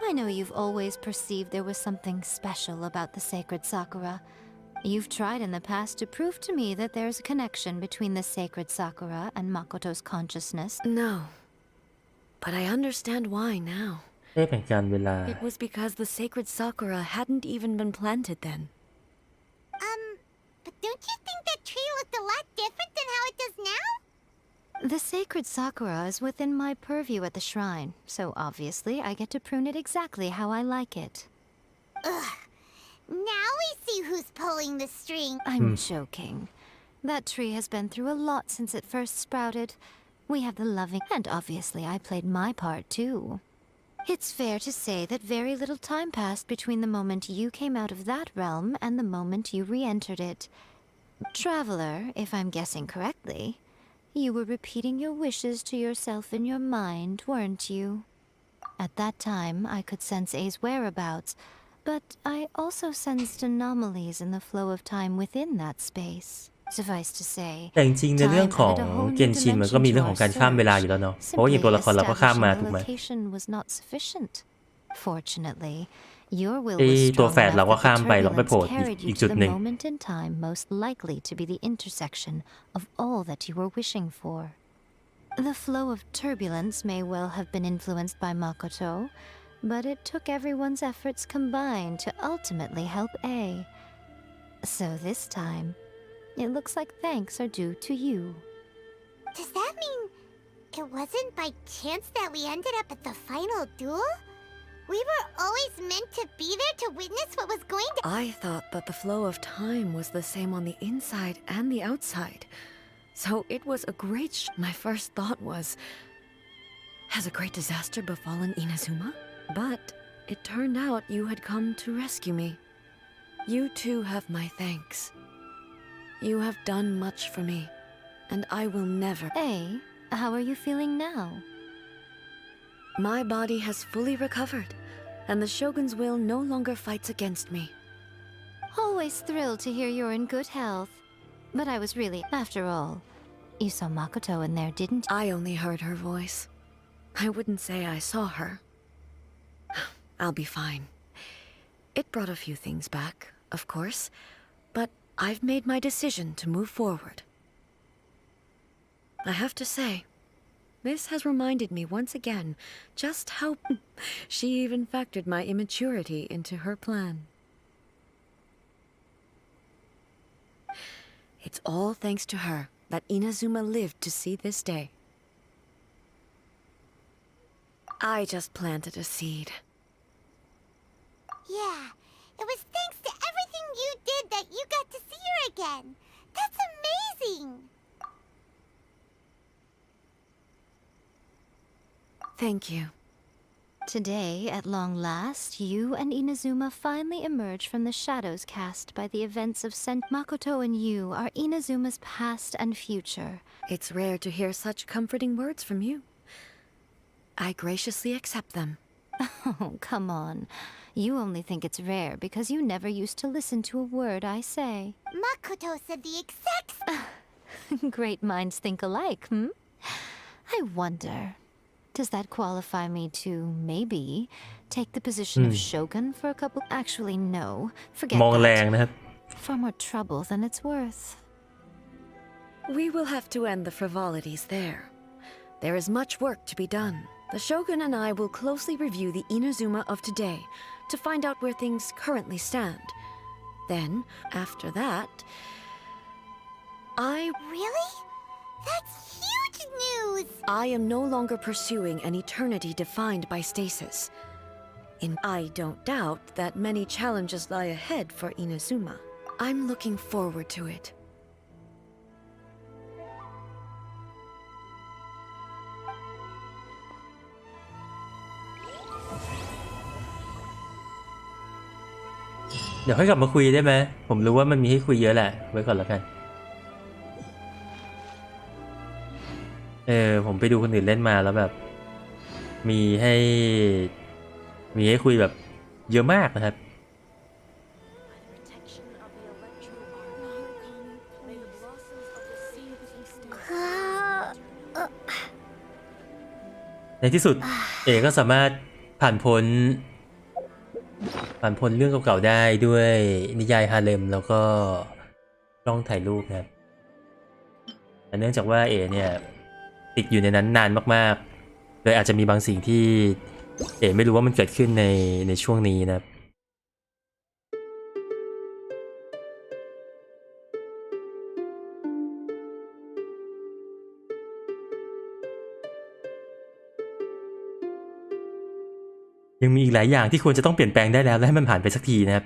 Speaker 2: I know you've always perceived there was something special about the sacred sakura. You've tried in the past to prove to me that there's a connection between the sacred sakura and Makoto's consciousness. No. But I understand why now.
Speaker 1: เทพแห่งการเวลา
Speaker 2: It was because the sacred sakura hadn't even been planted then.
Speaker 10: But don't you think that tree looked a lot different than how it does now?
Speaker 2: The sacred sakura is within my purview at the shrine, so obviously I get to prune it exactly how I like it.
Speaker 10: Ugh. Now we see who's pulling the string.
Speaker 2: I'm joking. That tree has been through a lot since it first sprouted. We have the loving, and obviously I played my part too. It's fair to say that very little time passed between the moment you came out of that realm and the moment you re-entered it. Traveler, if I'm guessing correctly, you were repeating your wishes to yourself in your mind, weren't you? At that time, I could sense A's whereabouts, but I also sensed anomalies in the flow of time within that space. Suffice to say,
Speaker 1: แต่จริงๆในเรื่องของ
Speaker 2: time added a whole
Speaker 1: เก
Speaker 2: new
Speaker 1: นชินมันก็
Speaker 2: dimension
Speaker 1: มี
Speaker 2: to
Speaker 1: เรื่องของ
Speaker 2: our
Speaker 1: การข้ามเวลาอยู่แล้ว
Speaker 2: search.
Speaker 1: เนาะเพราะว่าอย่าง
Speaker 2: Simply
Speaker 1: ตัวละครเราก็ข้ามมา
Speaker 2: establishing
Speaker 1: ถูกไหม
Speaker 2: the location was not sufficient. Fortunately, your will
Speaker 1: ที่
Speaker 2: was
Speaker 1: ตัว
Speaker 2: strong
Speaker 1: แฝด
Speaker 2: enough
Speaker 1: เราก็
Speaker 2: that
Speaker 1: ข้า
Speaker 2: the
Speaker 1: มไปเราไปโผล่
Speaker 2: turbulence carried
Speaker 1: อี
Speaker 2: you
Speaker 1: กจุ
Speaker 2: to
Speaker 1: ด
Speaker 2: the
Speaker 1: หนึ่ง
Speaker 2: moment in time most likely to be the intersection of all that you were wishing for. The flow of turbulence may well have been influenced by Makoto, but it took everyone's efforts combined to ultimately help A. So this time, it looks like thanks are due to you.
Speaker 10: Does that mean it wasn't by chance that we ended up at the final duel? We were always meant to be there to witness what was going to—
Speaker 2: I thought that the flow of time was the same on the inside and the outside. So it was a great My first thought was, has a great disaster befallen Inazuma? But it turned out you had come to rescue me. You too have my thanks. You have done much for me, and I will never— Hey, how are you feeling now? My body has fully recovered, and the Shogun's will no longer fights against me. Always thrilled to hear you're in good health. But I was really— After all, you saw Makoto in there, didn't you? I only heard her voice. I wouldn't say I saw her. I'll be fine. It brought a few things back, of course, but I've made my decision to move forward. I have to say, this has reminded me once again just how she even factored my immaturity into her plan. It's all thanks to her, that Inazuma lived to see this day. I just planted a seed.
Speaker 4: Yeah, it was thanks to everything you did that you got to see her again. That's amazing!
Speaker 2: Thank you.
Speaker 10: Today, at long last, you and Inazuma finally emerge from the shadows cast by the events of Makoto and you are Inazuma's past and future.
Speaker 2: It's rare to hear such comforting words from you. I graciously accept them.
Speaker 10: Oh, come on. You only think it's rare because you never used to listen to a word I say.
Speaker 4: Makoto said the exact
Speaker 10: Great minds think alike, hmm? I wonder, does that qualify me to, maybe, take the position of Shogun for a couple... Actually, no. Forget
Speaker 1: มองแรงนะครับ
Speaker 10: that. Far more trouble than it's worth.
Speaker 2: We will have to end the frivolities there. There is much work to be done. The Shogun and I will closely review the Inazuma of today to find out where things currently stand. Then, after that,
Speaker 4: Really? That's huge news!
Speaker 2: I am no longer pursuing an eternity defined by stasis. I don't doubt that many challenges lie ahead for Inazuma. I'm looking forward to it.
Speaker 1: เดี๋ยวค่อยกลับมาคุยได้ไหมผมรู้ว่ามันมีให้คุยเยอะแหละไว้ก่อนแล้วกันผมไปดูคนอื่นเล่นมาแล้วแบบมีให้คุยแบบเยอะมากนะครับในที่สุดก็สามารถผ่านพ้นเรื่องเก่าๆได้ด้วยนิยายฮาเลมแล้วก็กล้องถ่ายรูปนะครับแต่เนื่องจากว่าเนี่ยติดอยู่ในนั้นนานมากๆเลยอาจจะมีบางสิ่งที่ไม่รู้ว่ามันเกิดขึ้นในช่วงนี้นะครับยังมีอีกหลายอย่างที่ควรจะต้องเปลี่ยนแปลงได้แล้วและให้มันผ่านไปสักทีนะครับ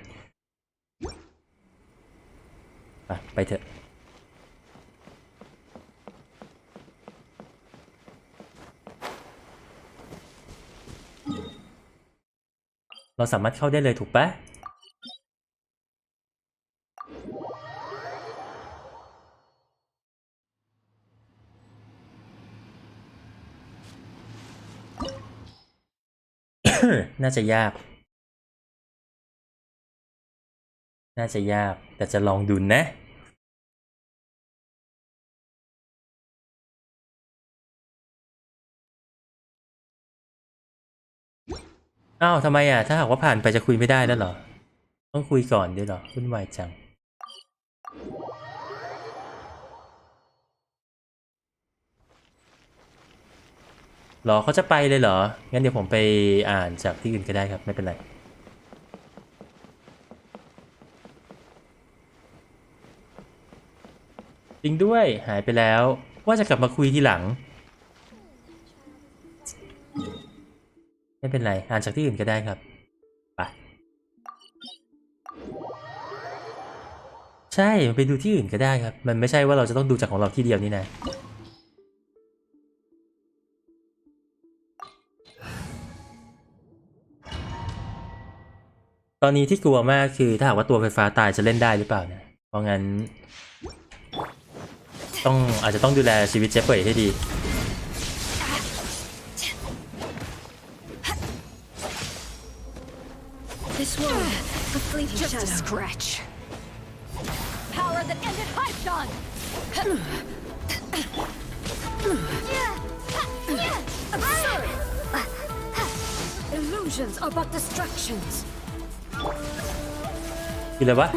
Speaker 1: ไปเถอะเราสามารถเข้าได้เลยถูกปะ น่าจะยากแต่จะลองดูนะอ้าวทำไมถ้าหากว่าผ่านไปจะคุยไม่ได้แล้วเหรอต้องคุยก่อนด้วยเหรอวุ่นวายจังหรอเขาจะไปเลยเหรองั้นเดี๋ยวผมไปอ่านจากที่อื่นก็ได้ครับไม่เป็นไรจริงด้วยหายไปแล้วว่าจะกลับมาคุยทีหลังไม่เป็นไรอ่านจากที่อื่นก็ได้ครับไปใช่ไปดูที่อื่นก็ได้ครับมันไม่ใช่ว่าเราจะต้องดูจากของเราที่เดียวนี่นะตอนนี้ที่กลัวมากคือถ้าหากว่าตัวไฟฟ้าตายจะเล่นได้หรือเปล่านะเพราะงั้นอาจจะต้องดูแลชีวิตเจ๊เป่ยให้ดี
Speaker 2: This one, a fleeting
Speaker 11: Just
Speaker 2: shadow.
Speaker 11: a scratch. Power that ended Hypedon!
Speaker 2: Absurd! Illusions are but distractions.
Speaker 1: คืออะไรวะ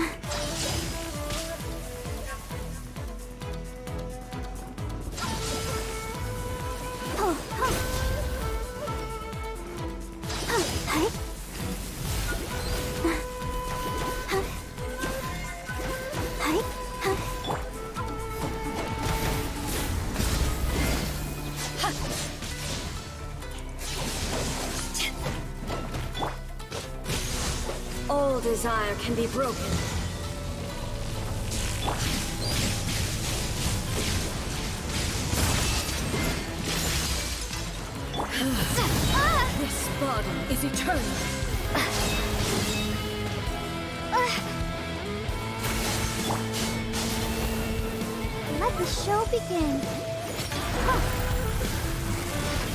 Speaker 2: All desire can be broken. This body is eternal.
Speaker 10: Let the show begin.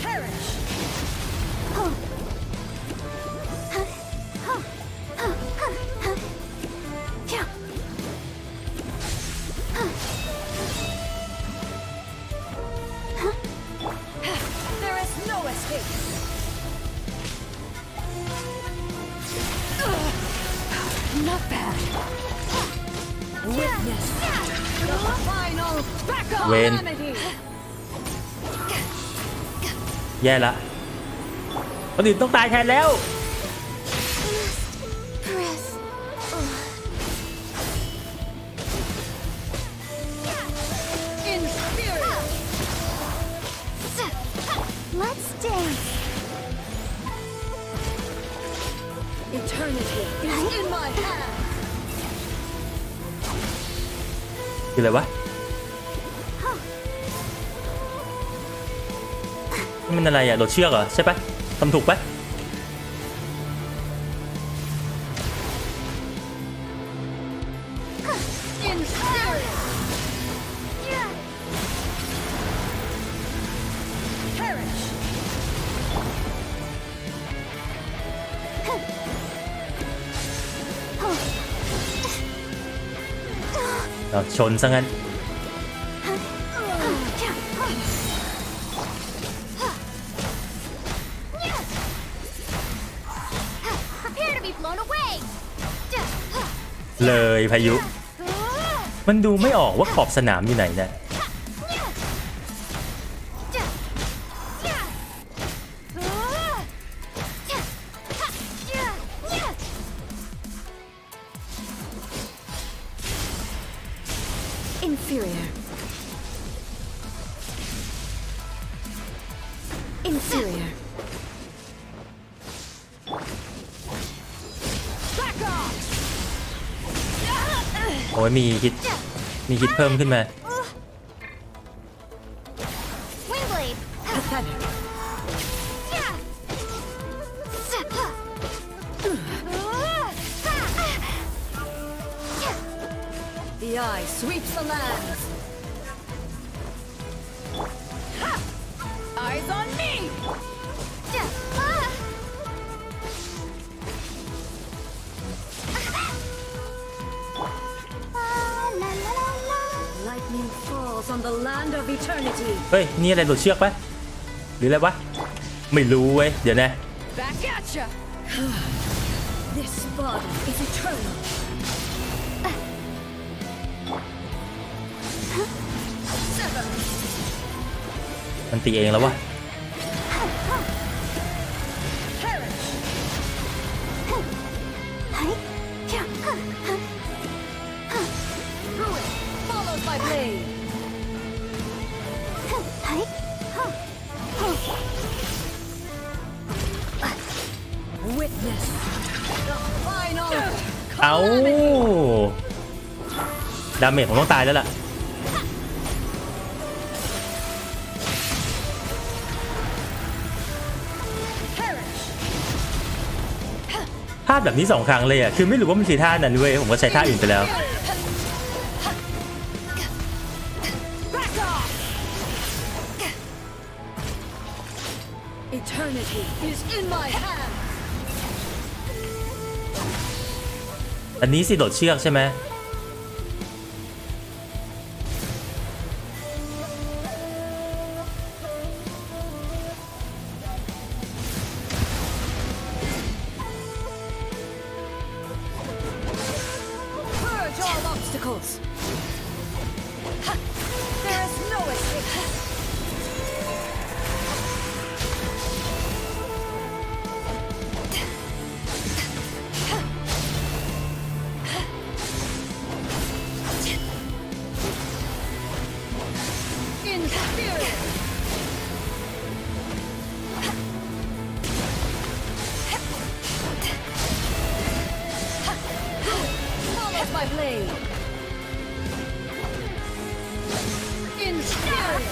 Speaker 2: Perish. There is no escape. Not bad. Witness the final battle.
Speaker 1: เวนแย่ละคนอื่นต้องตายแทนแล้ว
Speaker 10: Press.
Speaker 2: In spirit.
Speaker 10: Let's dance.
Speaker 2: Eternity is in my hand.
Speaker 1: คืออะไรวะนี่มันอะไรอ่ะโดดเชือกเหรอใช่ปะทำถูกปะ
Speaker 2: In spirit. Perish.
Speaker 1: เราชนซะงั้น
Speaker 10: Prepare to be blown away.
Speaker 1: เลยพายุ มันดูไม่ออกว่าขอบสนามอยู่ไหนนะ
Speaker 2: Inferior. Inferior. Back off.
Speaker 1: โอ้ยมีฮิตเพิ่มขึ้นมา
Speaker 10: Wingblade.
Speaker 2: Pathetic. The eye sweeps the lands. Eyes on me. Lightning falls on the land of eternity.
Speaker 1: เฮ้ย นี่อะไรโดดเชือกปะหรืออะไรวะ ไม่รู้เว้ย เดี๋ยวนะ
Speaker 2: Back at ya. This body is eternal. Sever.
Speaker 1: มันตีเองแล้ววะ
Speaker 2: Perish. Ruin follows my blade. Witness the final
Speaker 1: เอา
Speaker 2: calamity.
Speaker 1: ดาเมจผมต้องตายแล้วล่ะ
Speaker 2: Perish.
Speaker 1: พลาดแบบนี้2 ครั้งเลยอ่ะ คือไม่รู้ว่ามันคือท่านั้นเว้ย ผมก็ใช้ท่าอื่นไปแล้ว
Speaker 2: Back off. Eternity is in my hand.
Speaker 1: อันนี้สิโดดเชือกใช่ไหม
Speaker 2: Purge all obstacles. There is no escape. In spirit. blade. In spirit.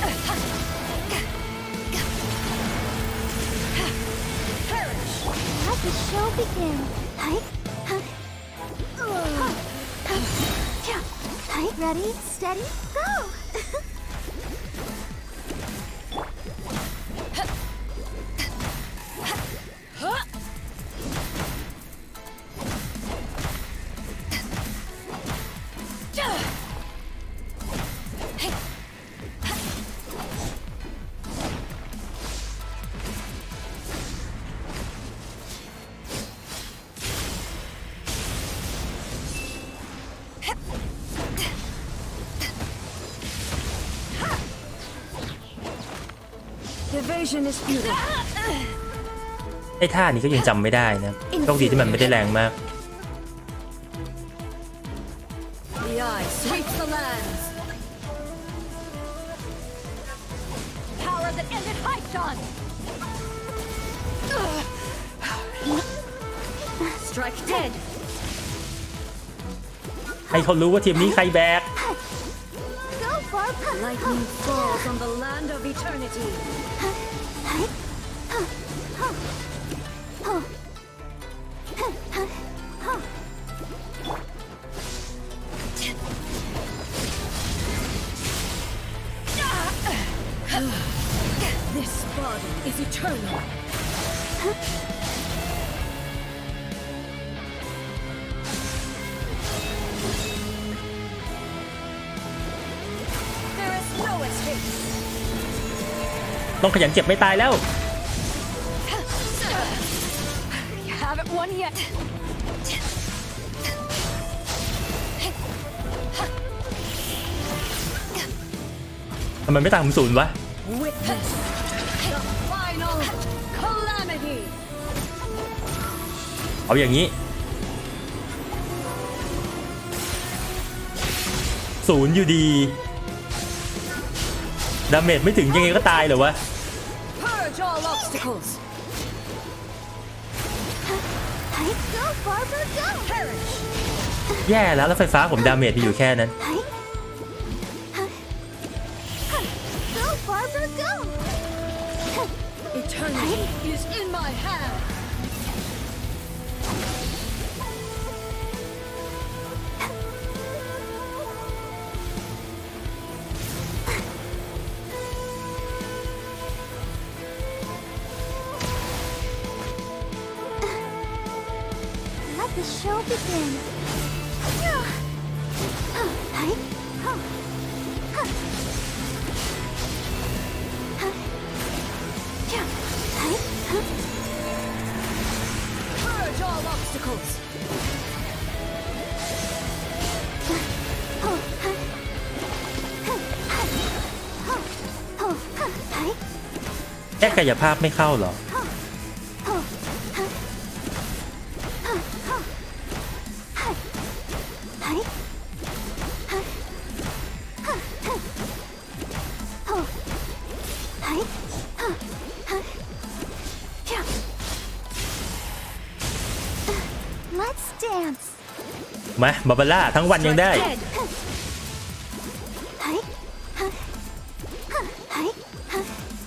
Speaker 2: Perish.
Speaker 10: Let the show begin. Ready, steady, go!
Speaker 2: Evasion is futile.
Speaker 1: ไอ้ท่านี้ก็ยังจำไม่ได้นะโชคดีที่มันไม่ได้แรงมาก
Speaker 2: The eye sweeps the lands. Power that ended Hypton. Strike dead.
Speaker 1: ให้เขารู้ว่าทีมนี้ใครแบก
Speaker 2: Lightning falls on the land of eternity. This body is eternal. There is no escape.
Speaker 1: ต้องขยันเจ็บไม่ตายแล้ว
Speaker 2: You haven't won yet.
Speaker 1: ทำไมไม่ตามผมศูนย์วะ
Speaker 2: Witness the final calamity.
Speaker 1: เอาอย่างนี้ศูนย์อยู่ดีดาเมจไม่ถึงยังไงก็ตายเหรอวะ
Speaker 2: Purge all obstacles.
Speaker 10: Go, Barbara, go!
Speaker 2: Perish.
Speaker 1: แย่แล้วไฟฟ้าผมดาเมจมีอยู่แค่นั้น
Speaker 10: Go, Barbara, go!
Speaker 2: Eternity is in my hand.
Speaker 10: Let the show begin.
Speaker 2: Purge all obstacles.
Speaker 1: แค่กายภาพไม่เข้าเหรอ
Speaker 10: Let's dance.
Speaker 1: มาบาบาร่าทั้งวันยังได้
Speaker 2: Dead.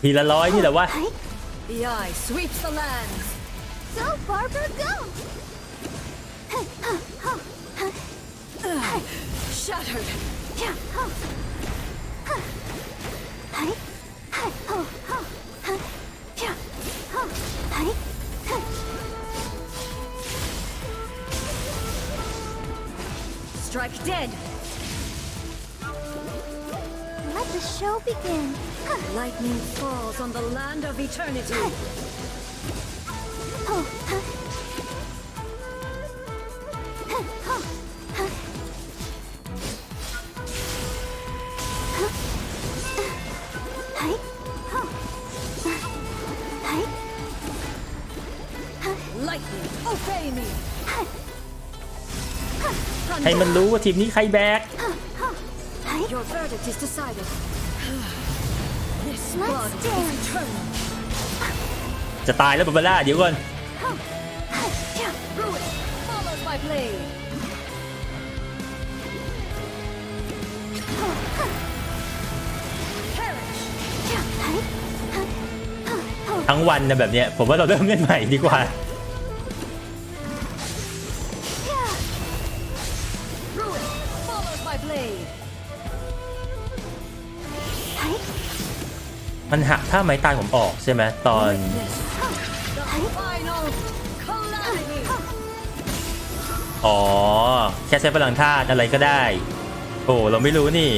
Speaker 1: ทีละร้อยนี่แหละวะ
Speaker 2: The eye sweeps the lands.
Speaker 10: Go, Barbara, go!
Speaker 2: Shattered. Strike dead.
Speaker 10: Let the show begin.
Speaker 2: Lightning falls on the land of eternity. Lightning, obey me.
Speaker 1: ให้มันรู้ว่าทีมนี้ใครแบก
Speaker 2: Your verdict is decided. This blood is eternal.
Speaker 1: จะตายแล้วบาบาร่าเดี๋ยวก่อน
Speaker 2: Ruin follows my blade.
Speaker 1: ทั้งวันนะแบบเนี้ยผมว่าเราเริ่มเล่นใหม่ดีกว่า มันหักถ้าไม้ตายผมออกใช่ไหมตอนอ๋อแค่ใช้พลังธาตุอะไรก็ได้โอ้เราไม่รู้นี่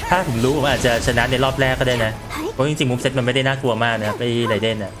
Speaker 1: ถ้าผมรู้ผมอาจจะชนะในรอบแรกก็ได้นะเพราะจริงๆมุมเซตมันไม่ได้น่ากลัวมากนะครับไอ้ไรเดนน่ะ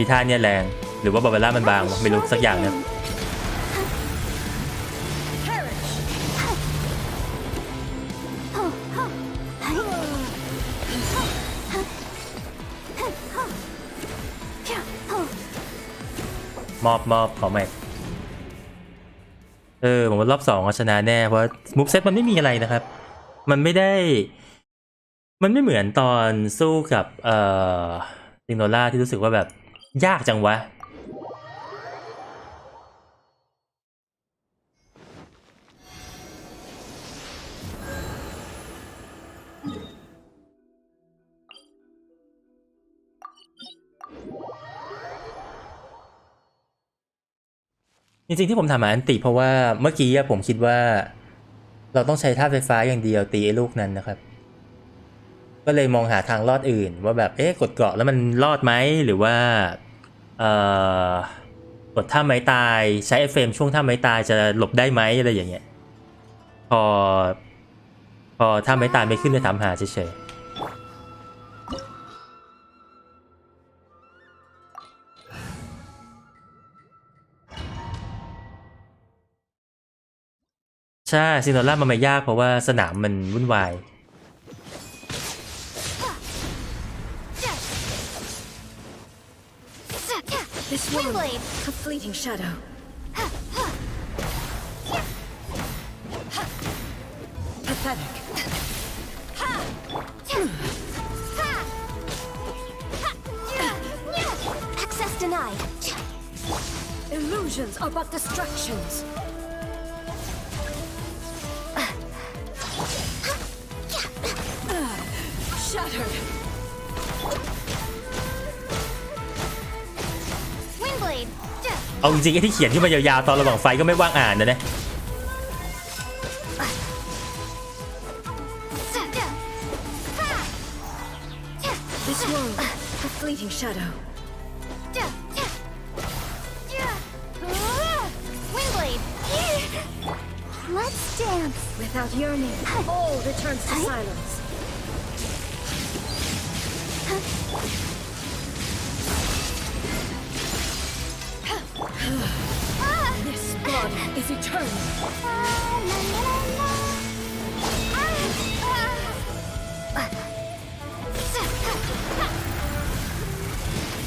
Speaker 1: มีท่าเนี่ยแรงหรือว่าบาบาร่ามันบางไม่รู้สักอย่างเนี่ยมอบขอแม็กผมว่ารอบ2ก็ชนะแน่เพราะมูฟเซตมันไม่มีอะไรนะครับมันไม่เหมือนตอนสู้กับซิงโนล่าที่รู้สึกว่าแบบยากจังวะจริงๆที่ผมทำอันติเพราะว่าเมื่อกี้ผมคิดว่าเราต้องใช้ธาตุไฟฟ้าอย่างเดียวตีไอ้ลูกนั้นนะครับก็เลยมองหาทางรอดอื่นว่าแบบกดเกาะแล้วมันรอดไหมหรือว่ากดท่าไม้ตายใช้เฟรมช่วงท่าไม้ตายจะหลบได้ไหมอะไรอย่างเงี้ยพอท่าไม้ตายไม่ขึ้นเลยถามหาเฉยๆใช่ซินโนล่ามันไม่ยากเพราะว่าสนามมันวุ่นวาย
Speaker 2: This one, a fleeting shadow. Pathetic. Access denied. Illusions are but distractions. Shattered.
Speaker 1: เอาจริงๆไอ้ที่เขียนที่มันยาวๆตอนระหว่างไฟก็ไม่ว่างอ่านนะ
Speaker 2: This one, a fleeting shadow.
Speaker 10: Windblade! Let's dance!
Speaker 2: Without yearning, all returns to silence. This blood is eternal.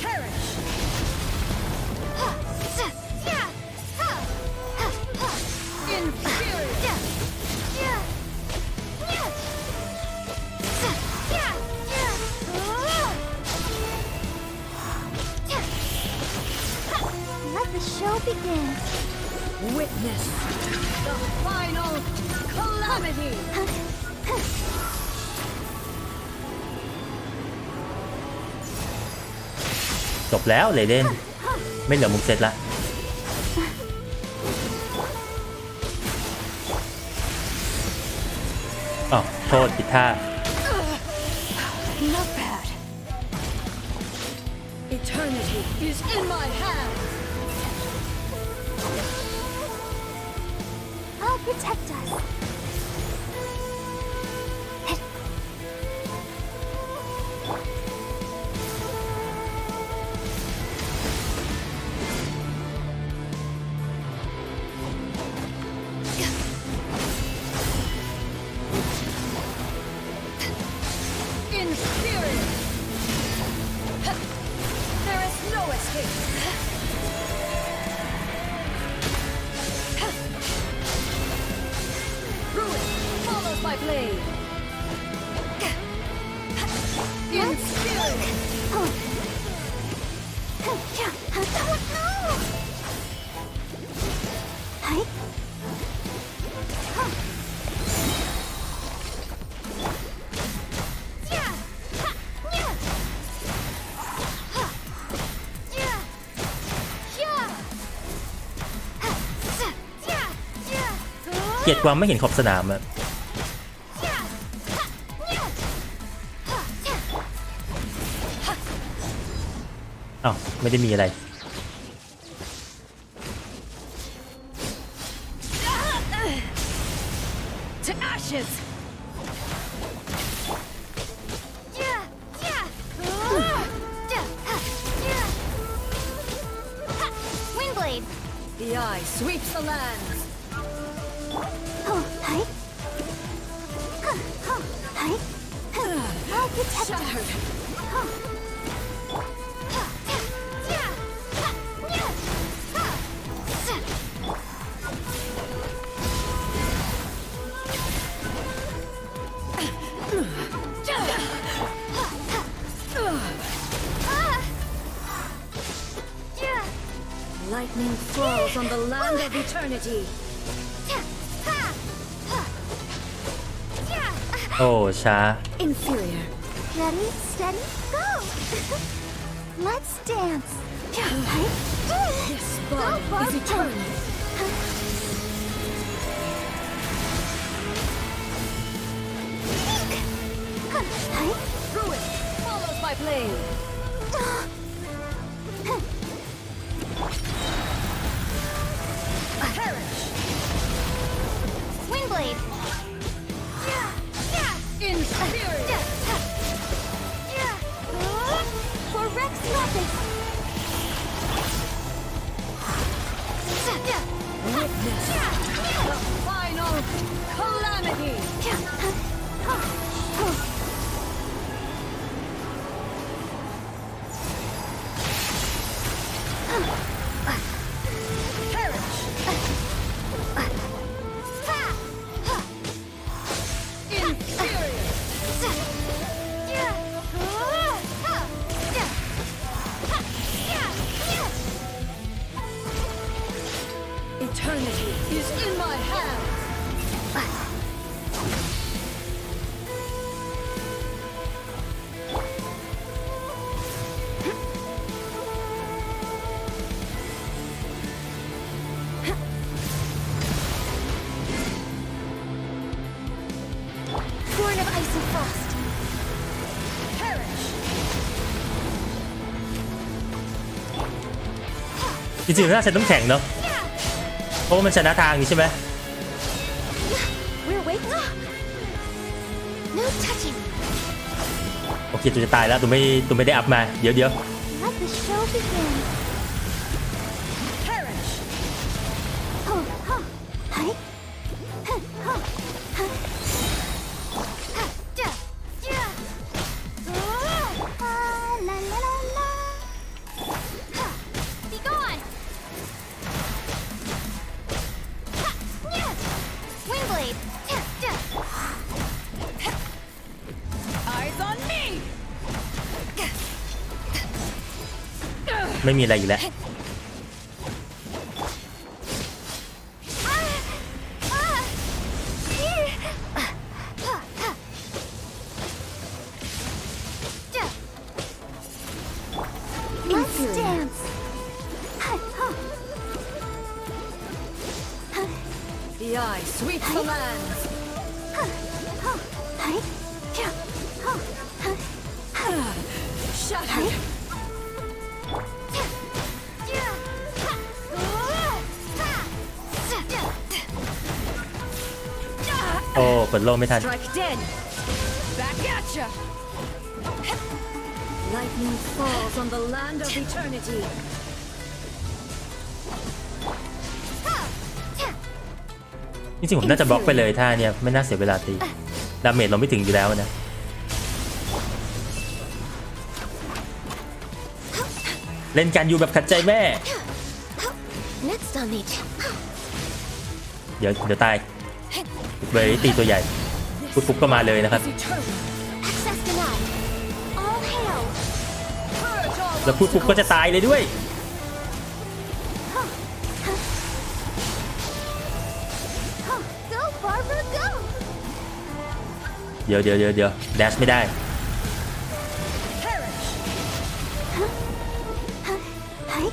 Speaker 10: Perish!
Speaker 2: Inferior.
Speaker 10: Let the show begin.
Speaker 2: Witness the final calamity.
Speaker 1: จบแล้วเลเดนไม่เหลือมุกเซตละอ๋อโทษผิดท่า
Speaker 2: Not bad. Eternity is in my hand.
Speaker 10: I'll protect us.
Speaker 1: เกลียดความไม่เห็นขอบสนามอะอ้าวไม่ได้มีอะไร
Speaker 15: To ashes.
Speaker 4: Windblade.
Speaker 15: The eye sweeps the lands.
Speaker 10: Oh, hi. Oh, hi. Architect.
Speaker 15: Shattered.
Speaker 2: Lightning falls on the land of eternity.
Speaker 1: โอ้ช้า
Speaker 2: Inferior.
Speaker 10: Ready, steady, go! Let's dance.
Speaker 2: This bond is eternal.
Speaker 15: Ruin follows by blade. Perish.
Speaker 4: Windblade.
Speaker 15: Inferior.
Speaker 10: For Rex Lapis.
Speaker 15: Witness the final calamity. Perish. Inferior. Eternity is in my hands.
Speaker 10: Born of ice and frost.
Speaker 15: Perish.
Speaker 1: จริงๆน่าใช้น้ำแข็งเนาะเพราะว่ามันชนะทางนี่ใช่ไหม
Speaker 10: We're waking up. No touching.
Speaker 1: โอเคตัวจะตายแล้วตัวไม่ได้อัพมาเดี๋ยว
Speaker 10: Let the show begin.
Speaker 15: Perish.
Speaker 10: Oh, huh. Hi. Huh, huh, huh. La la la la.
Speaker 4: Be gone. Windblade.
Speaker 15: Eyes on me.
Speaker 1: ไม่มีอะไรอยู่แล้ว
Speaker 10: Let's dance.
Speaker 15: The eye sweeps the lands. Shattered.
Speaker 1: โอ้เปิดโลกไม่ทัน
Speaker 15: Strike dead. Back at ya.
Speaker 2: Lightning falls on the land of eternity.
Speaker 1: จริงๆผมน่าจะบล็อกไปเลยถ้าเนี่ยไม่น่าเสียเวลาตีดาเมจเราไม่ถึงอยู่แล้วนะเล่นกันอยู่แบบขัดใจแม่
Speaker 10: Next on me.
Speaker 1: เดี๋ยวตายเบรตีตัวใหญ่ปุ๊บก็มาเลยนะครับ
Speaker 10: Access denied. All hail.
Speaker 1: แล้วปุ๊บก็จะตายเลยด้วย
Speaker 10: Go, Barbara, go.
Speaker 1: เดี๋ยวแดชไม่ได้
Speaker 10: Hi.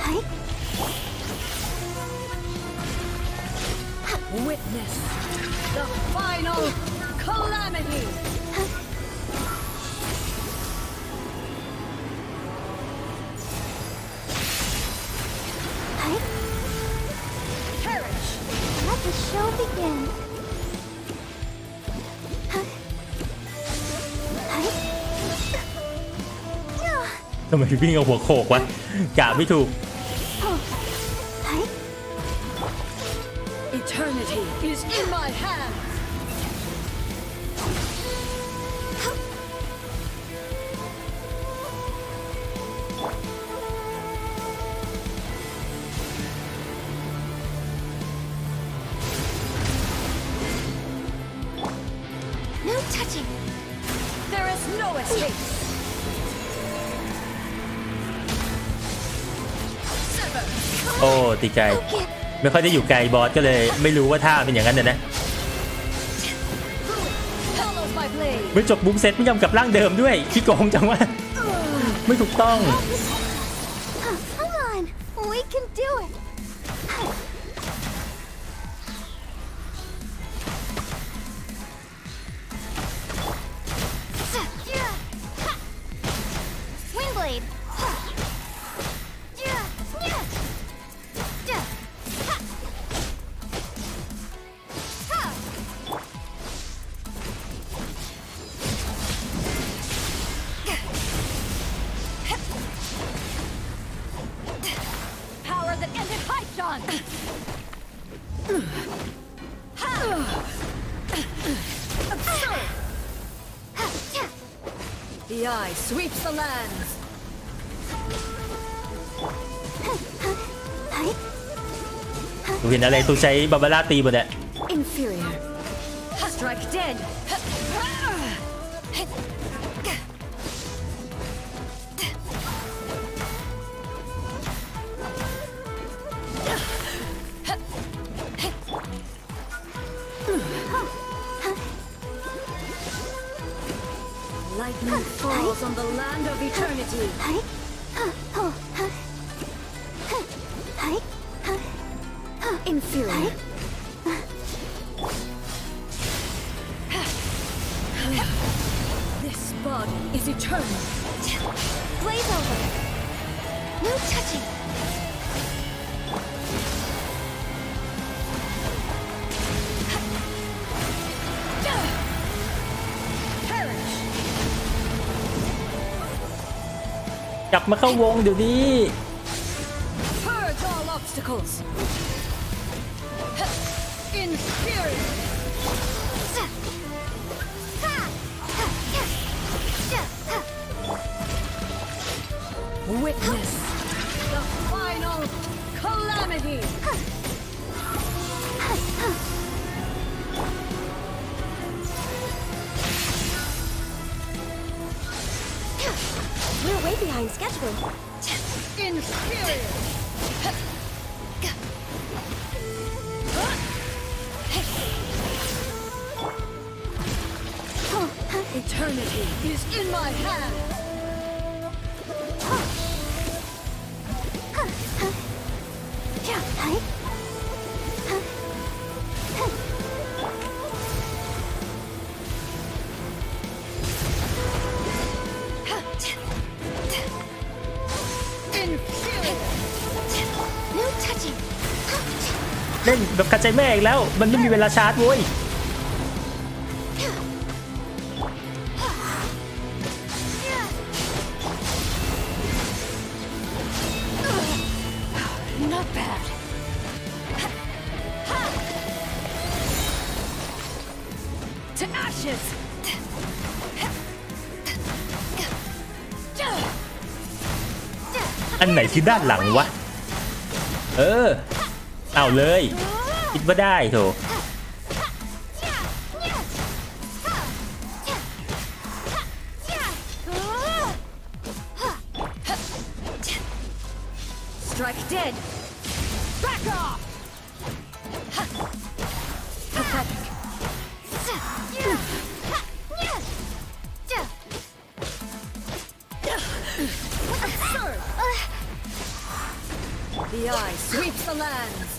Speaker 10: Hi.
Speaker 2: final calamity.
Speaker 4: Perish. Let the show begin.
Speaker 1: ทำไมวิ่งเอาหัวโขกวะกะไม่ถูก
Speaker 2: Eternity is in my hands.
Speaker 4: No touching.
Speaker 2: There is no escape. Sever.
Speaker 1: โอ้ตีไกลไม่ค่อยได้อยู่ไกลบอสก็เลยไม่รู้ว่าท่าเป็นอย่างนั้นนะ
Speaker 2: Follow my blade.
Speaker 1: ไม่จบบุ๊กเซตไม่ยอมกลับร่างเดิมด้วยขี้โกงจังวะไม่ถูกต้อง
Speaker 4: Come on. We can do it. Windblade.
Speaker 2: Power that ended Haichan. The eye sweeps the lands.
Speaker 1: กูเห็นอะไรตูใช้บาบาร่าตีหมดอะ
Speaker 2: Inferior. Strike dead. Lightning falls on the land of eternity. Inferior. This body is eternal.
Speaker 4: Blaze over. No touching.
Speaker 2: Perish.
Speaker 1: กลับมาเข้าวงเดี๋ยวนี้
Speaker 2: Purge all obstacles. Inferior. Witness the final calamity.
Speaker 4: We're way behind schedule.
Speaker 2: Inferior. Eternity is in my hand. Inferior.
Speaker 4: No touching.
Speaker 1: เล่นแบบขัดใจแม่อีกแล้วมันไม่มีเวลาชาร์จเว้ย
Speaker 2: Not bad. To ashes.
Speaker 1: อันไหนคือด้านหลังวะเอาเลยคิดว่าได้โถ
Speaker 2: Strike dead. Back off. Pathetic. Absurd. The eye sweeps the lands.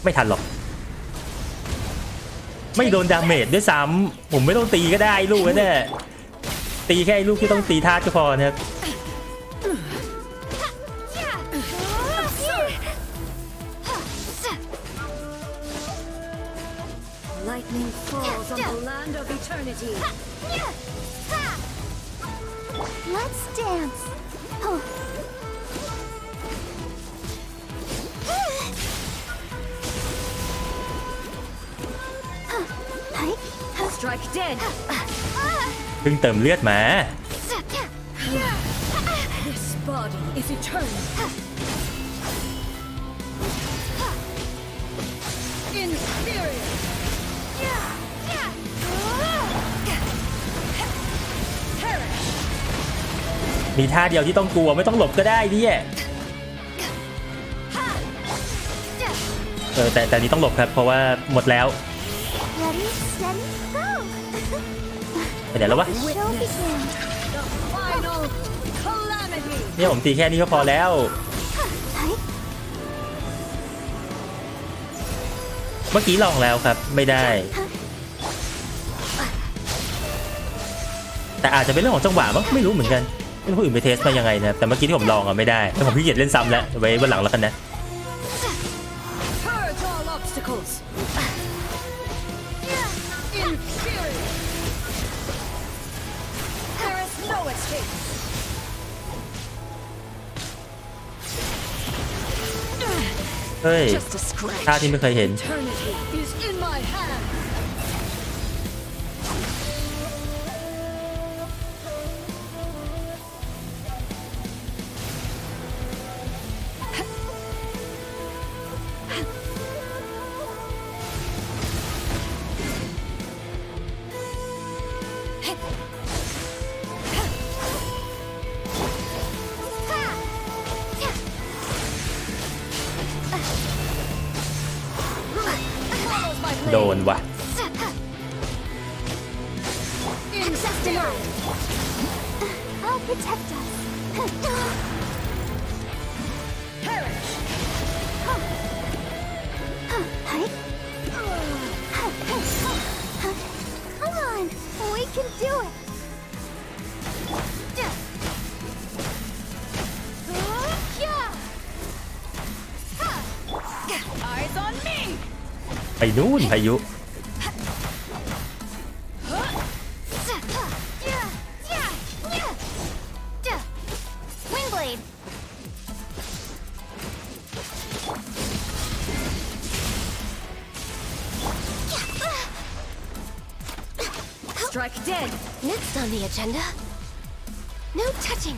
Speaker 1: ไม่ทันหรอกไม่โดนดาเมจด้วยซ้ำผมไม่ต้องตีก็ได้ลูกนั่นแหละตีแค่ลูกที่ต้องตีธาตุก็พอนะครับ
Speaker 2: Lightning falls on the land of eternity.
Speaker 10: Let's dance. Oh.
Speaker 2: Strike dead.
Speaker 1: เพิ่งเติมเลือดมา
Speaker 2: This body is eternal. Inferior.
Speaker 1: มีท่าเดียวที่ต้องกลัวไม่ต้องหลบก็ได้ดิแต่นี้ต้องหลบครับเพราะว่าหมดแล้ว
Speaker 10: Ready, steady, go.
Speaker 1: ไปไหนแล้ววะ
Speaker 10: Show begins.
Speaker 2: The final calamity.
Speaker 1: เนี่ยผมตีแค่นี้ก็พอแล้วเมื่อกี้ลองแล้วครับไม่ได้แต่อาจจะเป็นเรื่องของจังหวะมั้งไม่รู้เหมือนกันไม่รู้ผู้อื่นไปเทสมายังไงนะแต่เมื่อกี้ที่ผมลองอะไม่ได้แล้วผมขี้เกียจเล่นซ้ำแล้วไว้วันหลังแล้วกันนะ
Speaker 2: Purge all obstacles. Inferior. There is no escape.
Speaker 1: เฮ้ย
Speaker 2: Just a scratch.
Speaker 1: ท่าที่ไม่เคยเห็น
Speaker 2: Eternity is in my hand. Follows my
Speaker 1: โด
Speaker 2: blade.
Speaker 1: นว่ะ
Speaker 2: Inferior.
Speaker 10: I'll protect us.
Speaker 2: Perish.
Speaker 10: Come on, we can do it.
Speaker 2: Eyes on me.
Speaker 1: ไปนู่นพายุ
Speaker 10: Wingblade.
Speaker 2: Strike dead.
Speaker 10: Next on the agenda. No touching.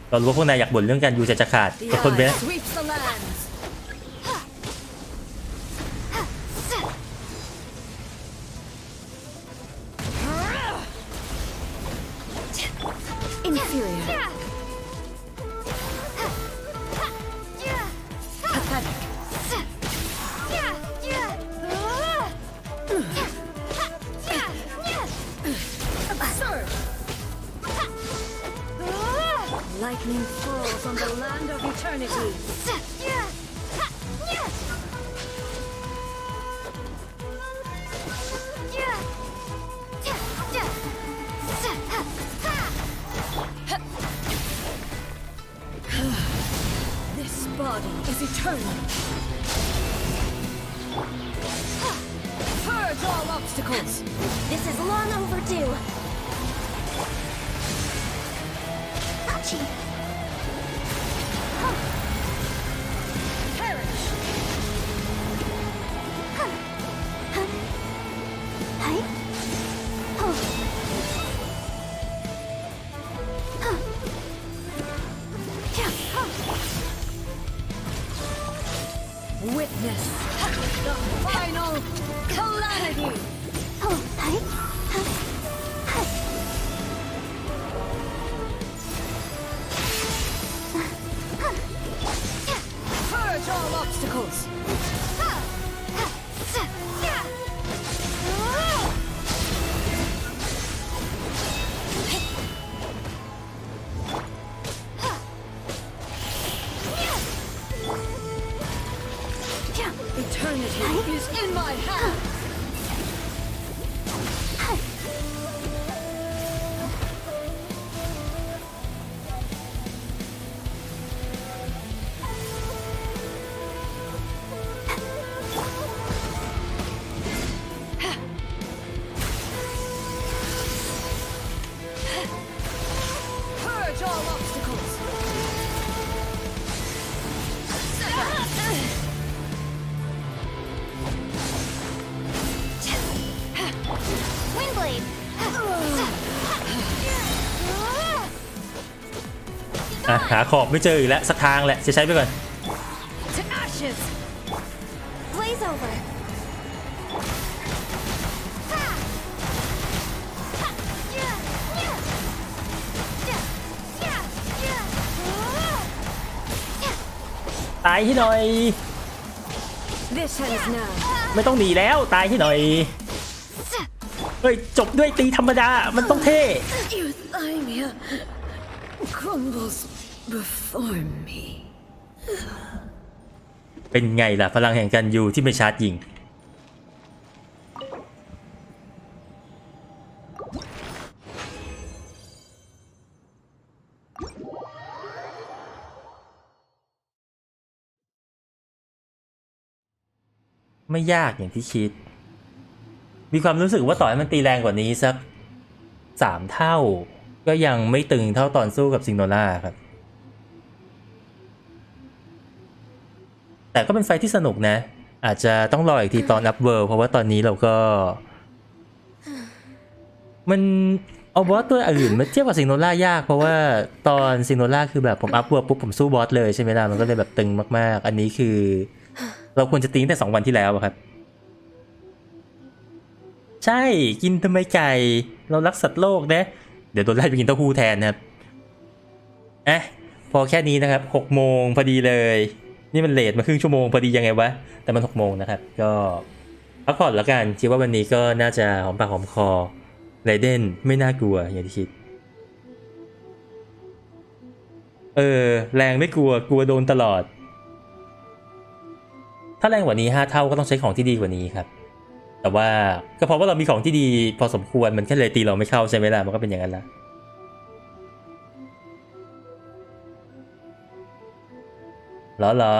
Speaker 1: เรารู้ว่าพวกนายอยากบ่นเรื่องการยูจะขาด
Speaker 2: The
Speaker 1: ก็ทนไป
Speaker 2: eye
Speaker 1: นะ
Speaker 2: sweeps the lands. Inferior. Pathetic. Absurd. Lightning falls on the land of eternity. This body is eternal. Purge all obstacles.
Speaker 10: This is long overdue. Touchy.
Speaker 2: Perish. Witness the final calamity. Purge all obstacles. Eternity is in my hands. Purge all obstacles.
Speaker 4: Windblade!
Speaker 1: หาขอบไม่เจออีกแล้วสักทางแหละจะใช้ไปก่อน
Speaker 2: To ashes.
Speaker 4: Blaze over! Ha! Ha! Yeah! Yeah! Yeah! Yeah! Yeah!
Speaker 1: ตายให้หน่อย
Speaker 2: This ends now.
Speaker 1: ไม่ต้องหนีแล้วตายให้หน่อยเฮ้ยจบด้วยตีธรรมดามันต้องเท่
Speaker 2: Euthymia crumbles before me.
Speaker 1: เป็นไงล่ะพลังแห่งการยูที่ไม่ชาร์จยิงไม่ยากอย่างที่คิดมีความรู้สึกว่าต่อให้มันตีแรงกว่านี้สัก3 เท่าก็ยังไม่ตึงเท่าตอนสู้กับซิงโนล่าครับแต่ก็เป็นไฟที่สนุกนะอาจจะต้องรออีกทีตอนอัพเวิลด์เพราะว่าตอนนี้เราก็มันเอาบอสตัวอื่นมาเทียบกับซิงโนล่ายากเพราะว่าตอนซิงโนล่าคือแบบผมอัพเวิลด์ปุ๊บผมสู้บอสเลยใช่ไหมล่ะมันก็เลยแบบตึงมากๆอันนี้คือเราควรจะตีตั้งแต่2 วันที่แล้วครับใช่กินทำไมไก่เรารักสัตว์โลกนะเดี๋ยวโดนไล่ไปกินเต้าหู้แทนนะครับพอแค่นี้นะครับ6 โมงพอดีเลยนี่มันเลทมาครึ่งชั่วโมงพอดียังไงวะแต่มัน6 โมงนะครับก็พักผ่อนแล้วกันคิดว่าวันนี้ก็น่าจะหอมปากหอมคอไรเดนไม่น่ากลัวอย่างที่คิดแรงไม่กลัวโดนตลอดถ้าแรงกว่านี้5 เท่าก็ต้องใช้ของที่ดีกว่านี้ครับแต่ว่าก็เพราะว่าเรามีของที่ดีพอสมควรมันแค่เลยตีเราไม่เข้าใช่ไหมล่ะมันก็เป็นอย่างนั้นละเหรอ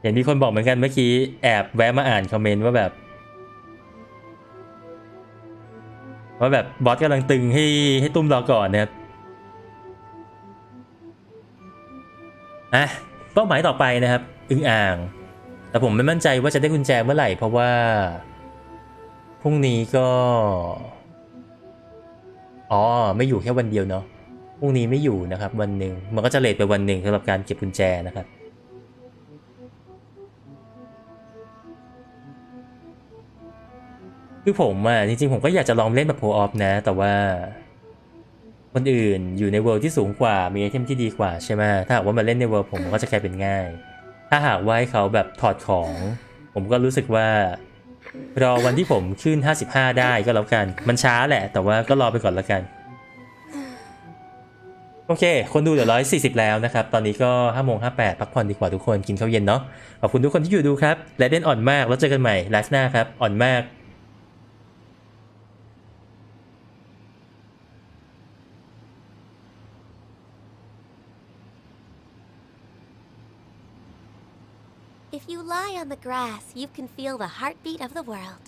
Speaker 1: เห็นมีคนบอกเหมือนกันเมื่อกี้แอบแวะมาอ่านคอมเมนต์ว่าแบบบอสกำลังตึงให้ตุ้มรอก่อนนะครับเป้าหมายต่อไปนะครับอึ่งอ่างแต่ผมไม่มั่นใจว่าจะได้กุญแจเมื่อไหร่เพราะว่าพรุ่งนี้ก็ไม่อยู่แค่วันเดียวเนาะพรุ่งนี้ไม่อยู่นะครับวันหนึ่งมันก็จะเลทไปวันหนึ่งสำหรับการเก็บกุญแจนะครับคือผมจริงๆผมก็อยากจะลองเล่นแบบโพลออฟนะแต่ว่าคนอื่นอยู่ในเวิลด์ที่สูงกว่ามีไอเทมที่ดีกว่าใช่ไหมถ้าหากว่ามาเล่นในเวิลด์ผมก็จะกลายเป็นง่ายถ้าหากว่าให้เขาแบบถอดของผมก็รู้สึกว่ารอวันที่ผมขึ้น55ได้ก็แล้วกันมันช้าแหละแต่ว่าก็รอไปก่อนแล้วกันโอเคคนดูเหลือ140แล้วนะครับตอนนี้ก็5:58พักผ่อนดีกว่าทุกคนกินข้าวเย็นเนาะขอบคุณทุกคนที่อยู่ดูครับและเด่นอ่อนมากแล้วเจอกันใหม่ไลฟ์หน้าครับอ่อนมาก
Speaker 4: If you lie on the grass, you can feel the heartbeat of the world.